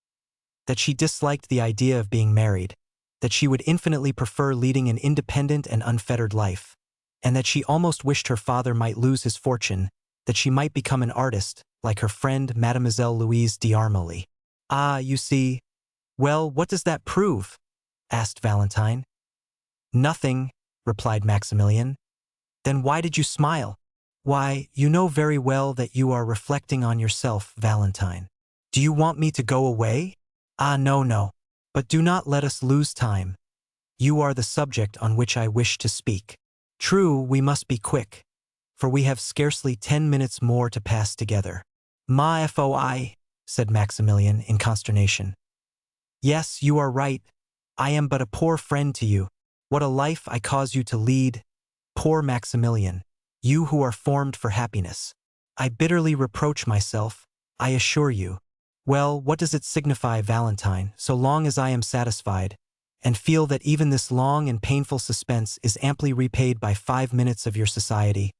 That she disliked the idea of being married, that she would infinitely prefer leading an independent and unfettered life, and that she almost wished her father might lose his fortune, that she might become an artist, like her friend Mademoiselle Louise d'Armilly. Ah, you see. Well, what does that prove? Asked Valentine. Nothing, replied Maximilian. Then why did you smile? Why, you know very well that you are reflecting on yourself, Valentine. Do you want me to go away? Ah, no. But do not let us lose time. You are the subject on which I wish to speak. True, we must be quick, for we have scarcely 10 minutes more to pass together. Ma foi, said Maximilian in consternation. Yes, you are right. I am but a poor friend to you. What a life I cause you to lead. Poor Maximilian, you who are formed for happiness. I bitterly reproach myself, I assure you. Well, what does it signify, Valentine, so long as I am satisfied, and feel that even this long and painful suspense is amply repaid by 5 minutes of your society,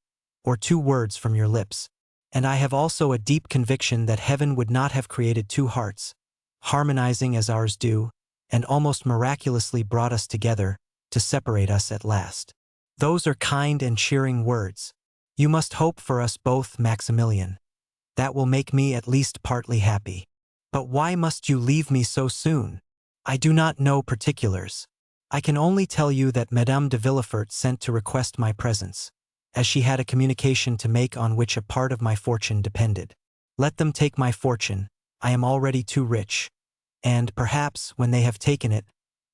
or 2 words from your lips, and I have also a deep conviction that heaven would not have created 2 hearts, harmonizing as ours do, and almost miraculously brought us together, to separate us at last. Those are kind and cheering words. You must hope for us both, Maximilian. That will make me at least partly happy. But why must you leave me so soon? I do not know particulars. I can only tell you that Madame de Villefort sent to request my presence, as she had a communication to make on which a part of my fortune depended. Let them take my fortune, I am already too rich, and, perhaps, when they have taken it,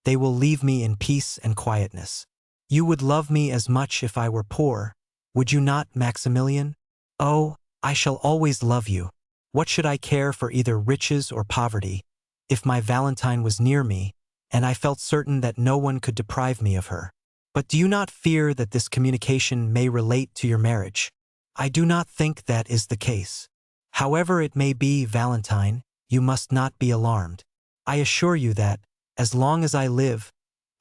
they will leave me in peace and quietness. You would love me as much if I were poor, would you not, Maximilian? Oh, I shall always love you. What should I care for either riches or poverty, if my Valentine was near me, and I felt certain that no one could deprive me of her? But do you not fear that this communication may relate to your marriage? I do not think that is the case. However it may be, Valentine, you must not be alarmed. I assure you that, as long as I live,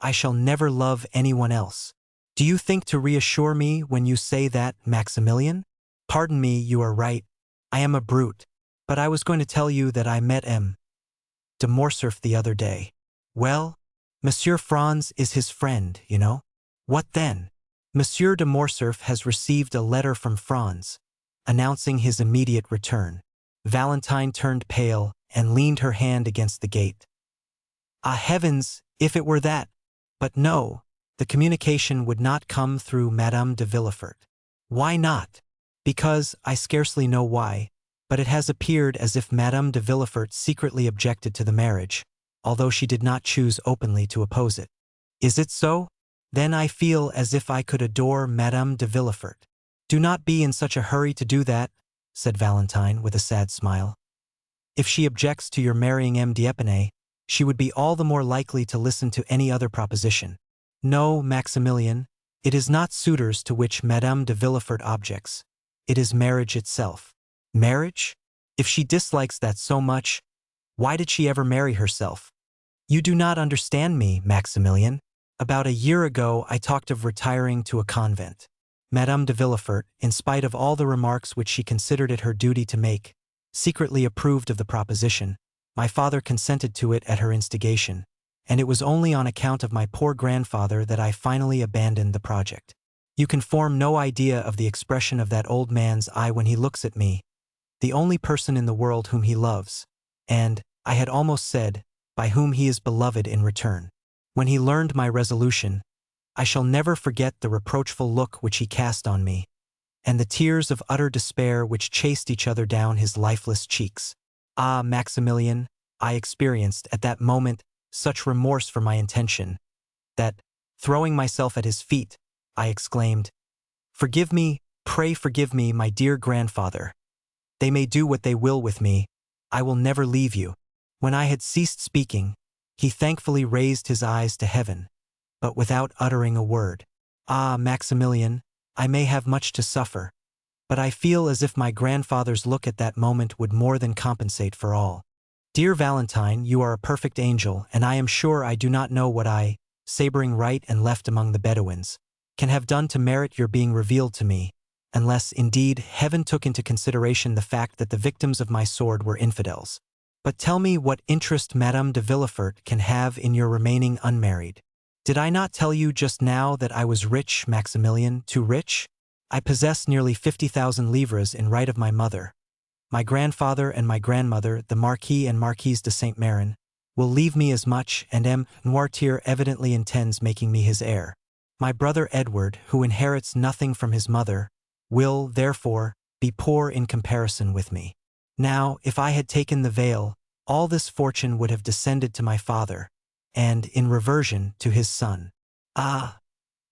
I shall never love anyone else. Do you think to reassure me when you say that, Maximilian? Pardon me, you are right. I am a brute. But I was going to tell you that I met M. de Morcerf the other day. Well, Monsieur Franz is his friend, you know. What then? Monsieur de Morcerf has received a letter from Franz, announcing his immediate return. Valentine turned pale and leaned her hand against the gate. Ah, heavens, if it were that! But no, the communication would not come through Madame de Villefort. Why not? Because, I scarcely know why, but it has appeared as if Madame de Villefort secretly objected to the marriage, although she did not choose openly to oppose it. Is it so? Then I feel as if I could adore Madame de Villefort. Do not be in such a hurry to do that, said Valentine with a sad smile. If she objects to your marrying M. d'Épinay, she would be all the more likely to listen to any other proposition. No, Maximilian, it is not suitors to which Madame de Villefort objects. It is marriage itself. Marriage? If she dislikes that so much, why did she ever marry herself? You do not understand me, Maximilian. About a year ago I talked of retiring to a convent. Madame de Villefort, in spite of all the remarks which she considered it her duty to make, secretly approved of the proposition. My father consented to it at her instigation, and it was only on account of my poor grandfather that I finally abandoned the project. You can form no idea of the expression of that old man's eye when he looks at me, the only person in the world whom he loves, and, I had almost said, by whom he is beloved in return. When he learned my resolution, I shall never forget the reproachful look which he cast on me, and the tears of utter despair which chased each other down his lifeless cheeks. Ah, Maximilian, I experienced, at that moment, such remorse for my intention, that, throwing myself at his feet, I exclaimed, "Forgive me, pray forgive me, my dear grandfather. They may do what they will with me, I will never leave you." When I had ceased speaking, he thankfully raised his eyes to heaven, but without uttering a word. Ah, Maximilian, I may have much to suffer, but I feel as if my grandfather's look at that moment would more than compensate for all. Dear Valentine, you are a perfect angel, and I am sure I do not know what I, sabering right and left among the Bedouins, can have done to merit your being revealed to me, unless, indeed, heaven took into consideration the fact that the victims of my sword were infidels. But tell me what interest Madame de Villefort can have in your remaining unmarried. Did I not tell you just now that I was rich, Maximilian, too rich? I possess nearly 50,000 livres in right of my mother. My grandfather and my grandmother, the Marquis and Marquise de Saint-Méran, will leave me as much, and M. Noirtier evidently intends making me his heir. My brother Edward, who inherits nothing from his mother, will, therefore, be poor in comparison with me. Now, if I had taken the veil, all this fortune would have descended to my father, and, in reversion, to his son. Ah!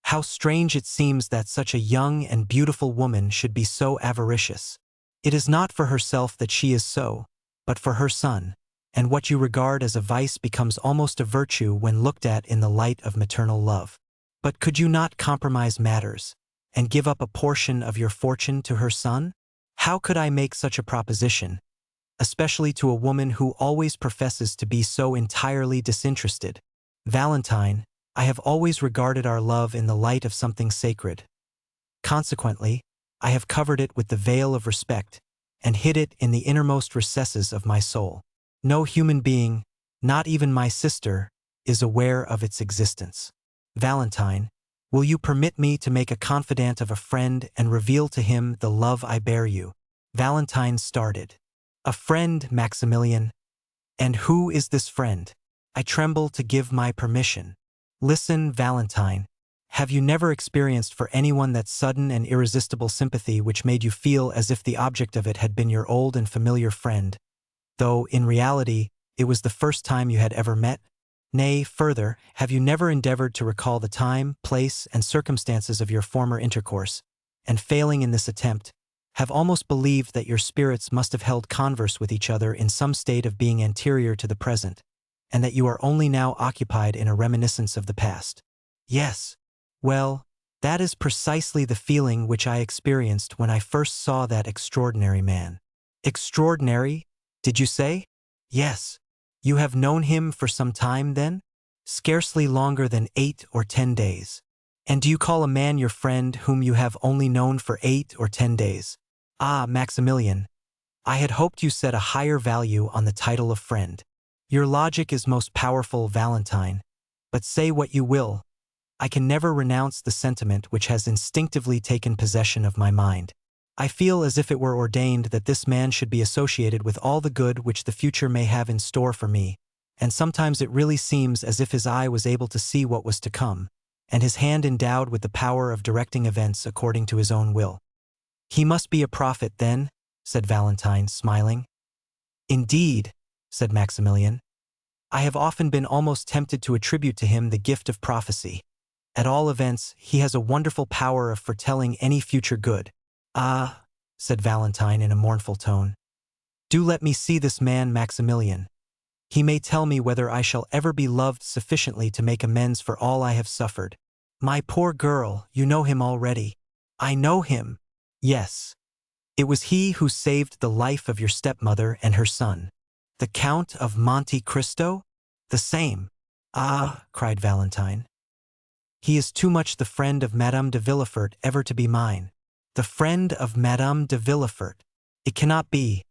How strange it seems that such a young and beautiful woman should be so avaricious. It is not for herself that she is so, but for her son, and what you regard as a vice becomes almost a virtue when looked at in the light of maternal love. But could you not compromise matters, and give up a portion of your fortune to her son? How could I make such a proposition, especially to a woman who always professes to be so entirely disinterested? Valentine, I have always regarded our love in the light of something sacred. Consequently, I have covered it with the veil of respect, and hid it in the innermost recesses of my soul. No human being, not even my sister, is aware of its existence. Valentine, will you permit me to make a confidant of a friend and reveal to him the love I bear you? Valentine started. A friend, Maximilian? And who is this friend? I tremble to give my permission. Listen, Valentine. Have you never experienced for anyone that sudden and irresistible sympathy which made you feel as if the object of it had been your old and familiar friend, though, in reality, it was the first time you had ever met? Nay, further, have you never endeavored to recall the time, place, and circumstances of your former intercourse, and failing in this attempt, have almost believed that your spirits must have held converse with each other in some state of being anterior to the present, and that you are only now occupied in a reminiscence of the past? Yes. Well, that is precisely the feeling which I experienced when I first saw that extraordinary man. Extraordinary, did you say? Yes. You have known him for some time, then? Scarcely longer than 8 or 10 days. And do you call a man your friend whom you have only known for 8 or 10 days? Ah, Maximilian, I had hoped you set a higher value on the title of friend. Your logic is most powerful, Valentine, but say what you will, I can never renounce the sentiment which has instinctively taken possession of my mind. I feel as if it were ordained that this man should be associated with all the good which the future may have in store for me, and sometimes it really seems as if his eye was able to see what was to come, and his hand endowed with the power of directing events according to his own will. He must be a prophet, then, said Valentine, smiling. Indeed, said Maximilian. I have often been almost tempted to attribute to him the gift of prophecy. At all events, he has a wonderful power of foretelling any future good. Ah, said Valentine in a mournful tone. Do let me see this man Maximilian. He may tell me whether I shall ever be loved sufficiently to make amends for all I have suffered. My poor girl, you know him already. I know him. Yes. It was he who saved the life of your stepmother and her son. The Count of Monte Cristo? The same. Ah, cried Valentine. He is too much the friend of Madame de Villefort ever to be mine. The friend of Madame de Villefort. It cannot be.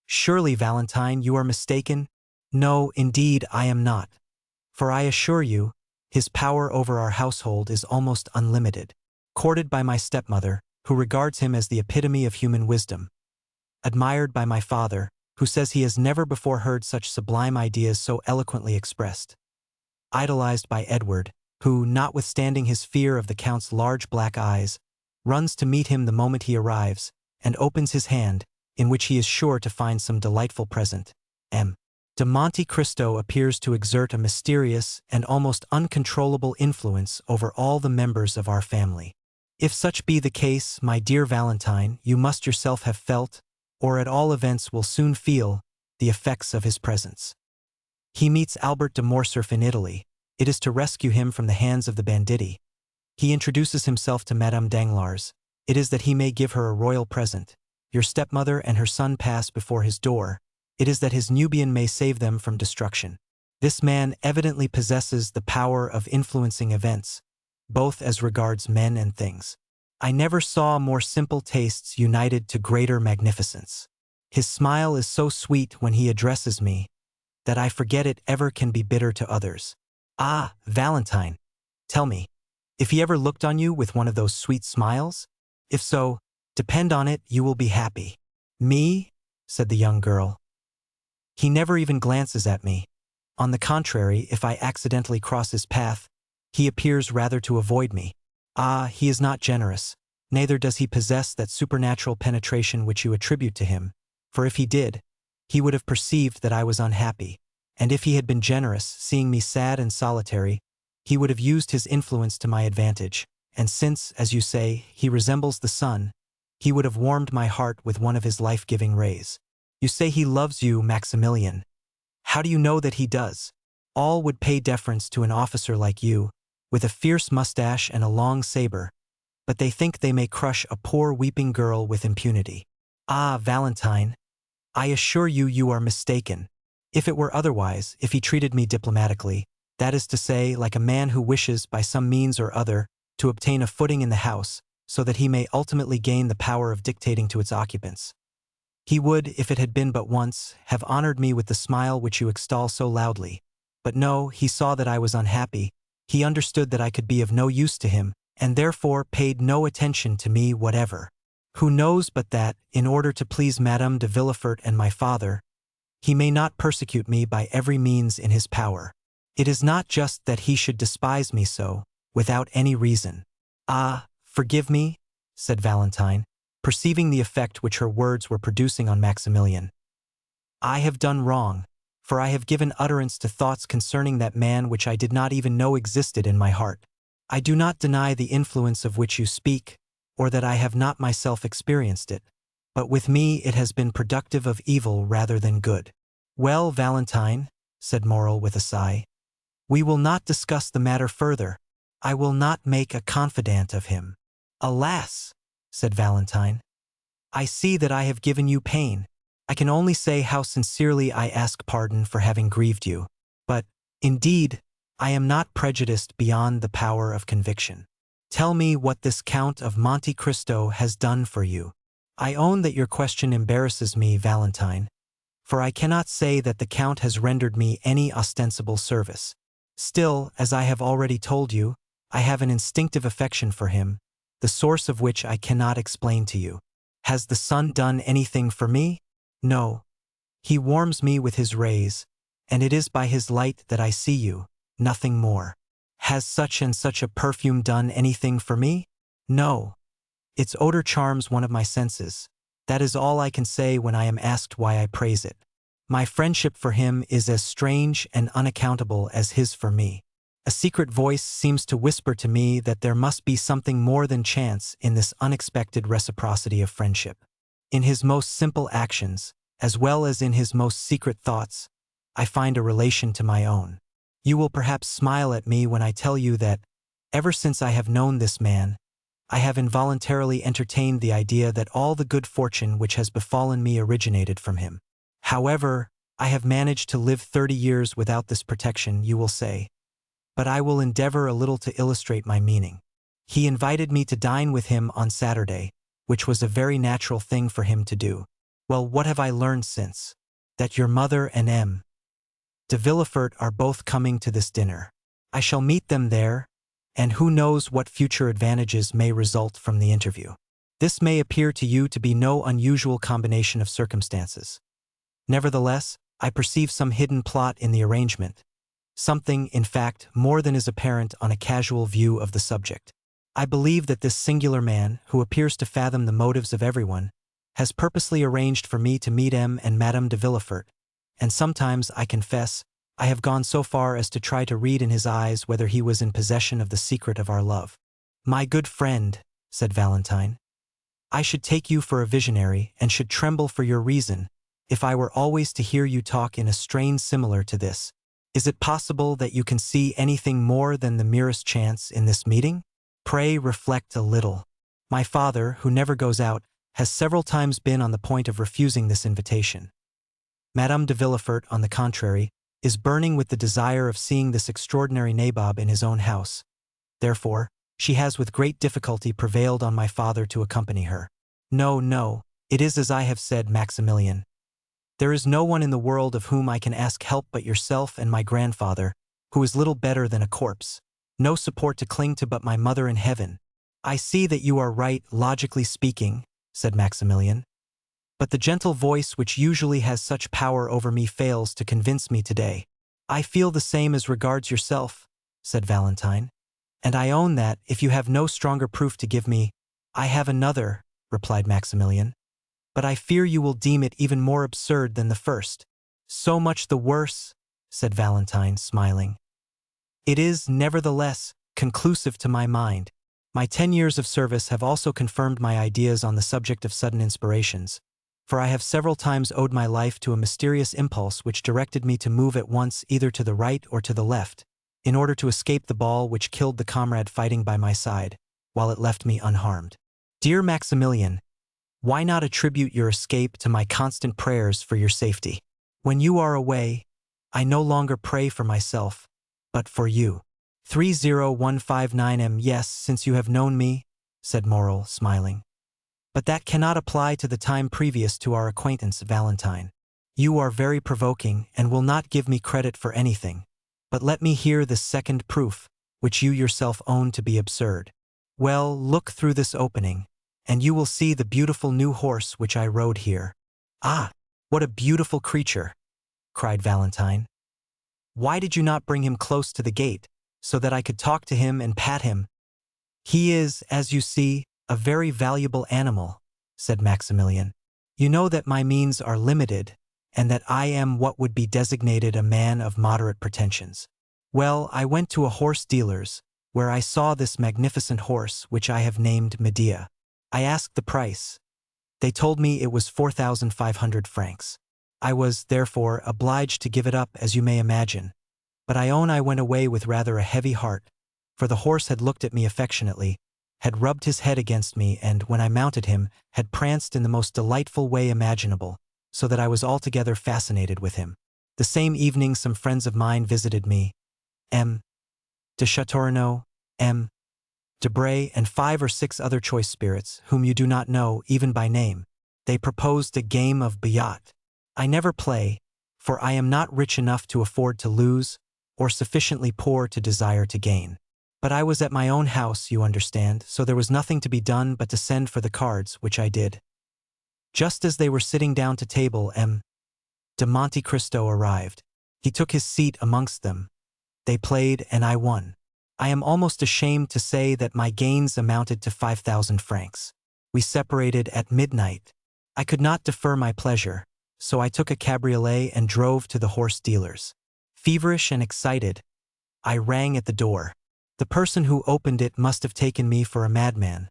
Surely, Valentine, you are mistaken? No, indeed, I am not. For I assure you, his power over our household is almost unlimited. Courted by my stepmother, who regards him as the epitome of human wisdom. Admired by my father, who says he has never before heard such sublime ideas so eloquently expressed. Idolized by Edward, who, notwithstanding his fear of the Count's large black eyes, runs to meet him the moment he arrives, and opens his hand, in which he is sure to find some delightful present. M. de Monte Cristo appears to exert a mysterious and almost uncontrollable influence over all the members of our family. If such be the case, my dear Valentine, you must yourself have felt, or at all events will soon feel, the effects of his presence. He meets Albert de Morcerf in Italy. It is to rescue him from the hands of the banditti. He introduces himself to Madame Danglars. It is that he may give her a royal present. Your stepmother and her son pass before his door. It is that his Nubian may save them from destruction. This man evidently possesses the power of influencing events, both as regards men and things. I never saw more simple tastes united to greater magnificence. His smile is so sweet when he addresses me, that I forget it ever can be bitter to others. Ah, Valentine, tell me, if he ever looked on you with one of those sweet smiles? If so, depend on it, you will be happy. Me? Said the young girl. He never even glances at me. On the contrary, if I accidentally cross his path, he appears rather to avoid me. Ah, he is not generous, neither does he possess that supernatural penetration which you attribute to him, for if he did, he would have perceived that I was unhappy, and if he had been generous, seeing me sad and solitary, he would have used his influence to my advantage, and since, as you say, he resembles the sun, he would have warmed my heart with one of his life-giving rays. You say he loves you, Maximilian. How do you know that he does? All would pay deference to an officer like you, with a fierce mustache and a long saber, but they think they may crush a poor weeping girl with impunity. Ah, Valentine, I assure you you are mistaken. If it were otherwise, if he treated me diplomatically, that is to say, like a man who wishes, by some means or other, to obtain a footing in the house, so that he may ultimately gain the power of dictating to its occupants, he would, if it had been but once, have honored me with the smile which you extol so loudly. But no, he saw that I was unhappy, he understood that I could be of no use to him, and therefore paid no attention to me whatever. Who knows but that, in order to please Madame de Villefort and my father, he may not persecute me by every means in his power. It is not just that he should despise me so, without any reason. Ah, forgive me, said Valentine, perceiving the effect which her words were producing on Maximilian. I have done wrong, for I have given utterance to thoughts concerning that man which I did not even know existed in my heart. I do not deny the influence of which you speak, or that I have not myself experienced it, but with me it has been productive of evil rather than good. Well, Valentine, said Morrel with a sigh, we will not discuss the matter further. I will not make a confidant of him. Alas, said Valentine, I see that I have given you pain. I can only say how sincerely I ask pardon for having grieved you. But, indeed, I am not prejudiced beyond the power of conviction. Tell me what this Count of Monte Cristo has done for you. I own that your question embarrasses me, Valentine, for I cannot say that the Count has rendered me any ostensible service. Still, as I have already told you, I have an instinctive affection for him, the source of which I cannot explain to you. Has the sun done anything for me? No. He warms me with his rays, and it is by his light that I see you, nothing more. Has such and such a perfume done anything for me? No. Its odor charms one of my senses. That is all I can say when I am asked why I praise it. My friendship for him is as strange and unaccountable as his for me. A secret voice seems to whisper to me that there must be something more than chance in this unexpected reciprocity of friendship. In his most simple actions, as well as in his most secret thoughts, I find a relation to my own. You will perhaps smile at me when I tell you that, ever since I have known this man, I have involuntarily entertained the idea that all the good fortune which has befallen me originated from him. However, I have managed to live 30 years without this protection, you will say. But I will endeavor a little to illustrate my meaning. He invited me to dine with him on Saturday, which was a very natural thing for him to do. Well, what have I learned since? That your mother and M. de Villefort are both coming to this dinner. I shall meet them there, and who knows what future advantages may result from the interview. This may appear to you to be no unusual combination of circumstances. Nevertheless, I perceive some hidden plot in the arrangement. Something, in fact, more than is apparent on a casual view of the subject. I believe that this singular man, who appears to fathom the motives of everyone, has purposely arranged for me to meet M. and Madame de Villefort, and sometimes, I confess, I have gone so far as to try to read in his eyes whether he was in possession of the secret of our love. My good friend, said Valentine, I should take you for a visionary and should tremble for your reason if I were always to hear you talk in a strain similar to this. Is it possible that you can see anything more than the merest chance in this meeting? Pray reflect a little. My father, who never goes out, has several times been on the point of refusing this invitation. Madame de Villefort, on the contrary, is burning with the desire of seeing this extraordinary nabob in his own house. Therefore, she has with great difficulty prevailed on my father to accompany her. No, no, it is as I have said, Maximilian. There is no one in the world of whom I can ask help but yourself and my grandfather, who is little better than a corpse. No support to cling to but my mother in heaven. I see that you are right, logically speaking, said Maximilian. But the gentle voice which usually has such power over me fails to convince me today. I feel the same as regards yourself, said Valentine. And I own that, if you have no stronger proof to give me, I have another, replied Maximilian. But I fear you will deem it even more absurd than the first. So much the worse, said Valentine, smiling. It is, nevertheless, conclusive to my mind. My 10 years of service have also confirmed my ideas on the subject of sudden inspirations, for I have several times owed my life to a mysterious impulse which directed me to move at once either to the right or to the left, in order to escape the ball which killed the comrade fighting by my side, while it left me unharmed. Dear Maximilian, why not attribute your escape to my constant prayers for your safety? When you are away, I no longer pray for myself, but for you. 30159M. Yes, since you have known me, said Morrel, smiling. But that cannot apply to the time previous to our acquaintance, Valentine. You are very provoking and will not give me credit for anything. But let me hear this second proof, which you yourself own to be absurd. Well, look through this opening, and you will see the beautiful new horse which I rode here. Ah, what a beautiful creature, cried Valentine. Why did you not bring him close to the gate, so that I could talk to him and pat him? He is, as you see, a very valuable animal, said Maximilian. You know that my means are limited, and that I am what would be designated a man of moderate pretensions. Well, I went to a horse dealer's, where I saw this magnificent horse which I have named Medea. I asked the price. They told me it was 4,500 francs. I was, therefore, obliged to give it up, as you may imagine. But I own I went away with rather a heavy heart, for the horse had looked at me affectionately, had rubbed his head against me, and, when I mounted him, had pranced in the most delightful way imaginable, so that I was altogether fascinated with him. The same evening some friends of mine visited me, M. de Chateaurenaud, M. de Bray, and 5 or 6 other choice spirits, whom you do not know, even by name. They proposed a game of billot. I never play, for I am not rich enough to afford to lose, or sufficiently poor to desire to gain. But I was at my own house, you understand, so there was nothing to be done but to send for the cards, which I did. Just as they were sitting down to table, M. de Monte Cristo arrived. He took his seat amongst them. They played, and I won. I am almost ashamed to say that my gains amounted to 5,000 francs. We separated at midnight. I could not defer my pleasure. so I took a cabriolet and drove to the horse dealer's. Feverish and excited, I rang at the door. The person who opened it must have taken me for a madman,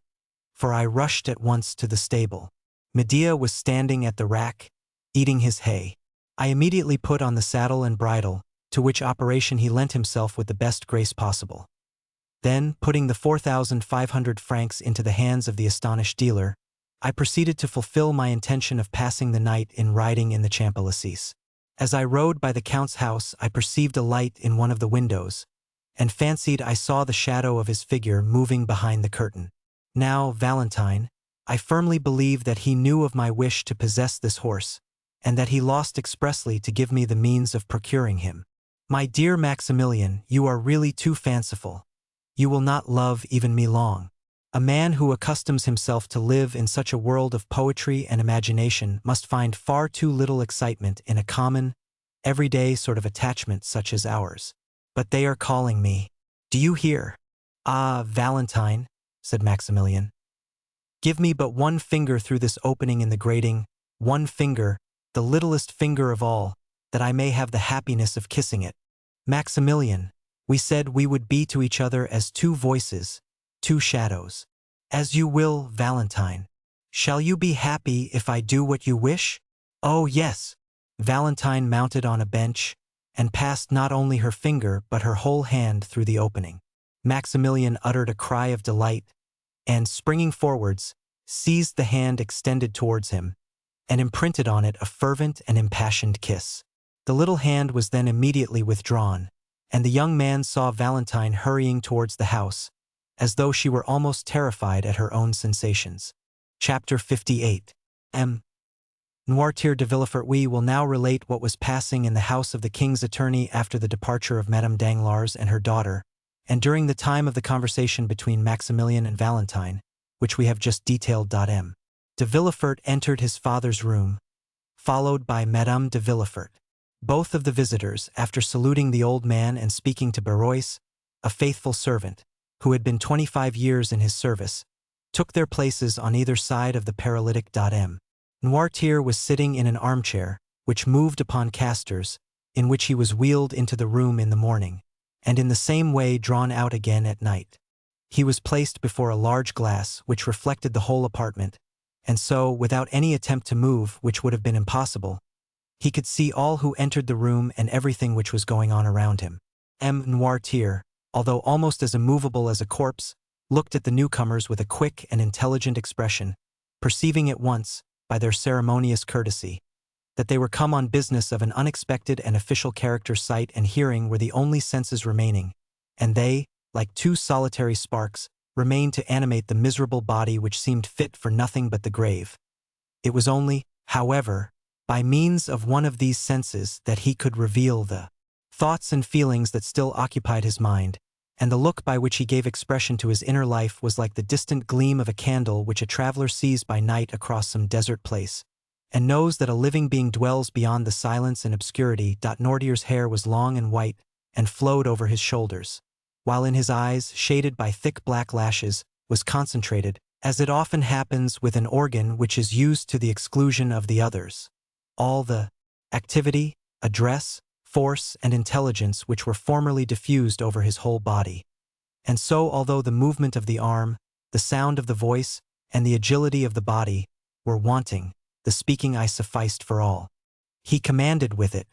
for I rushed at once to the stable. Medea was standing at the rack, eating his hay. I immediately put on the saddle and bridle, to which operation he lent himself with the best grace possible. Then, putting the 4,500 francs into the hands of the astonished dealer, I proceeded to fulfill my intention of passing the night in riding in the Champs-Élysées. As I rode by the Count's house, I perceived a light in one of the windows, and fancied I saw the shadow of his figure moving behind the curtain. Now, Valentine, I firmly believe that he knew of my wish to possess this horse, and that he lost expressly to give me the means of procuring him. My dear Maximilian, you are really too fanciful. You will not love even me long. A man who accustoms himself to live in such a world of poetry and imagination must find far too little excitement in a common, everyday sort of attachment such as ours. But they are calling me. Do you hear? Ah, Valentine, said Maximilian. Give me but one finger through this opening in the grating, one finger, the littlest finger of all, that I may have the happiness of kissing it. Maximilian, we said we would be to each other as two voices, two shadows. As you will, Valentine. Shall you be happy if I do what you wish? Oh, yes. Valentine mounted on a bench, and passed not only her finger but her whole hand through the opening. Maximilian uttered a cry of delight, and, springing forwards, seized the hand extended towards him, and imprinted on it a fervent and impassioned kiss. The little hand was then immediately withdrawn, and the young man saw Valentine hurrying towards the house, as though she were almost terrified at her own sensations. Chapter 58. Noirtier de Villefort. We will now relate what was passing in the house of the king's attorney after the departure of Madame Danglars and her daughter, and during the time of the conversation between Maximilian and Valentine, which we have just detailed. De Villefort entered his father's room, followed by Madame de Villefort. Both of the visitors, after saluting the old man and speaking to Berois, a faithful servant, who had been 25 years in his service, took their places on either side of the paralytic. Noirtier was sitting in an armchair, which moved upon casters, in which he was wheeled into the room in the morning, and in the same way drawn out again at night. He was placed before a large glass which reflected the whole apartment, and so, without any attempt to move, which would have been impossible, he could see all who entered the room and everything which was going on around him. Noirtier, although almost as immovable as a corpse, looked at the newcomers with a quick and intelligent expression, perceiving at once, by their ceremonious courtesy, that they were come on business of an unexpected and official character. Sight and hearing were the only senses remaining, and they, like two solitary sparks, remained to animate the miserable body which seemed fit for nothing but the grave. It was only, however, by means of one of these senses that he could reveal the thoughts and feelings that still occupied his mind, and the look by which he gave expression to his inner life was like the distant gleam of a candle which a traveler sees by night across some desert place, and knows that a living being dwells beyond the silence and obscurity. Noirtier's hair was long and white, and flowed over his shoulders, while in his eyes, shaded by thick black lashes, was concentrated, as it often happens with an organ which is used to the exclusion of the others, all the activity, address, force, and intelligence which were formerly diffused over his whole body. And so, although the movement of the arm, the sound of the voice, and the agility of the body were wanting, the speaking eye sufficed for all. He commanded with it.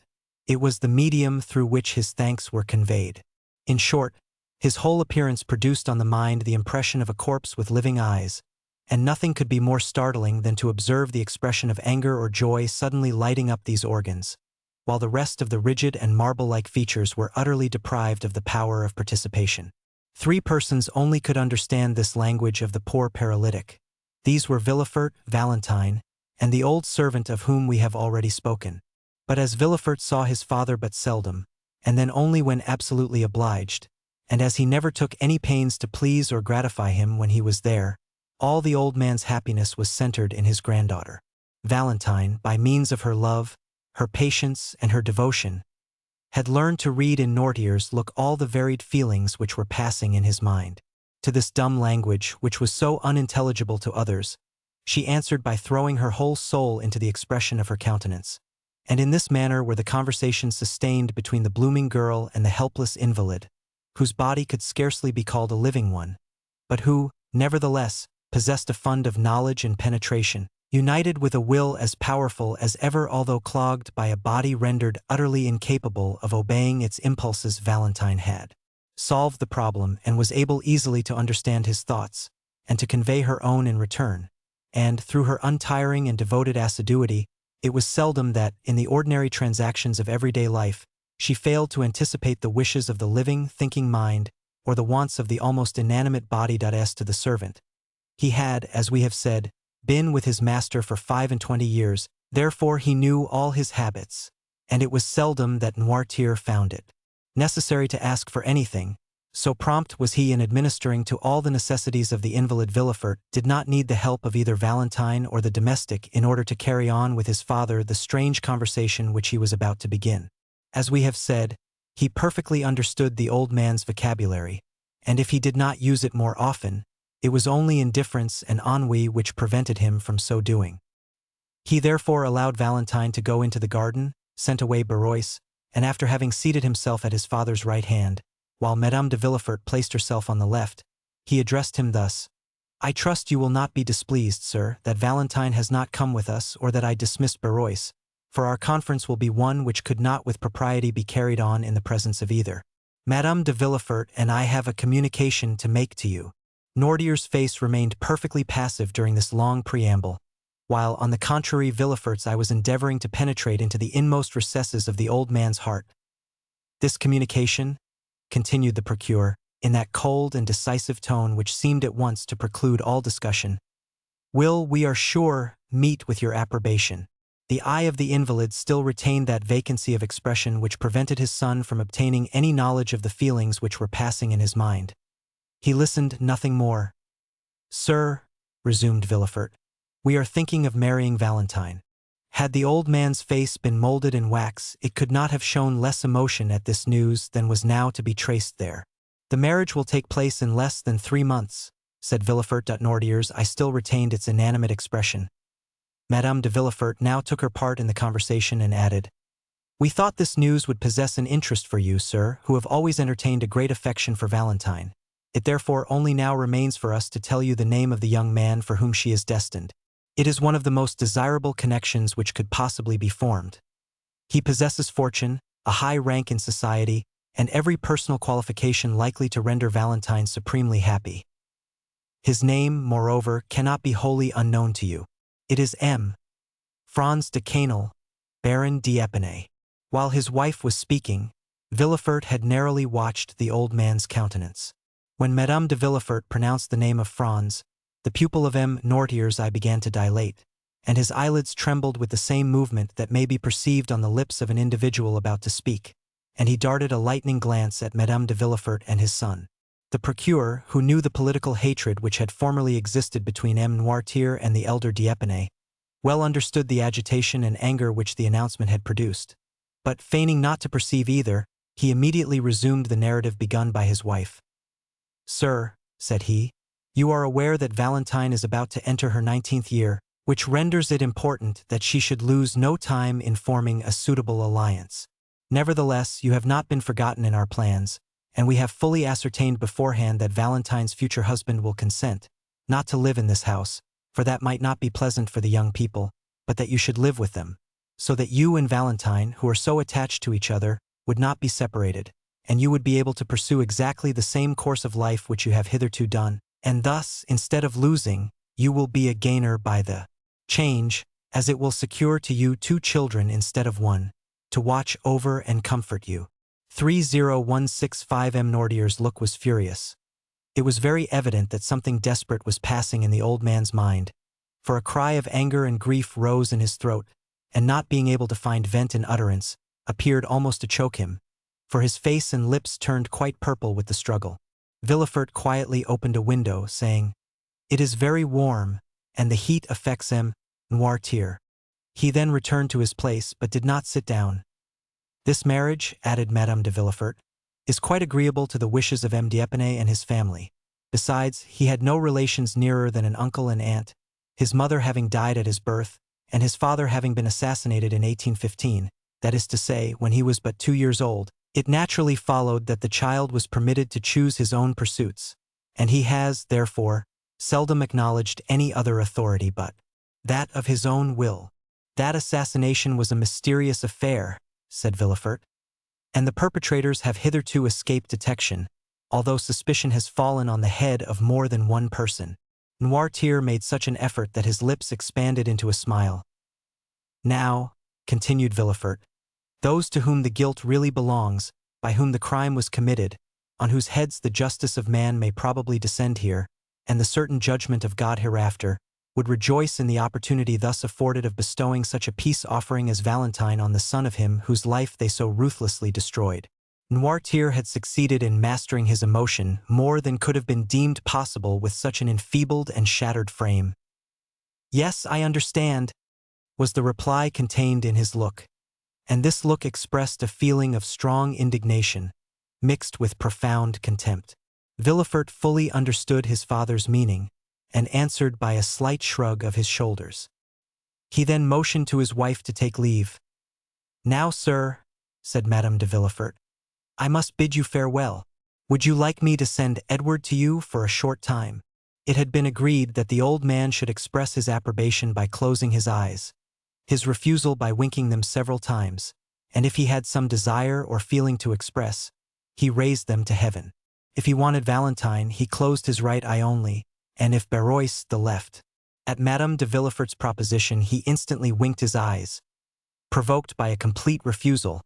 It was the medium through which his thanks were conveyed. In short, his whole appearance produced on the mind the impression of a corpse with living eyes, and nothing could be more startling than to observe the expression of anger or joy suddenly lighting up these organs, while the rest of the rigid and marble-like features were utterly deprived of the power of participation. 3 persons only could understand this language of the poor paralytic. These were Villefort, Valentine, and the old servant of whom we have already spoken. But as Villefort saw his father but seldom, and then only when absolutely obliged, and as he never took any pains to please or gratify him when he was there, all the old man's happiness was centered in his granddaughter. Valentine, by means of her love, her patience, and her devotion, had learned to read in Noirtier's look all the varied feelings which were passing in his mind. To this dumb language, which was so unintelligible to others, she answered by throwing her whole soul into the expression of her countenance. And in this manner were the conversations sustained between the blooming girl and the helpless invalid, whose body could scarcely be called a living one, but who, nevertheless, possessed a fund of knowledge and penetration, united with a will as powerful as ever although clogged by a body rendered utterly incapable of obeying its impulses. Valentine had solved the problem and was able easily to understand his thoughts, and to convey her own in return, and, through her untiring and devoted assiduity, it was seldom that, in the ordinary transactions of everyday life, she failed to anticipate the wishes of the living, thinking mind, or the wants of the almost inanimate body. As to the servant, he had, as we have said, been with his master for 25 years, therefore he knew all his habits, and it was seldom that Noirtier found it necessary to ask for anything, so prompt was he in administering to all the necessities of the invalid. Villefort did not need the help of either Valentine or the domestic in order to carry on with his father the strange conversation which he was about to begin. As we have said, he perfectly understood the old man's vocabulary, and if he did not use it more often, it was only indifference and ennui which prevented him from so doing. He therefore allowed Valentine to go into the garden, sent away Berois, and after having seated himself at his father's right hand, while Madame de Villefort placed herself on the left, he addressed him thus: "I trust you will not be displeased, sir, that Valentine has not come with us or that I dismissed Berois, for our conference will be one which could not with propriety be carried on in the presence of either. Madame de Villefort and I have a communication to make to you." Noirtier's face remained perfectly passive during this long preamble, while, on the contrary, Villefort's eye was endeavoring to penetrate into the inmost recesses of the old man's heart. "This communication," continued the procureur, in that cold and decisive tone which seemed at once to preclude all discussion, "will, we are sure, meet with your approbation." The eye of the invalid still retained that vacancy of expression which prevented his son from obtaining any knowledge of the feelings which were passing in his mind. He listened nothing more. "Sir," resumed Villefort, "we are thinking of marrying Valentine." Had the old man's face been molded in wax, it could not have shown less emotion at this news than was now to be traced there. "The marriage will take place in less than 3 months, said Villefort. Noirtier's eye still retained its inanimate expression. Madame de Villefort now took her part in the conversation and added, "We thought this news would possess an interest for you, sir, who have always entertained a great affection for Valentine. It therefore only now remains for us to tell you the name of the young man for whom she is destined. It is one of the most desirable connections which could possibly be formed. He possesses fortune, a high rank in society, and every personal qualification likely to render Valentine supremely happy. His name, moreover, cannot be wholly unknown to you. It is M. Franz de Canal, Baron d'Épinay." While his wife was speaking, Villefort had narrowly watched the old man's countenance. When Madame de Villefort pronounced the name of Franz, the pupil of M. Noirtier's eye began to dilate, and his eyelids trembled with the same movement that may be perceived on the lips of an individual about to speak, and he darted a lightning glance at Madame de Villefort and his son. The procureur, who knew the political hatred which had formerly existed between M. Noirtier and the elder d'Épinay, well understood the agitation and anger which the announcement had produced, but, feigning not to perceive either, he immediately resumed the narrative begun by his wife. "Sir," said he, "you are aware that Valentine is about to enter her 19th year, which renders it important that she should lose no time in forming a suitable alliance. Nevertheless, you have not been forgotten in our plans, and we have fully ascertained beforehand that Valentine's future husband will consent, not to live in this house, for that might not be pleasant for the young people, but that you should live with them, so that you and Valentine, who are so attached to each other, would not be separated, and you would be able to pursue exactly the same course of life which you have hitherto done, and thus, instead of losing, you will be a gainer by the change, as it will secure to you 2 children instead of 1, to watch over and comfort you." 30165. M. Noirtier's look was furious. It was very evident that something desperate was passing in the old man's mind, for a cry of anger and grief rose in his throat, and not being able to find vent in utterance, appeared almost to choke him, for his face and lips turned quite purple with the struggle. Villefort quietly opened a window, saying, "It is very warm, and the heat affects M. Noirtier." He then returned to his place, but did not sit down. "This marriage," added Madame de Villefort, "is quite agreeable to the wishes of M. d'Épinay and his family. Besides, he had no relations nearer than an uncle and aunt, his mother having died at his birth, and his father having been assassinated in 1815, that is to say, when he was but 2 years old, it naturally followed that the child was permitted to choose his own pursuits, and he has, therefore, seldom acknowledged any other authority but that of his own will. That assassination was a mysterious affair, said Villefort, and the perpetrators have hitherto escaped detection, although suspicion has fallen on the head of more than one person. Noirtier made such an effort that his lips expanded into a smile. Now, continued Villefort, those to whom the guilt really belongs, by whom the crime was committed, on whose heads the justice of man may probably descend here, and the certain judgment of God hereafter, would rejoice in the opportunity thus afforded of bestowing such a peace offering as Valentine on the son of him whose life they so ruthlessly destroyed. Noirtier had succeeded in mastering his emotion more than could have been deemed possible with such an enfeebled and shattered frame. "Yes, I understand," was the reply contained in his look, and this look expressed a feeling of strong indignation, mixed with profound contempt. Villefort fully understood his father's meaning, and answered by a slight shrug of his shoulders. He then motioned to his wife to take leave. "Now, sir," said Madame de Villefort, "I must bid you farewell. Would you like me to send Edward to you for a short time?" It had been agreed that the old man should express his approbation by closing his eyes, his refusal by winking them several times, and if he had some desire or feeling to express, he raised them to heaven. If he wanted Valentine, he closed his right eye only, and if Barrois, the left. At Madame de Villefort's proposition, he instantly winked his eyes. Provoked by a complete refusal,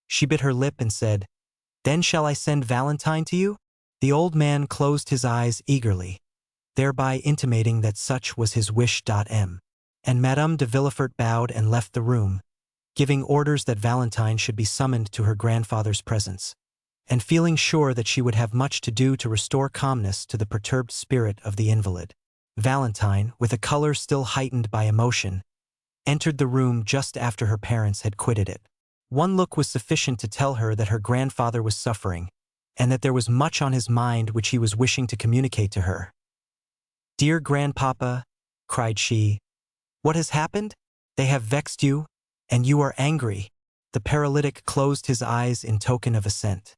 she bit her lip and said, "Then shall I send Valentine to you?" The old man closed his eyes eagerly, thereby intimating that such was his wish. And Madame de Villefort bowed and left the room, giving orders that Valentine should be summoned to her grandfather's presence, and feeling sure that she would have much to do to restore calmness to the perturbed spirit of the invalid. Valentine, with a color still heightened by emotion, entered the room just after her parents had quitted it. One look was sufficient to tell her that her grandfather was suffering, and that there was much on his mind which he was wishing to communicate to her. "Dear grandpapa," cried she, "what has happened? They have vexed you, and you are angry." The paralytic closed his eyes in token of assent.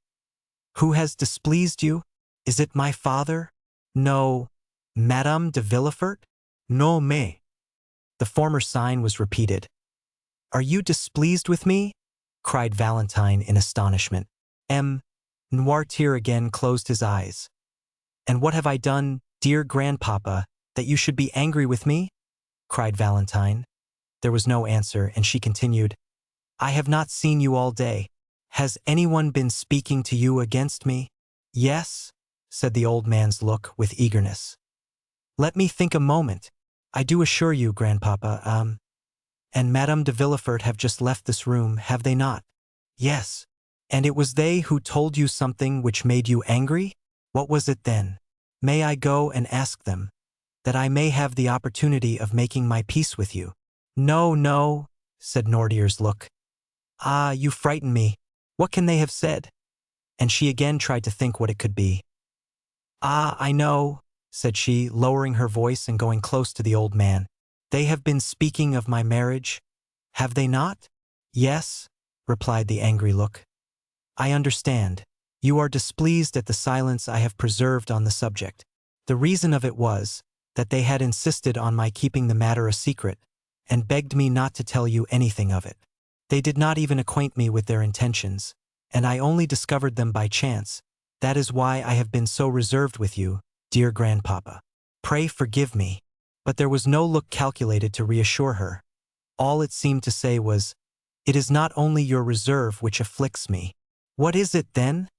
"Who has displeased you? Is it my father?" "No." "Madame de Villefort?" "No, mais." The former sign was repeated. "Are you displeased with me?" cried Valentine in astonishment. Noirtier again closed his eyes. "And what have I done, dear grandpapa, that you should be angry with me?" cried Valentine. There was no answer, and she continued, "I have not seen you all day. Has anyone been speaking to you against me?" "Yes," said the old man's look with eagerness. "Let me think a moment. I do assure you, grandpapa, and Madame de Villefort have just left this room, have they not?" "Yes." "And it was they who told you something which made you angry? What was it then? May I go and ask them, that I may have the opportunity of making my peace with you?" "No, no," said Noirtier's look. "Ah, you frighten me. What can they have said?" And she again tried to think what it could be. "Ah, I know," said she, lowering her voice and going close to the old man. "They have been speaking of my marriage, have they not?" "Yes," replied the angry look. "I understand. You are displeased at the silence I have preserved on the subject. The reason of it was, that they had insisted on my keeping the matter a secret, and begged me not to tell you anything of it. They did not even acquaint me with their intentions, and I only discovered them by chance. That is why I have been so reserved with you, dear grandpapa. Pray forgive me." But there was no look calculated to reassure her. All it seemed to say was, "It is not only your reserve which afflicts me." "What is it, then?"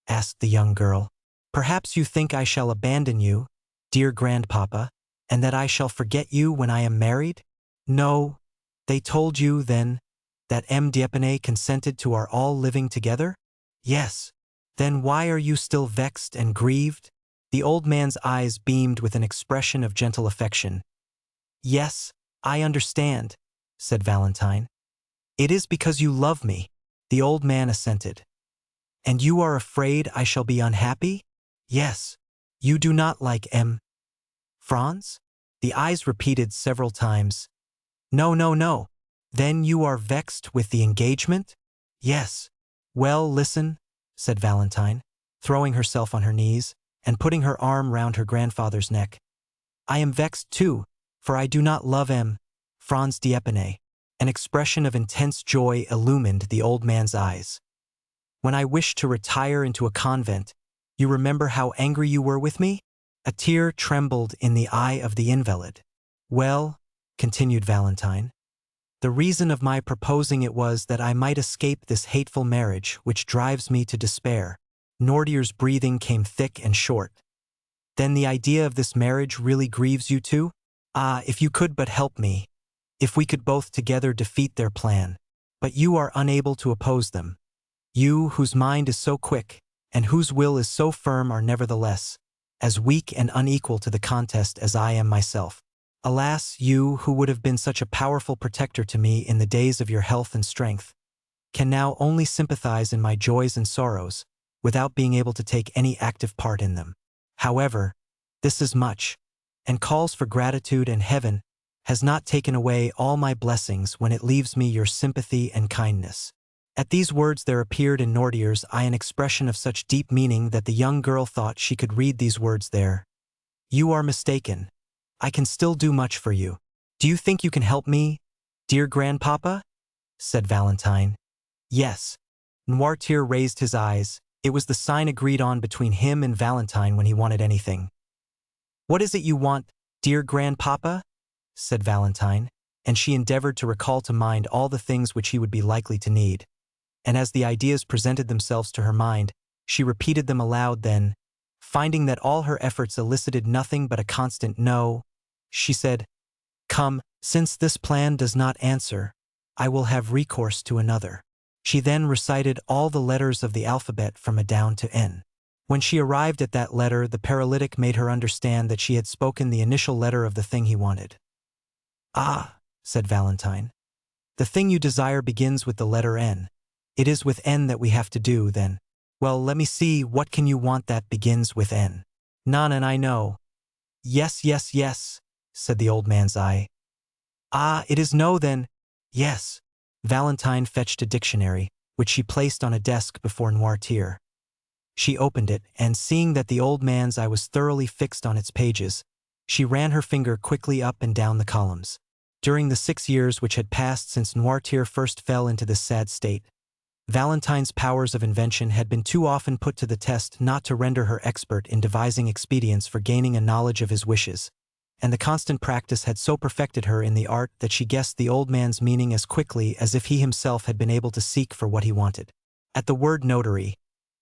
asked the young girl. "Perhaps you think I shall abandon you, dear grandpapa, and that I shall forget you when I am married?" "No. They told you, then, that M. d'Épinay consented to our all living together?" "Yes." "Then why are you still vexed and grieved?" The old man's eyes beamed with an expression of gentle affection. "Yes, I understand," said Valentine. "It is because you love me." The old man assented. "And you are afraid I shall be unhappy?" "Yes." "You do not like M. Franz?" The eyes repeated several times, No, no, no. Then you are vexed with the engagement? Yes. Well, listen, said Valentine, throwing herself on her knees and putting her arm round her grandfather's neck. I am vexed too, for I do not love Franz d'Épinay. An expression of intense joy illumined the old man's eyes. When I wished to retire into a convent, you remember how angry you were with me? A tear trembled in the eye of the invalid. Well, continued Valentine, the reason of my proposing it was that I might escape this hateful marriage which drives me to despair. Nordier's breathing came thick and short. Then the idea of this marriage really grieves you too? Ah, if you could but help me. If we could both together defeat their plan. But you are unable to oppose them. You, whose mind is so quick, and whose will is so firm, are nevertheless as weak and unequal to the contest as I am myself. Alas, you, who would have been such a powerful protector to me in the days of your health and strength, can now only sympathize in my joys and sorrows, without being able to take any active part in them. However, this is much, and calls for gratitude, and heaven has not taken away all my blessings when it leaves me your sympathy and kindness. At these words there appeared in Nordier's eye an expression of such deep meaning that the young girl thought she could read these words there. You are mistaken. I can still do much for you. Do you think you can help me, dear grandpapa? Said Valentine. Yes. Noirtier raised his eyes. It was the sign agreed on between him and Valentine when he wanted anything. What is it you want, dear grandpapa? Said Valentine, and she endeavored to recall to mind all the things which he would be likely to need. And as the ideas presented themselves to her mind, she repeated them aloud. Then, finding that all her efforts elicited nothing but a constant no, she said, Come, since this plan does not answer, I will have recourse to another. She then recited all the letters of the alphabet from A down to N. When she arrived at that letter, the paralytic made her understand that she had spoken the initial letter of the thing he wanted. Ah, said Valentine, the thing you desire begins with the letter N. It is with N that we have to do, then. Well, let me see, what can you want that begins with N? None, and I know. Yes, yes, yes, said the old man's eye. Ah, it is no, then. Yes. Valentine fetched a dictionary, which she placed on a desk before Noirtier. She opened it, and seeing that the old man's eye was thoroughly fixed on its pages, she ran her finger quickly up and down the columns. During the 6 years which had passed since Noirtier first fell into this sad state, Valentine's powers of invention had been too often put to the test not to render her expert in devising expedients for gaining a knowledge of his wishes, and the constant practice had so perfected her in the art that she guessed the old man's meaning as quickly as if he himself had been able to seek for what he wanted. At the word notary,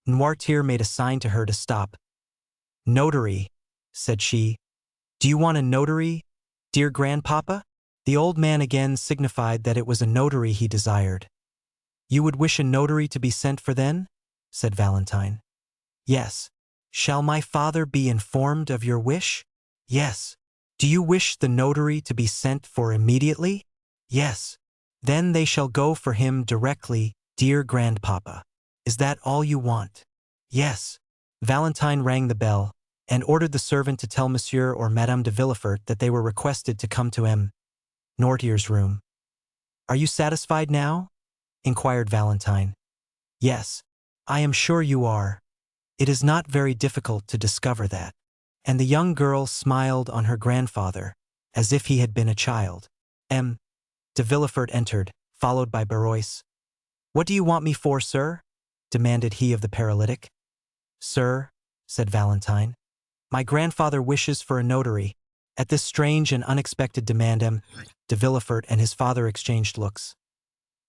Noirtier made a sign to her to stop. Notary, said she. Do you want a notary, dear grandpapa? The old man again signified that it was a notary he desired. You would wish a notary to be sent for then? Said Valentine. Yes. Shall my father be informed of your wish? Yes. Do you wish the notary to be sent for immediately? Yes. Then they shall go for him directly, dear grandpapa. Is that all you want? Yes. Valentine rang the bell, and ordered the servant to tell Monsieur or Madame de Villefort that they were requested to come to Noirtier's room. Are you satisfied now? Inquired Valentine. Yes, I am sure you are. It is not very difficult to discover that. And the young girl smiled on her grandfather, as if he had been a child. De Villefort entered, followed by Berois. What do you want me for, sir? Demanded he of the paralytic. Sir, said Valentine, my grandfather wishes for a notary. At this strange and unexpected demand, de Villefort and his father exchanged looks.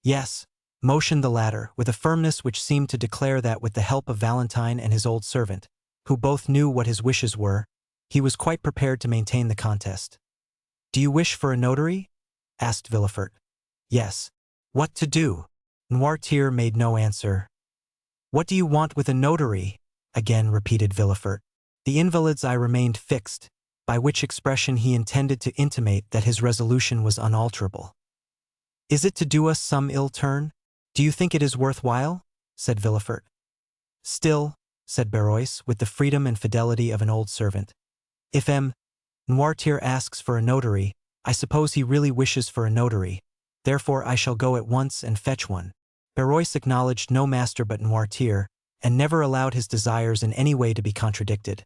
Yes, motioned the latter, with a firmness which seemed to declare that with the help of Valentine and his old servant, who both knew what his wishes were, he was quite prepared to maintain the contest. Do you wish for a notary? Asked Villefort. Yes. What to do? Noirtier made no answer. What do you want with a notary? Again repeated Villefort. The invalid's eye remained fixed, by which expression he intended to intimate that his resolution was unalterable. Is it to do us some ill turn? Do you think it is worthwhile? Said Villefort. Still, said Berois, with the freedom and fidelity of an old servant, if Noirtier asks for a notary, I suppose he really wishes for a notary. Therefore I shall go at once and fetch one. Berois acknowledged no master but Noirtier, and never allowed his desires in any way to be contradicted.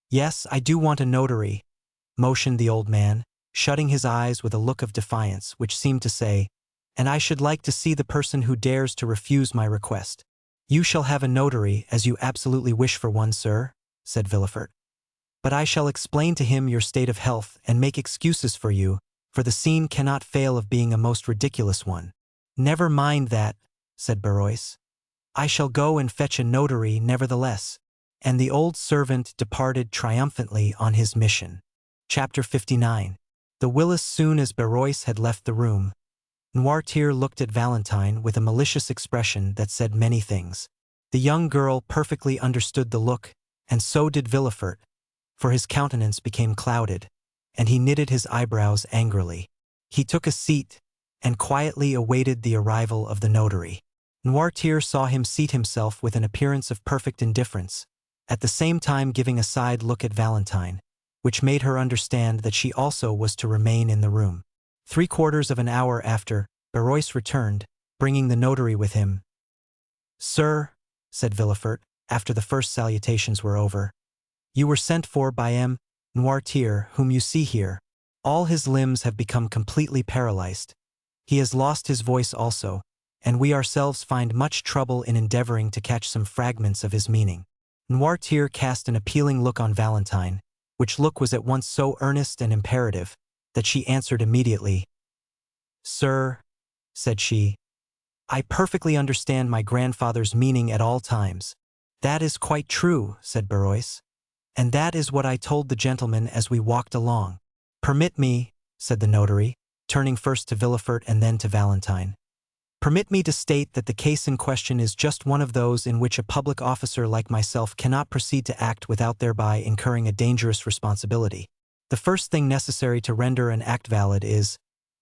Yes, I do want a notary, motioned the old man, shutting his eyes with a look of defiance which seemed to say, and I should like to see the person who dares to refuse my request. You shall have a notary, as you absolutely wish for one, sir, said Villefort. But I shall explain to him your state of health and make excuses for you, for the scene cannot fail of being a most ridiculous one. Never mind that, said Berois. I shall go and fetch a notary nevertheless. And the old servant departed triumphantly on his mission. Chapter 59. The will. As soon as Berois had left the room, Noirtier looked at Valentine with a malicious expression that said many things. The young girl perfectly understood the look, and so did Villefort, for his countenance became clouded, and he knitted his eyebrows angrily. He took a seat, and quietly awaited the arrival of the notary. Noirtier saw him seat himself with an appearance of perfect indifference, at the same time giving a side look at Valentine, which made her understand that she also was to remain in the room. 3/4 of an hour after, Berois returned, bringing the notary with him. Sir, said Villefort, after the first salutations were over, you were sent for by M. Noirtier, whom you see here. All his limbs have become completely paralyzed. He has lost his voice also, and we ourselves find much trouble in endeavoring to catch some fragments of his meaning. Noirtier cast an appealing look on Valentine, which look was at once so earnest and imperative, that she answered immediately. Sir, said she, I perfectly understand my grandfather's meaning at all times. That is quite true, said Berois. And that is what I told the gentleman as we walked along. Permit me, said the notary, turning first to Villefort and then to Valentine. Permit me to state that the case in question is just one of those in which a public officer like myself cannot proceed to act without thereby incurring a dangerous responsibility. The first thing necessary to render an act valid is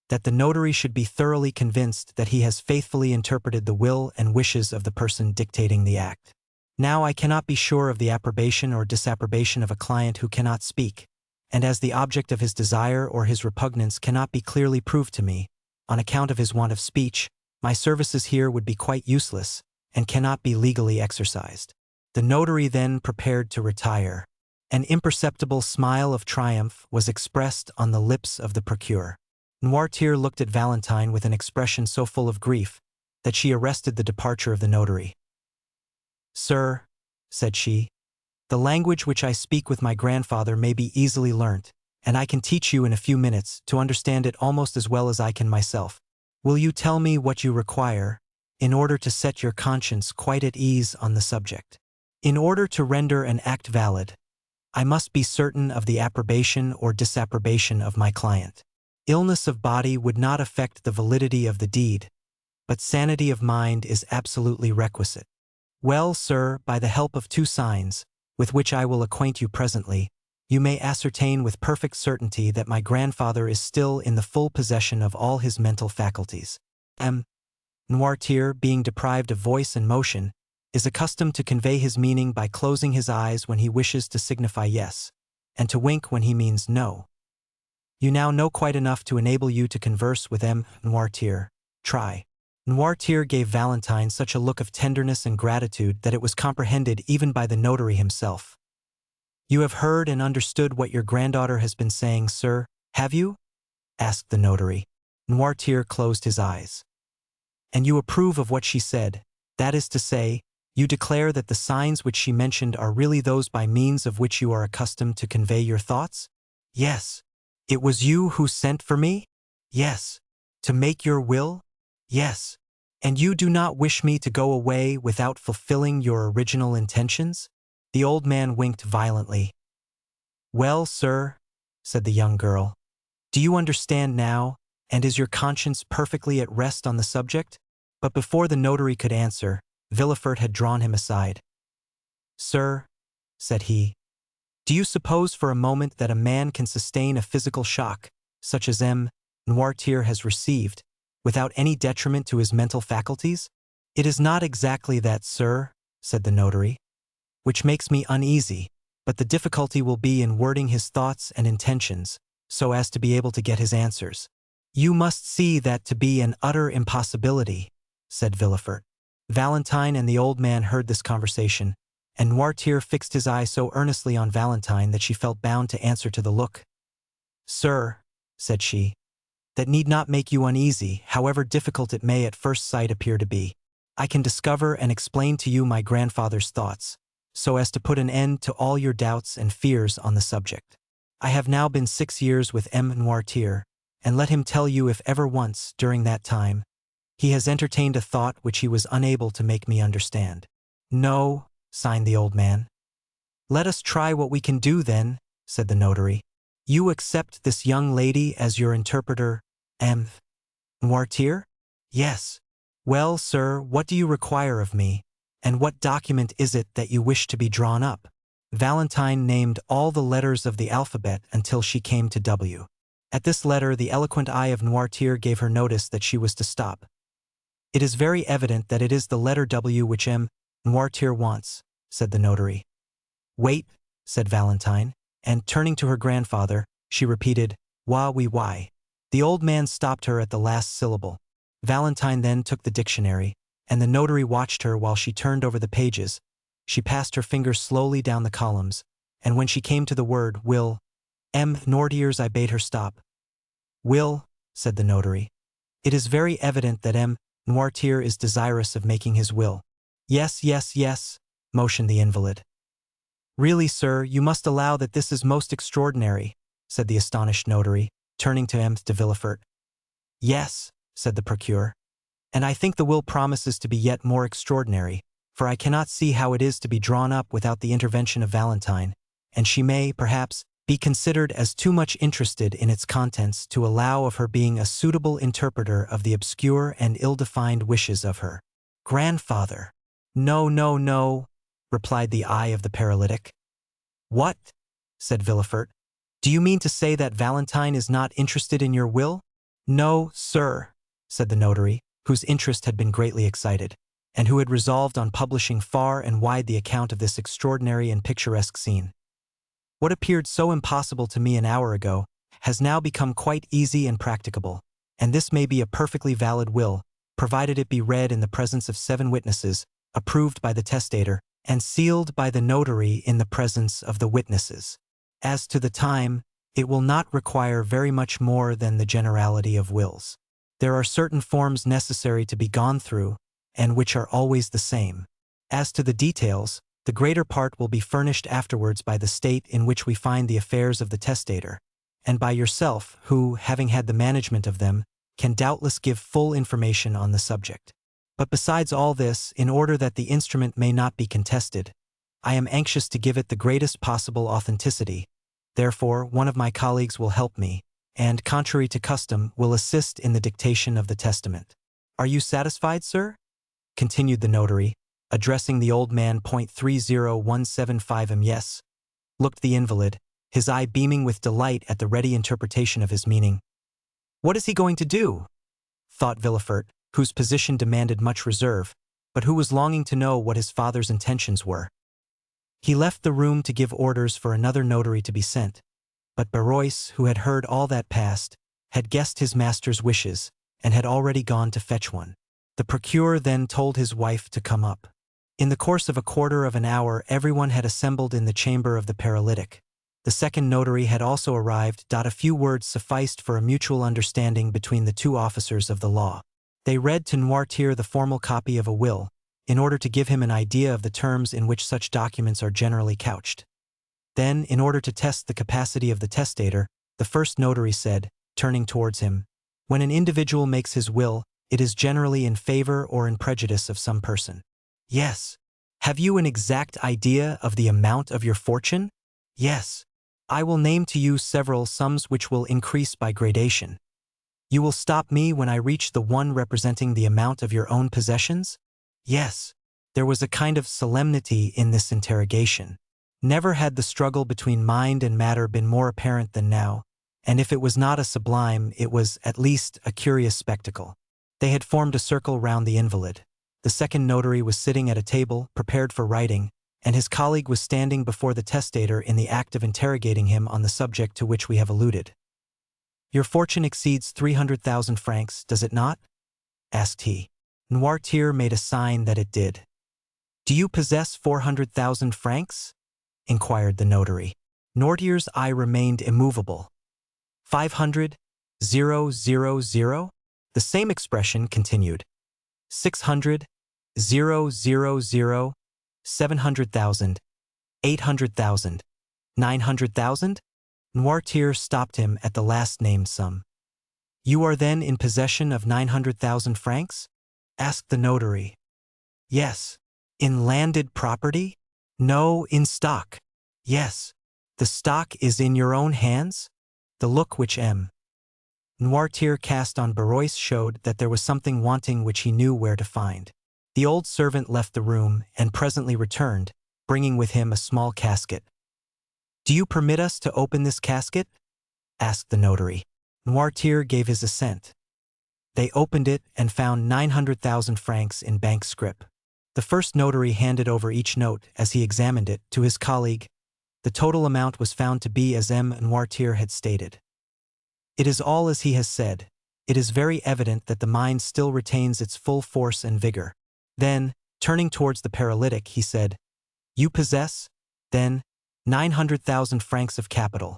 that the notary should be thoroughly convinced that he has faithfully interpreted the will and wishes of the person dictating the act. Now I cannot be sure of the approbation or disapprobation of a client who cannot speak, and as the object of his desire or his repugnance cannot be clearly proved to me, on account of his want of speech, my services here would be quite useless, and cannot be legally exercised. The notary then prepared to retire. An imperceptible smile of triumph was expressed on the lips of the procureur. Noirtier looked at Valentine with an expression so full of grief that she arrested the departure of the notary. Sir, said she, the language which I speak with my grandfather may be easily learnt, and I can teach you in a few minutes to understand it almost as well as I can myself. Will you tell me what you require, in order to set your conscience quite at ease on the subject? In order to render an act valid, I must be certain of the approbation or disapprobation of my client. Illness of body would not affect the validity of the deed, but sanity of mind is absolutely requisite. Well, sir, by the help of 2 signs, with which I will acquaint you presently, you may ascertain with perfect certainty that my grandfather is still in the full possession of all his mental faculties. M. Noirtier, being deprived of voice and motion, is accustomed to convey his meaning by closing his eyes when he wishes to signify yes, and to wink when he means no. You now know quite enough to enable you to converse with M. Noirtier. Try. Noirtier gave Valentine such a look of tenderness and gratitude that it was comprehended even by the notary himself. You have heard and understood what your granddaughter has been saying, sir, have you? Asked the notary. Noirtier closed his eyes. And you approve of what she said, that is to say, you declare that the signs which she mentioned are really those by means of which you are accustomed to convey your thoughts? Yes. It was you who sent for me? Yes. To make your will? Yes. And you do not wish me to go away without fulfilling your original intentions? The old man winked violently. Well, sir, said the young girl, do you understand now, and is your conscience perfectly at rest on the subject? But before the notary could answer, Villefort had drawn him aside. Sir, said he, do you suppose for a moment that a man can sustain a physical shock, such as M. Noirtier has received, without any detriment to his mental faculties? It is not exactly that, sir, said the notary, which makes me uneasy, but the difficulty will be in wording his thoughts and intentions, so as to be able to get his answers. "You must see that to be an utter impossibility," said Villefort. Valentine and the old man heard this conversation, and Noirtier fixed his eye so earnestly on Valentine that she felt bound to answer to the look. "Sir," said she, "that need not make you uneasy, however difficult it may at first sight appear to be. I can discover and explain to you my grandfather's thoughts, so as to put an end to all your doubts and fears on the subject. I have now been 6 years with M. Noirtier, and let him tell you if ever once, during that time, he has entertained a thought which he was unable to make me understand." "No," sighed the old man. "Let us try what we can do then," said the notary. "You accept this young lady as your interpreter, M. Noirtier?" "Yes." "Well, sir, what do you require of me, and what document is it that you wish to be drawn up?" Valentine named all the letters of the alphabet until she came to W. At this letter the eloquent eye of Noirtier gave her notice that she was to stop. "It is very evident that it is the letter W which M. Noirtier wants," said the notary. "Wait," said Valentine, and turning to her grandfather, she repeated, "Why, oui, why." The old man stopped her at the last syllable. Valentine then took the dictionary, and the notary watched her while she turned over the pages. She passed her fingers slowly down the columns, and when she came to the word "will," M. Noirtier's I bade her stop. "Will," said the notary. "It is very evident that M. Noirtier is desirous of making his will." "Yes, yes, yes," motioned the invalid. "Really, sir, you must allow that this is most extraordinary," said the astonished notary, turning to M. de Villefort. "Yes," said the procureur, "and I think the will promises to be yet more extraordinary, for I cannot see how it is to be drawn up without the intervention of Valentine, and she may, perhaps, be considered as too much interested in its contents to allow of her being a suitable interpreter of the obscure and ill-defined wishes of her grandfather." "No, no, no," replied the eye of the paralytic. "What?" said Villefort. "Do you mean to say that Valentine is not interested in your will?" "No, sir," said the notary, whose interest had been greatly excited, and who had resolved on publishing far and wide the account of this extraordinary and picturesque scene. "What appeared so impossible to me an hour ago has now become quite easy and practicable, and this may be a perfectly valid will, provided it be read in the presence of 7 witnesses, approved by the testator, and sealed by the notary in the presence of the witnesses. As to the time, it will not require very much more than the generality of wills. There are certain forms necessary to be gone through, and which are always the same. As to the details, the greater part will be furnished afterwards by the state in which we find the affairs of the testator, and by yourself, who, having had the management of them, can doubtless give full information on the subject. But besides all this, in order that the instrument may not be contested, I am anxious to give it the greatest possible authenticity. Therefore, one of my colleagues will help me, and, contrary to custom, will assist in the dictation of the testament. Are you satisfied, sir?" continued the notary, addressing the old man. 30175 "Yes," looked the invalid, his eye beaming with delight at the ready interpretation of his meaning. "What is he going to do?" thought Villefort, whose position demanded much reserve, but who was longing to know what his father's intentions were. He left the room to give orders for another notary to be sent, but Barrois, who had heard all that passed, had guessed his master's wishes, and had already gone to fetch one. The procureur then told his wife to come up. In the course of a quarter of an hour everyone had assembled in the chamber of the paralytic. The second notary had also arrived. A few words sufficed for a mutual understanding between the 2 officers of the law. They read to Noirtier the formal copy of a will, in order to give him an idea of the terms in which such documents are generally couched. Then, in order to test the capacity of the testator, the first notary said, turning towards him, "When an individual makes his will, it is generally in favor or in prejudice of some person." "Yes." "Have you an exact idea of the amount of your fortune?" "Yes." "I will name to you several sums which will increase by gradation. You will stop me when I reach the one representing the amount of your own possessions?" "Yes." There was a kind of solemnity in this interrogation. Never had the struggle between mind and matter been more apparent than now, and if it was not a sublime, it was, at least, a curious spectacle. They had formed a circle round the invalid. The second notary was sitting at a table, prepared for writing, and his colleague was standing before the testator in the act of interrogating him on the subject to which we have alluded. Your fortune exceeds 300,000 francs, does it not? Asked he. Noirtier made a sign that it did. Do you possess 400,000 francs? Inquired the notary. Noirtier's eye remained immovable. 500,000? The same expression continued. 600,000? 700,000? 800,000? 900,000? Noirtier stopped him at the last named sum. You are then in possession of 900,000 francs? Asked the notary. Yes. In landed property? No, in stock. Yes. The stock is in your own hands? The look which M. Noirtier cast on Barrois showed that there was something wanting which he knew where to find. The old servant left the room and presently returned, bringing with him a small casket. Do you permit us to open this casket? Asked the notary. Noirtier gave his assent. They opened it and found 900,000 francs in bank scrip. The first notary handed over each note, as he examined it, to his colleague. The total amount was found to be as M. Noirtier had stated. It is all as he has said. It is very evident that the mind still retains its full force and vigor. Then, turning towards the paralytic, he said, You possess, then, 900,000 francs of capital,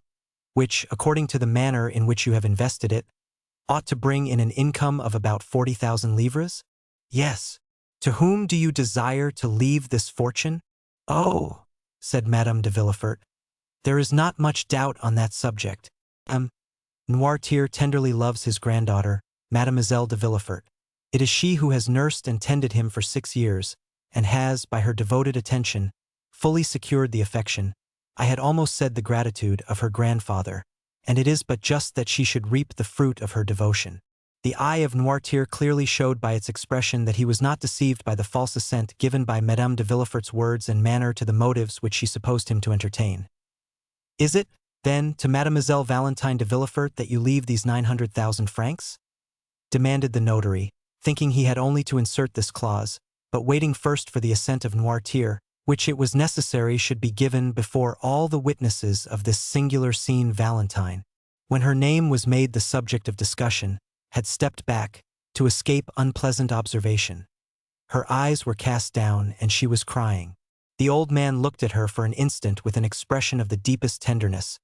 which, according to the manner in which you have invested it, ought to bring in an income of about 40,000 livres? Yes. To whom do you desire to leave this fortune? Oh, said Madame de Villefort, there is not much doubt on that subject. Noirtier tenderly loves his granddaughter, Mademoiselle de Villefort. It is she who has nursed and tended him for 6 years, and has, by her devoted attention, fully secured the affection, I had almost said the gratitude, of her grandfather, and it is but just that she should reap the fruit of her devotion. The eye of Noirtier clearly showed by its expression that he was not deceived by the false assent given by Madame de Villefort's words and manner to the motives which she supposed him to entertain. Is it, then, to Mademoiselle Valentine de Villefort that you leave these 900,000 francs? Demanded the notary, thinking he had only to insert this clause, but waiting first for the assent of Noirtier, which it was necessary should be given before all the witnesses of this singular scene. Valentine, when her name was made the subject of discussion, had stepped back, to escape unpleasant observation. Her eyes were cast down and she was crying. The old man looked at her for an instant with an expression of the deepest tenderness.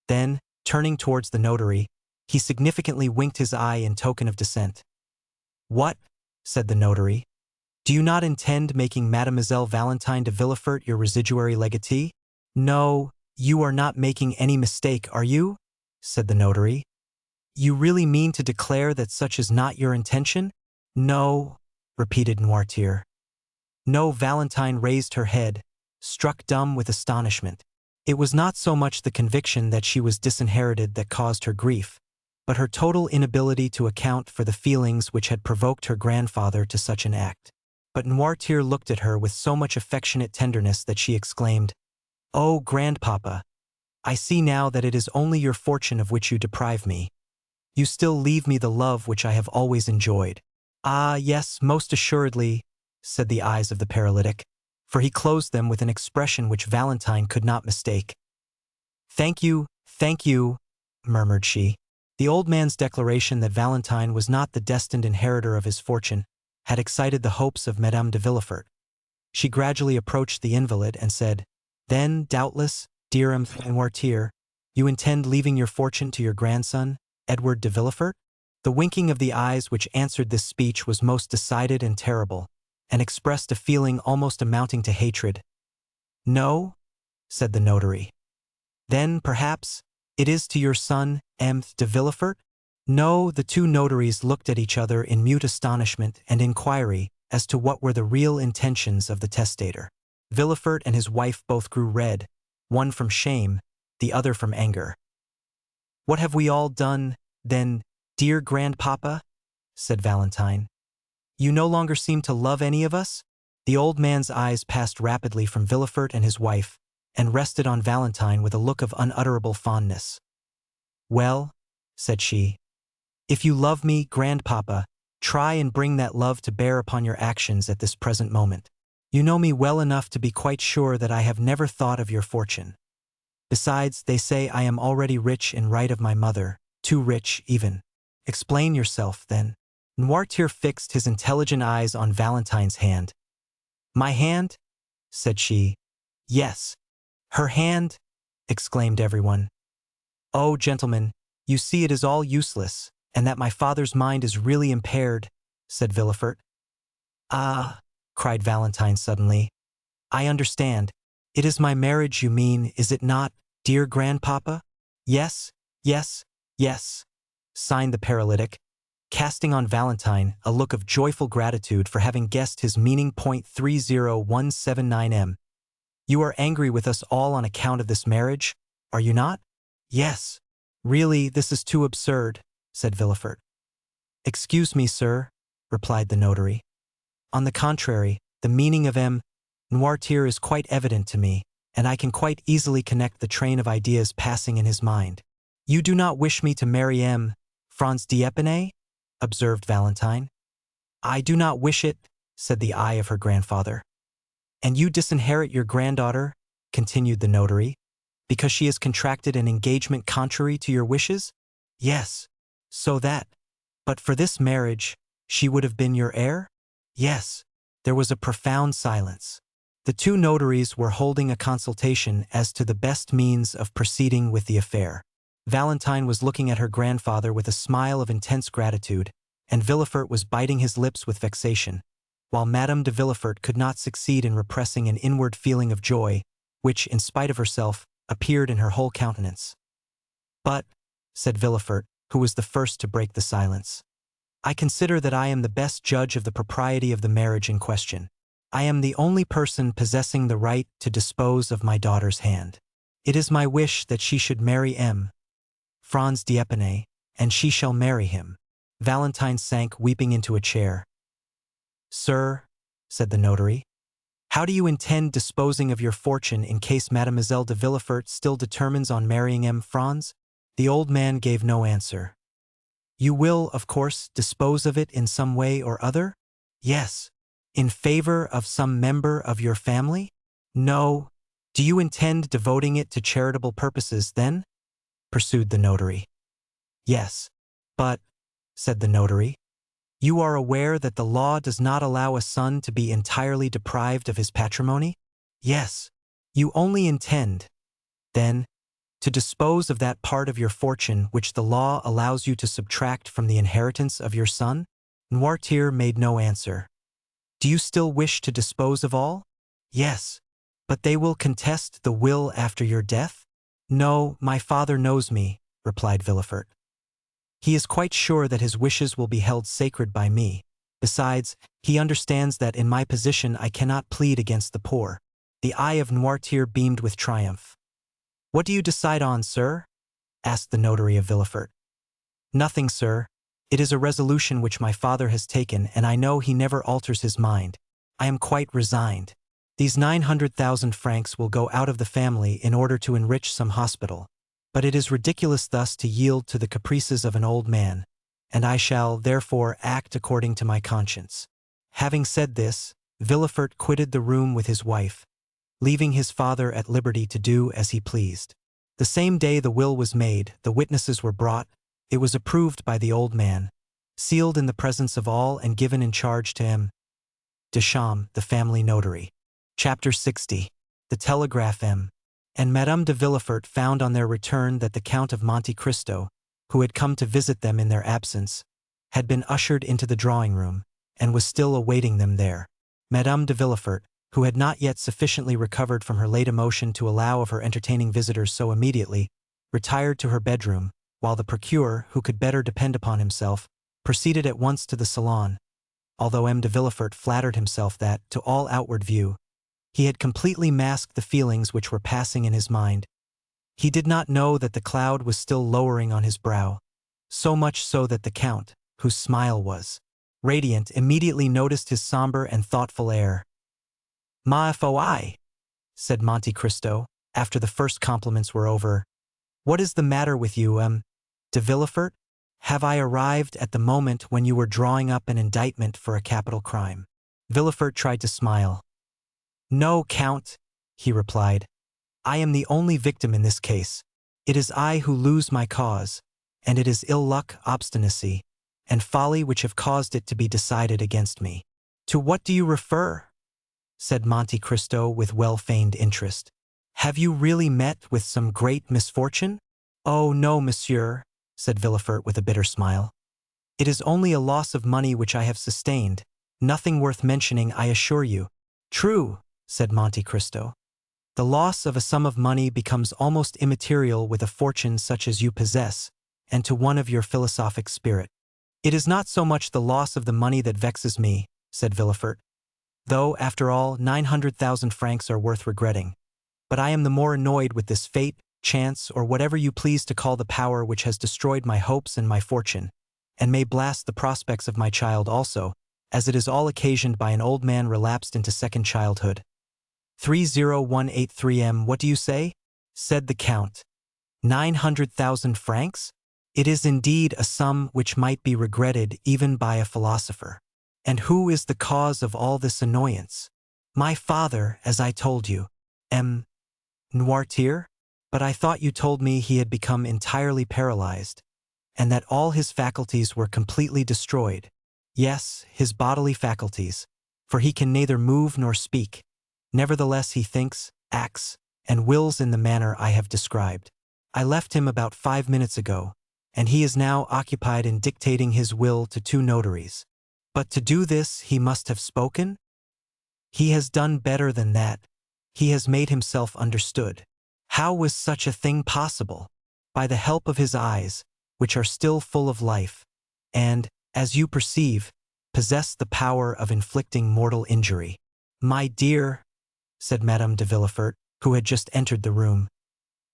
Then, turning towards the notary, he significantly winked his eye in token of dissent. What? Said the notary. Do you not intend making Mademoiselle Valentine de Villefort your residuary legatee? No, you are not making any mistake, are you? Said the notary. You really mean to declare that such is not your intention? No, repeated Noirtier. No. Valentine raised her head, struck dumb with astonishment. It was not so much the conviction that she was disinherited that caused her grief, but her total inability to account for the feelings which had provoked her grandfather to such an act. But Noirtier looked at her with so much affectionate tenderness that she exclaimed, Oh, grandpapa, I see now that it is only your fortune of which you deprive me. You still leave me the love which I have always enjoyed. Ah, yes, most assuredly, said the eyes of the paralytic, for he closed them with an expression which Valentine could not mistake. Thank you, murmured she. The old man's declaration that Valentine was not the destined inheritor of his fortune had excited the hopes of Madame de Villefort. She gradually approached the invalid and said, Then, doubtless, dear Noirtier, you intend leaving your fortune to your grandson, Edward de Villefort? The winking of the eyes which answered this speech was most decided and terrible, and expressed a feeling almost amounting to hatred. No, said the notary. Then, perhaps, it is to your son, M. de Villefort? No. The two notaries looked at each other in mute astonishment and inquiry as to what were the real intentions of the testator. Villefort and his wife both grew red, one from shame, the other from anger. What have we all done, then, dear grandpapa? Said Valentine. You no longer seem to love any of us? The old man's eyes passed rapidly from Villefort and his wife, and rested on Valentine with a look of unutterable fondness. Well, said she, if you love me, grandpapa, try and bring that love to bear upon your actions at this present moment. You know me well enough to be quite sure that I have never thought of your fortune. Besides, they say I am already rich in right of my mother, too rich, even. Explain yourself, then. Noirtier fixed his intelligent eyes on Valentine's hand. My hand? Said she. Yes. Her hand? Exclaimed everyone. Oh, gentlemen, you see it is all useless, and that my father's mind is really impaired, said Villefort. Ah, cried Valentine suddenly. I understand. It is my marriage you mean, is it not, dear grandpapa? Yes, yes, yes, signed the paralytic, casting on Valentine a look of joyful gratitude for having guessed his meaning. 30179 You are angry with us all on account of this marriage, are you not? Yes. Really, this is too absurd, said Villefort. Excuse me, sir, replied the notary. On the contrary, the meaning of Noirtier is quite evident to me, and I can quite easily connect the train of ideas passing in his mind. You do not wish me to marry Franz d'Épinay? Observed Valentine. I do not wish it, said the eye of her grandfather. And you disinherit your granddaughter, continued the notary, because she has contracted an engagement contrary to your wishes? Yes. So that, but for this marriage, she would have been your heir? Yes. There was a profound silence. The two notaries were holding a consultation as to the best means of proceeding with the affair. Valentine was looking at her grandfather with a smile of intense gratitude, and Villefort was biting his lips with vexation, while Madame de Villefort could not succeed in repressing an inward feeling of joy, which, in spite of herself, appeared in her whole countenance. But, said Villefort, who was the first to break the silence, I consider that I am the best judge of the propriety of the marriage in question. I am the only person possessing the right to dispose of my daughter's hand. It is my wish that she should marry Franz d'Épinay, and she shall marry him. Valentine sank weeping into a chair. Sir, said the notary, how do you intend disposing of your fortune in case Mademoiselle de Villefort still determines on marrying Franz? The old man gave no answer. You will, of course, dispose of it in some way or other? Yes. In favor of some member of your family? No. Do you intend devoting it to charitable purposes, then? Pursued the notary. Yes. But, said the notary, you are aware that the law does not allow a son to be entirely deprived of his patrimony? Yes. You only intend, then, to dispose of that part of your fortune which the law allows you to subtract from the inheritance of your son? Noirtier made no answer. Do you still wish to dispose of all? Yes. But they will contest the will after your death? No, my father knows me, replied Villefort. He is quite sure that his wishes will be held sacred by me. Besides, he understands that in my position I cannot plead against the poor. The eye of Noirtier beamed with triumph. What do you decide on, sir? Asked the notary of Villefort. Nothing, sir. It is a resolution which my father has taken, and I know he never alters his mind. I am quite resigned. These 900,000 francs will go out of the family in order to enrich some hospital. But it is ridiculous thus to yield to the caprices of an old man, and I shall, therefore, act according to my conscience. Having said this, Villefort quitted the room with his wife, leaving his father at liberty to do as he pleased. The same day the will was made, the witnesses were brought, it was approved by the old man, sealed in the presence of all and given in charge to Deschamps, the family notary. Chapter 60. The Telegraph. And Madame de Villefort found on their return that the Count of Monte Cristo, who had come to visit them in their absence, had been ushered into the drawing-room, and was still awaiting them there. Madame de Villefort, who had not yet sufficiently recovered from her late emotion to allow of her entertaining visitors so immediately, retired to her bedroom, while the procureur, who could better depend upon himself, proceeded at once to the salon, although M. de Villefort flattered himself that, to all outward view, he had completely masked the feelings which were passing in his mind. He did not know that the cloud was still lowering on his brow, so much so that the Count, whose smile was radiant, immediately noticed his somber and thoughtful air. "Ma foi," said Monte Cristo, after the first compliments were over. "What is the matter with you, de Villefort? Have I arrived at the moment when you were drawing up an indictment for a capital crime?" Villefort tried to smile. "No, Count," he replied. "I am the only victim in this case. It is I who lose my cause. and it is ill luck, obstinacy, and folly which have caused it to be decided against me." "To what do you refer?" said Monte Cristo with well-feigned interest. "Have you really met with some great misfortune?" "Oh, no, monsieur," said Villefort with a bitter smile. "It is only a loss of money which I have sustained, nothing worth mentioning, I assure you." "True," said Monte Cristo. "The loss of a sum of money becomes almost immaterial with a fortune such as you possess, and to one of your philosophic spirit." "It is not so much the loss of the money that vexes me," said Villefort, "though, after all, 900,000 francs are worth regretting. But I am the more annoyed with this fate, chance, or whatever you please to call the power which has destroyed my hopes and my fortune, and may blast the prospects of my child also, as it is all occasioned by an old man relapsed into second childhood." 30183 "What do you say?" said the Count. 900,000 francs? It is indeed a sum which might be regretted even by a philosopher. "And who is the cause of all this annoyance?" "My father, as I told you." "M. Noirtier? But I thought you told me he had become entirely paralyzed, and that all his faculties were completely destroyed." "Yes, his bodily faculties, for he can neither move nor speak. Nevertheless he thinks, acts, and wills in the manner I have described. I left him about 5 minutes ago, and he is now occupied in dictating his will to 2 notaries. But to do this he must have spoken? He has done better than that. He has made himself understood." "How was such a thing possible?" "By the help of his eyes, which are still full of life, and, as you perceive, possess the power of inflicting mortal injury." "My dear," said Madame de Villefort, who had just entered the room,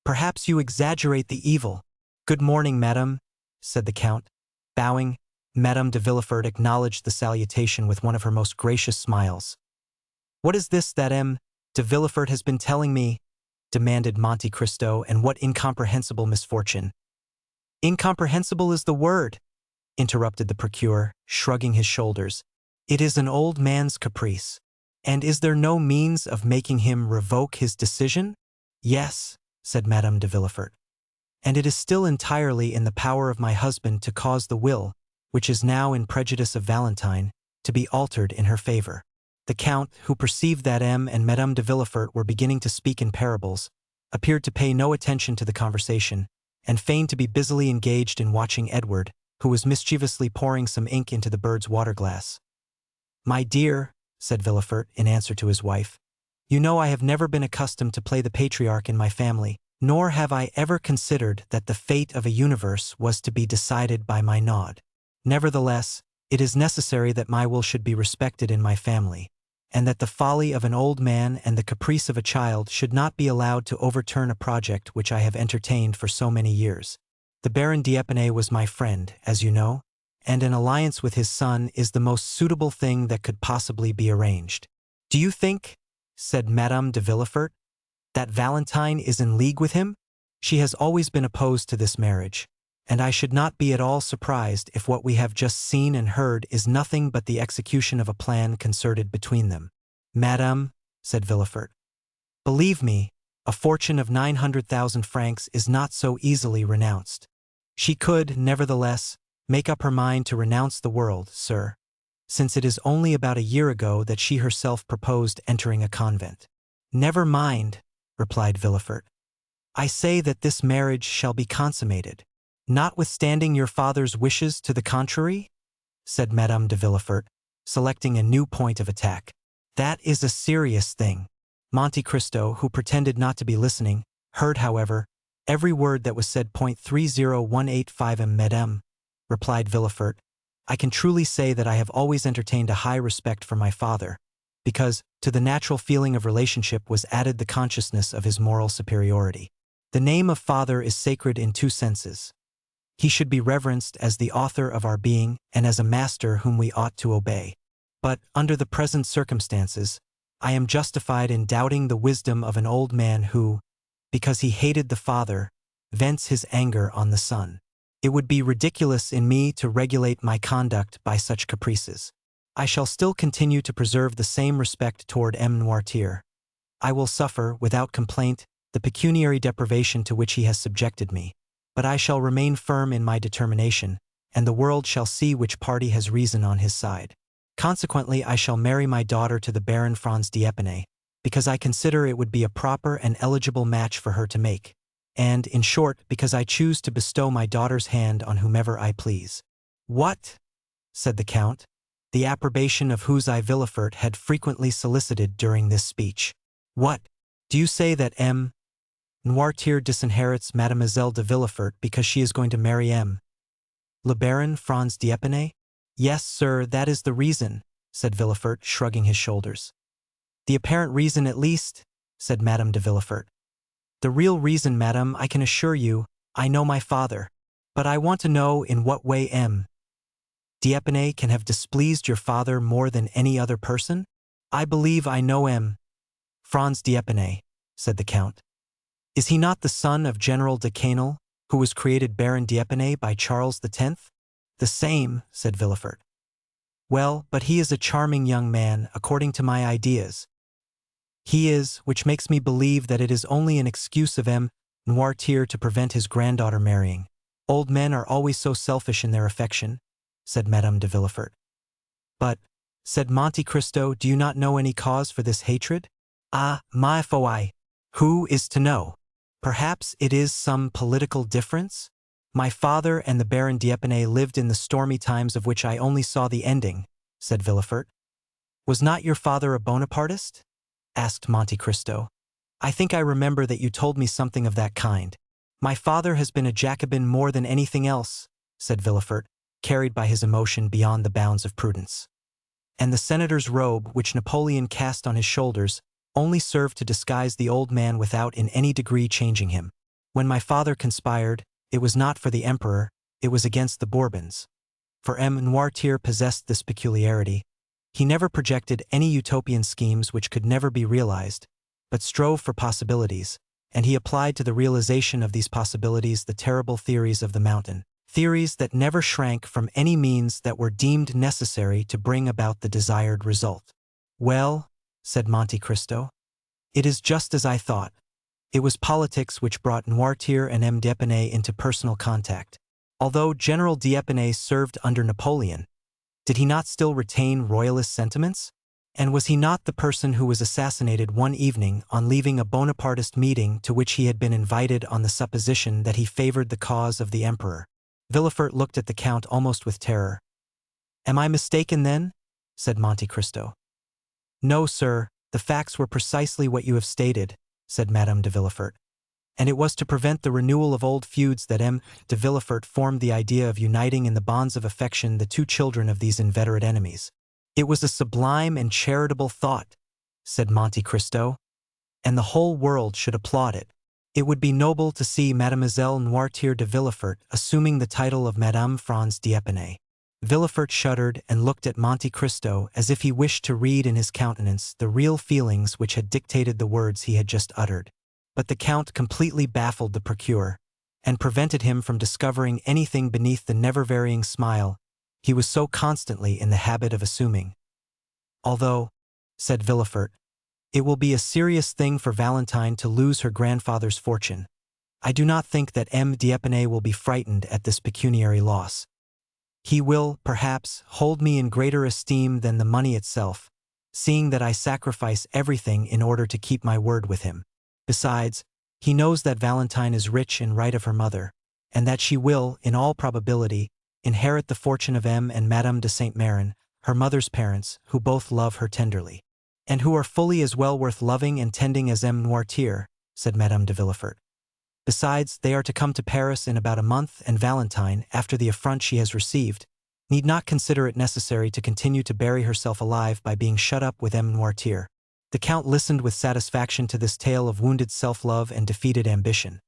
"perhaps you exaggerate the evil." "Good morning, madame," said the Count. Bowing, Madame de Villefort acknowledged the salutation with one of her most gracious smiles. "What is this that M. de Villefort has been telling me?" demanded Monte Cristo, "and what incomprehensible misfortune?" "Incomprehensible is the word," interrupted the procureur, shrugging his shoulders. "It is an old man's caprice. And is there no means of making him revoke his decision?" "Yes," said Madame de Villefort. "And it is still entirely in the power of my husband to cause the will, which is now in prejudice of Valentine, to be altered in her favor." The Count, who perceived that M. and Madame de Villefort were beginning to speak in parables, appeared to pay no attention to the conversation, and feigned to be busily engaged in watching Edward, who was mischievously pouring some ink into the bird's water-glass. "My dear," said Villefort, in answer to his wife, "you know I have never been accustomed to play the patriarch in my family, nor have I ever considered that the fate of a universe was to be decided by my nod. Nevertheless, it is necessary that my will should be respected in my family, and that the folly of an old man and the caprice of a child should not be allowed to overturn a project which I have entertained for so many years. The Baron d'Épinay was my friend, as you know, and an alliance with his son is the most suitable thing that could possibly be arranged." "Do you think," said Madame de Villefort, "that Valentine is in league with him? She has always been opposed to this marriage, and I should not be at all surprised if what we have just seen and heard is nothing but the execution of a plan concerted between them." "Madame," said Villefort, "believe me, a fortune of 900,000 francs is not so easily renounced." "She could, nevertheless, make up her mind to renounce the world, sir, since it is only about a year ago that she herself proposed entering a convent." "Never mind," replied Villefort. "I say that this marriage shall be consummated." "Notwithstanding your father's wishes to the contrary?" said Madame de Villefort, selecting a new point of attack. "That is a serious thing." Monte Cristo, who pretended not to be listening, heard, however, every word that was said. 30185 Madame, replied Villefort, "I can truly say that I have always entertained a high respect for my father, because, to the natural feeling of relationship was added the consciousness of his moral superiority. The name of father is sacred in 2 senses. He should be reverenced as the author of our being and as a master whom we ought to obey. But, under the present circumstances, I am justified in doubting the wisdom of an old man who, because he hated the father, vents his anger on the son. It would be ridiculous in me to regulate my conduct by such caprices. I shall still continue to preserve the same respect toward M. Noirtier. I will suffer, without complaint, the pecuniary deprivation to which he has subjected me. but I shall remain firm in my determination, and the world shall see which party has reason on his side. Consequently, I shall marry my daughter to the Baron Franz d'Épinay, because I consider it would be a proper and eligible match for her to make, and, in short, because I choose to bestow my daughter's hand on whomever I please." "What?" said the Count, the approbation of whose eye Villefort had frequently solicited during this speech. "What? Do you say that M. Noirtier disinherits Mademoiselle de Villefort because she is going to marry M. le Baron Franz d'Épinay?" "Yes, sir, that is the reason," said Villefort, shrugging his shoulders. "The apparent reason at least," said Madame de Villefort. "The real reason, madame, I can assure you, I know my father. But I want to know in what way M. d'Épinay can have displeased your father more than any other person?" "I believe I know M. Franz d'Épinay," said the Count. "Is he not the son of General de Quesnel, who was created Baron d'Épinay by Charles X?" "The same," said Villefort. "Well, but he is a charming young man, according to my ideas. He is, which makes me believe that it is only an excuse of M. Noirtier to prevent his granddaughter marrying. Old men are always so selfish in their affection," said Madame de Villefort. "But," said Monte Cristo, "do you not know any cause for this hatred?" "Ah, ma foi! Who is to know? Perhaps it is some political difference? My father and the Baron d'Épinay lived in the stormy times of which I only saw the ending," said Villefort. "Was not your father a Bonapartist?" asked Monte Cristo. "I think I remember that you told me something of that kind." "My father has been a Jacobin more than anything else," said Villefort, carried by his emotion beyond the bounds of prudence. And the senator's robe, which Napoleon cast on his shoulders, only served to disguise the old man without in any degree changing him. "When my father conspired, it was not for the emperor, it was against the Bourbons." For M. Noirtier possessed this peculiarity. He never projected any utopian schemes which could never be realized, but strove for possibilities, and he applied to the realization of these possibilities the terrible theories of the mountain, theories that never shrank from any means that were deemed necessary to bring about the desired result. "Well," said Monte Cristo, "it is just as I thought. It was politics which brought Noirtier and M. d'Épinay into personal contact. Although General d'Épinay served under Napoleon, did he not still retain royalist sentiments? And was he not the person who was assassinated one evening on leaving a Bonapartist meeting to which he had been invited on the supposition that he favored the cause of the emperor?" Villefort looked at the Count almost with terror. "Am I mistaken, then?" said Monte Cristo. "No, sir, the facts were precisely what you have stated," said Madame de Villefort. "And it was to prevent the renewal of old feuds that M. de Villefort formed the idea of uniting in the bonds of affection the two children of these inveterate enemies." "It was a sublime and charitable thought," said Monte Cristo, "and the whole world should applaud it. It would be noble to see Mademoiselle Noirtier de Villefort assuming the title of Madame Franz d'Épinay." Villefort shuddered and looked at Monte Cristo as if he wished to read in his countenance the real feelings which had dictated the words he had just uttered. But the Count completely baffled the procureur, and prevented him from discovering anything beneath the never-varying smile he was so constantly in the habit of assuming. "Although," said Villefort, "it will be a serious thing for Valentine to lose her grandfather's fortune, I do not think that M. d'Épinay will be frightened at this pecuniary loss. He will, perhaps, hold me in greater esteem than the money itself, seeing that I sacrifice everything in order to keep my word with him. Besides, he knows that Valentine is rich in right of her mother, and that she will, in all probability, inherit the fortune of M. and Madame de Saint-Méran, her mother's parents, who both love her tenderly, and who are fully as well worth loving and tending as M. Noirtier," said Madame de Villefort. "Besides, they are to come to Paris in about a month, and Valentine, after the affront she has received, need not consider it necessary to continue to bury herself alive by being shut up with M. Noirtier." The Count listened with satisfaction to this tale of wounded self-love and defeated ambition.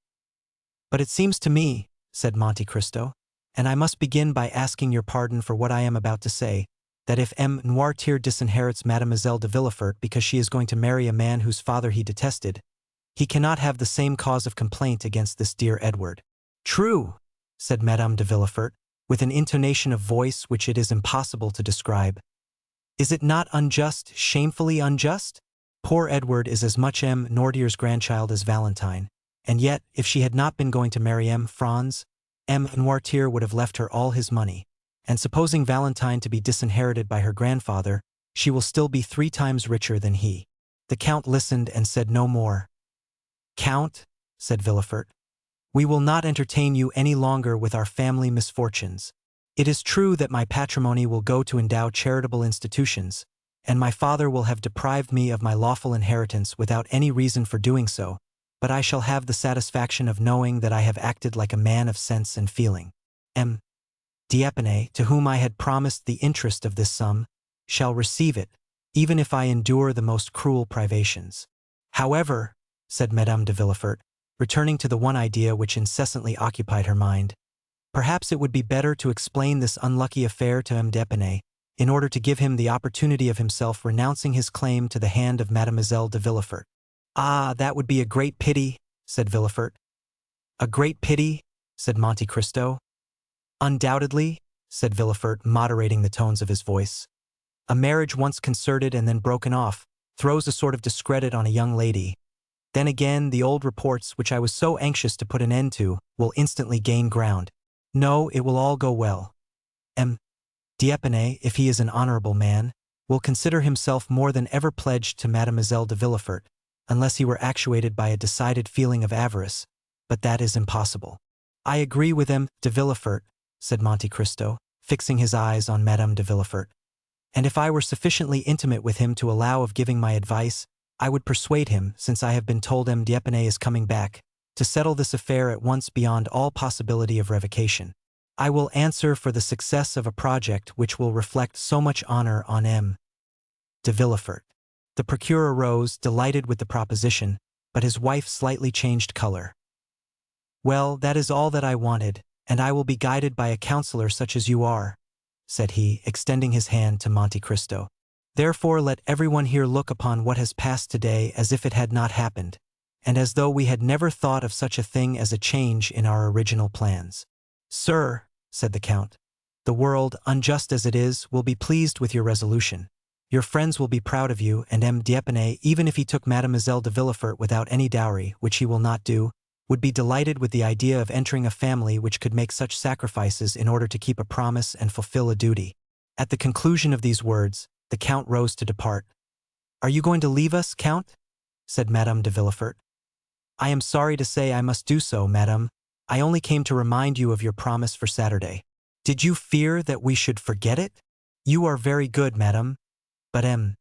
"But it seems to me," said Monte Cristo, "and I must begin by asking your pardon for what I am about to say, that if M. Noirtier disinherits Mademoiselle de Villefort because she is going to marry a man whose father he detested, he cannot have the same cause of complaint against this dear Edward." "True," said Madame de Villefort, with an intonation of voice which it is impossible to describe. "Is it not unjust, shamefully unjust? Poor Edward is as much M. Noirtier's grandchild as Valentine, And yet, if she had not been going to marry M. Franz, M. Noirtier would have left her all his money. And supposing Valentine to be disinherited by her grandfather, she will still be 3 times richer than he. The Count listened and said no more. "Count," said Villefort, "we will not entertain you any longer with our family misfortunes. It is true that my patrimony will go to endow charitable institutions, and my father will have deprived me of my lawful inheritance without any reason for doing so, but I shall have the satisfaction of knowing that I have acted like a man of sense and feeling. M. d'Épinay, to whom I had promised the interest of this sum, shall receive it, even if I endure the most cruel privations. However," said Madame de Villefort, returning to the one idea which incessantly occupied her mind, "perhaps it would be better to explain this unlucky affair to M. d'Épinay, in order to give him the opportunity of himself renouncing his claim to the hand of Mademoiselle de Villefort." "Ah, that would be a great pity," said Villefort. "A great pity," said Monte Cristo. "Undoubtedly," said Villefort, moderating the tones of his voice. "A marriage once concerted and then broken off throws a sort of discredit on a young lady. Then again, the old reports, which I was so anxious to put an end to, will instantly gain ground. No, it will all go well. M. d'Épinay, if he is an honorable man, will consider himself more than ever pledged to Mademoiselle de Villefort, unless he were actuated by a decided feeling of avarice, but that is impossible." "I agree with M. de Villefort," said Monte Cristo, fixing his eyes on Madame de Villefort. "And if I were sufficiently intimate with him to allow of giving my advice, I would persuade him, since I have been told M. d'Épinay is coming back, to settle this affair at once beyond all possibility of revocation. I will answer for the success of a project which will reflect so much honor on M. de Villefort." The procureur rose, delighted with the proposition, but his wife slightly changed color. "Well, that is all that I wanted, and I will be guided by a counselor such as you are," said he, extending his hand to Monte Cristo. "Therefore let everyone here look upon what has passed today as if it had not happened, and as though we had never thought of such a thing as a change in our original plans." "Sir," said the Count, "the world, unjust as it is, will be pleased with your resolution. Your friends will be proud of you, and M. d'Épinay, even if he took Mademoiselle de Villefort without any dowry, which he will not do, would be delighted with the idea of entering a family which could make such sacrifices in order to keep a promise and fulfill a duty." At the conclusion of these words, the Count rose to depart. "Are you going to leave us, Count?" said Madame de Villefort. "I am sorry to say I must do so, madame. I only came to remind you of your promise for Saturday." "Did you fear that we should forget it?" "You are very good, madame. But M.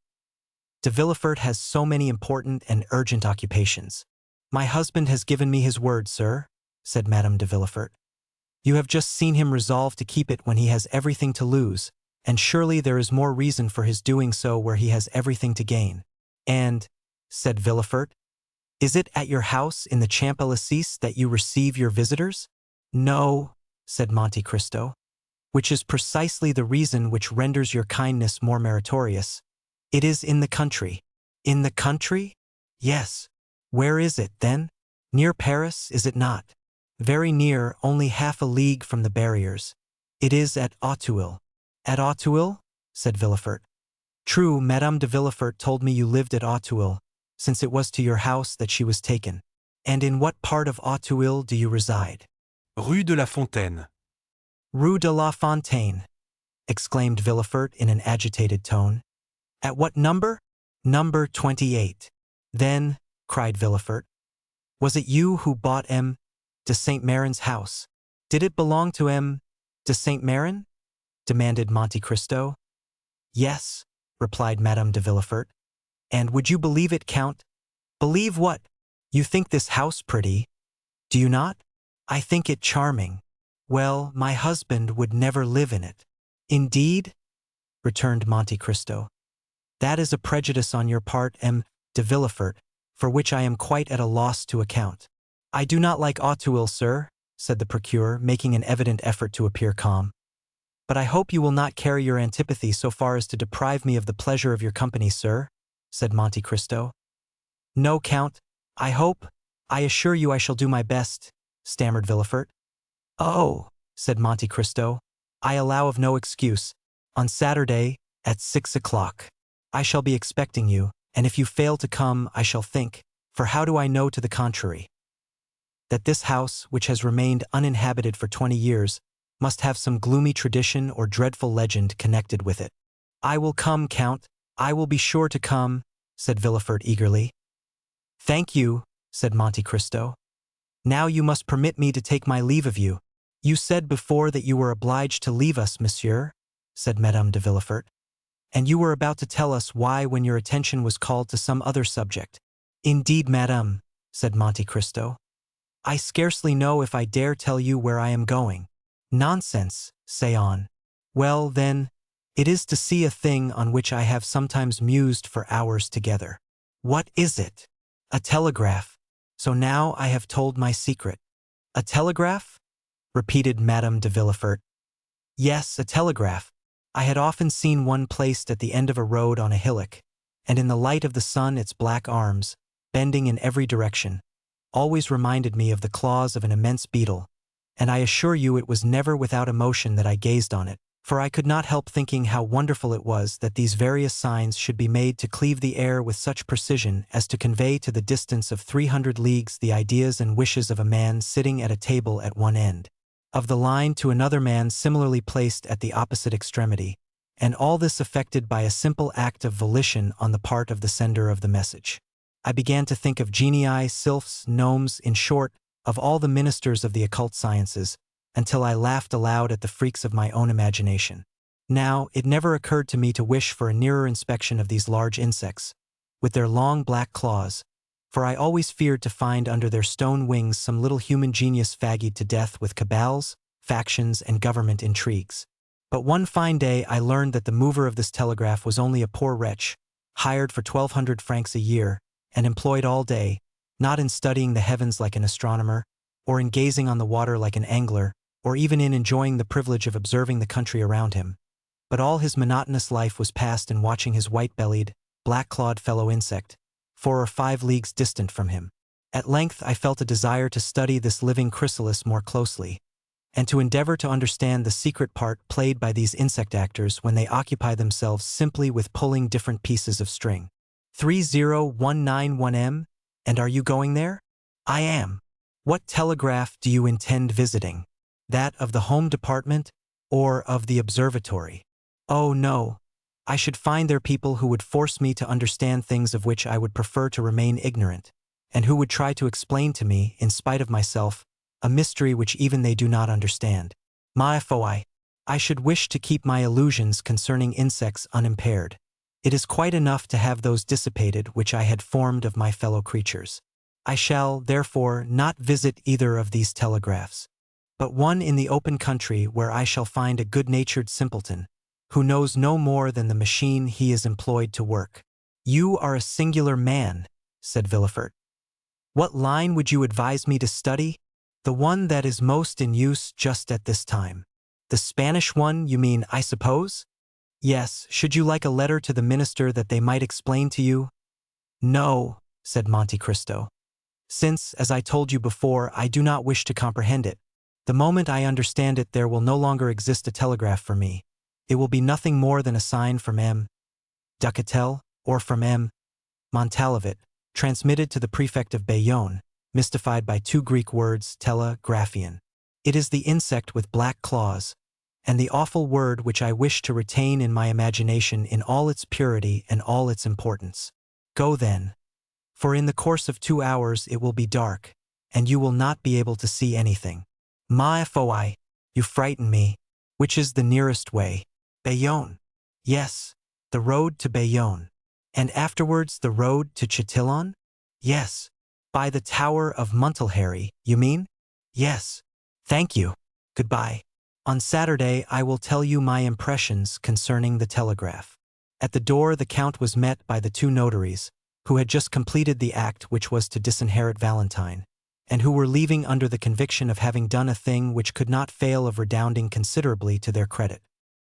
de Villefort has so many important and urgent occupations." "My husband has given me his word, sir," said Madame de Villefort. "You have just seen him resolve to keep it when he has everything to lose, and surely there is more reason for his doing so where he has everything to gain." "And," said Villefort, "is it at your house in the Champs-Élysées that you receive your visitors?" "No," said Monte Cristo, "which is precisely the reason which renders your kindness more meritorious. It is in the country." "In the country?" "Yes." "Where is it, then?" "Near Paris, is it not?" "Very near, only half a league from the barriers. It is at Auteuil." "At Auteuil?" said Villefort. "True, Madame de Villefort told me you lived at Auteuil, since it was to your house that she was taken. And in what part of Auteuil do you reside?" Rue de la Fontaine. "Rue de la Fontaine," exclaimed Villefort in an agitated tone. "At what number?" "Number 28. "Then," cried Villefort, "was it you who bought M. de Saint Méran's house?" "Did it belong to M. de Saint Méran?" demanded Monte Cristo. "Yes," replied Madame de Villefort. "And would you believe it, Count?" "Believe what?" "You think this house pretty, do you not?" "I think it charming." "Well, my husband would never live in it." "Indeed?" returned Monte Cristo. "That is a prejudice on your part, M. de Villefort, for which I am quite at a loss to account." "I do not like Auteuil, sir," said the procureur, making an evident effort to appear calm. "But I hope you will not carry your antipathy so far as to deprive me of the pleasure of your company, sir," said Monte Cristo. "No, Count, I assure you I shall do my best," stammered Villefort. "Oh," said Monte Cristo, "I allow of no excuse. On Saturday, at 6 o'clock. I shall be expecting you, and if you fail to come, I shall think, for how do I know to the contrary?" that this house, which has remained uninhabited for 20 years, must have some gloomy tradition or dreadful legend connected with it. "I will come, Count, I will be sure to come," said Villefort eagerly. "Thank you," said Monte Cristo. "Now you must permit me to take my leave of you." "You said before that you were obliged to leave us, monsieur," said Madame de Villefort. "And you were about to tell us why when your attention was called to some other subject." "Indeed, madame," said Monte Cristo, "I scarcely know if I dare tell you where I am going." "Nonsense, say on." "Well, then, it is to see a thing on which I have sometimes mused for hours together." "What is it?" "A telegraph. So now I have told my secret." "A telegraph?" repeated Madame de Villefort. "Yes, a telegraph. I had often seen one placed at the end of a road on a hillock, and in the light of the sun its black arms, bending in every direction, always reminded me of the claws of an immense beetle, and I assure you it was never without emotion that I gazed on it, for I could not help thinking how wonderful it was that these various signs should be made to cleave the air with such precision as to convey to the distance of 300 leagues the ideas and wishes of a man sitting at a table at one end of the line to another man similarly placed at the opposite extremity, and all this effected by a simple act of volition on the part of the sender of the message. I began to think of genii, sylphs, gnomes, in short, of all the ministers of the occult sciences, until I laughed aloud at the freaks of my own imagination. Now, it never occurred to me to wish for a nearer inspection of these large insects, with their long black claws, for I always feared to find under their stone wings some little human genius fagged to death with cabals, factions, and government intrigues. But one fine day I learned that the mover of this telegraph was only a poor wretch, hired for 1,200 francs a year, and employed all day, not in studying the heavens like an astronomer, or in gazing on the water like an angler, or even in enjoying the privilege of observing the country around him, but all his monotonous life was passed in watching his white-bellied, black-clawed fellow insect, 4 or 5 leagues distant from him. At length I felt a desire to study this living chrysalis more closely, and to endeavor to understand the secret part played by these insect actors when they occupy themselves simply with pulling different pieces of string. 30191M, and are you going there? I am. What telegraph do you intend visiting? That of the Home Department, or of the observatory? Oh no, I should find there people who would force me to understand things of which I would prefer to remain ignorant, and who would try to explain to me, in spite of myself, a mystery which even they do not understand. Ma foi, I should wish to keep my illusions concerning insects unimpaired. It is quite enough to have those dissipated which I had formed of my fellow creatures. I shall, therefore, not visit either of these telegraphs, but one in the open country where I shall find a good-natured simpleton, who knows no more than the machine he is employed to work. You are a singular man, said Villefort. What line would you advise me to study? The one that is most in use just at this time. The Spanish one, you mean, I suppose? Yes, should you like a letter to the minister that they might explain to you? No, said Monte Cristo. Since, as I told you before, I do not wish to comprehend it. The moment I understand it, there will no longer exist a telegraph for me. It will be nothing more than a sign from M. Ducatel, or from M. Montalivet, transmitted to the prefect of Bayonne, mystified by 2 Greek words, telegraphian. It is the insect with black claws, and the awful word which I wish to retain in my imagination in all its purity and all its importance. Go then, for in the course of 2 hours it will be dark, and you will not be able to see anything. Ma foi, you frighten me. Which is the nearest way? Bayonne. Yes, the road to Bayonne. And afterwards the road to Chatillon? Yes. By the Tower of Montelhary, you mean? Yes. Thank you. Goodbye. On Saturday I will tell you my impressions concerning the telegraph. At the door the Count was met by the 2 notaries, who had just completed the act which was to disinherit Valentine, and who were leaving under the conviction of having done a thing which could not fail of redounding considerably to their credit.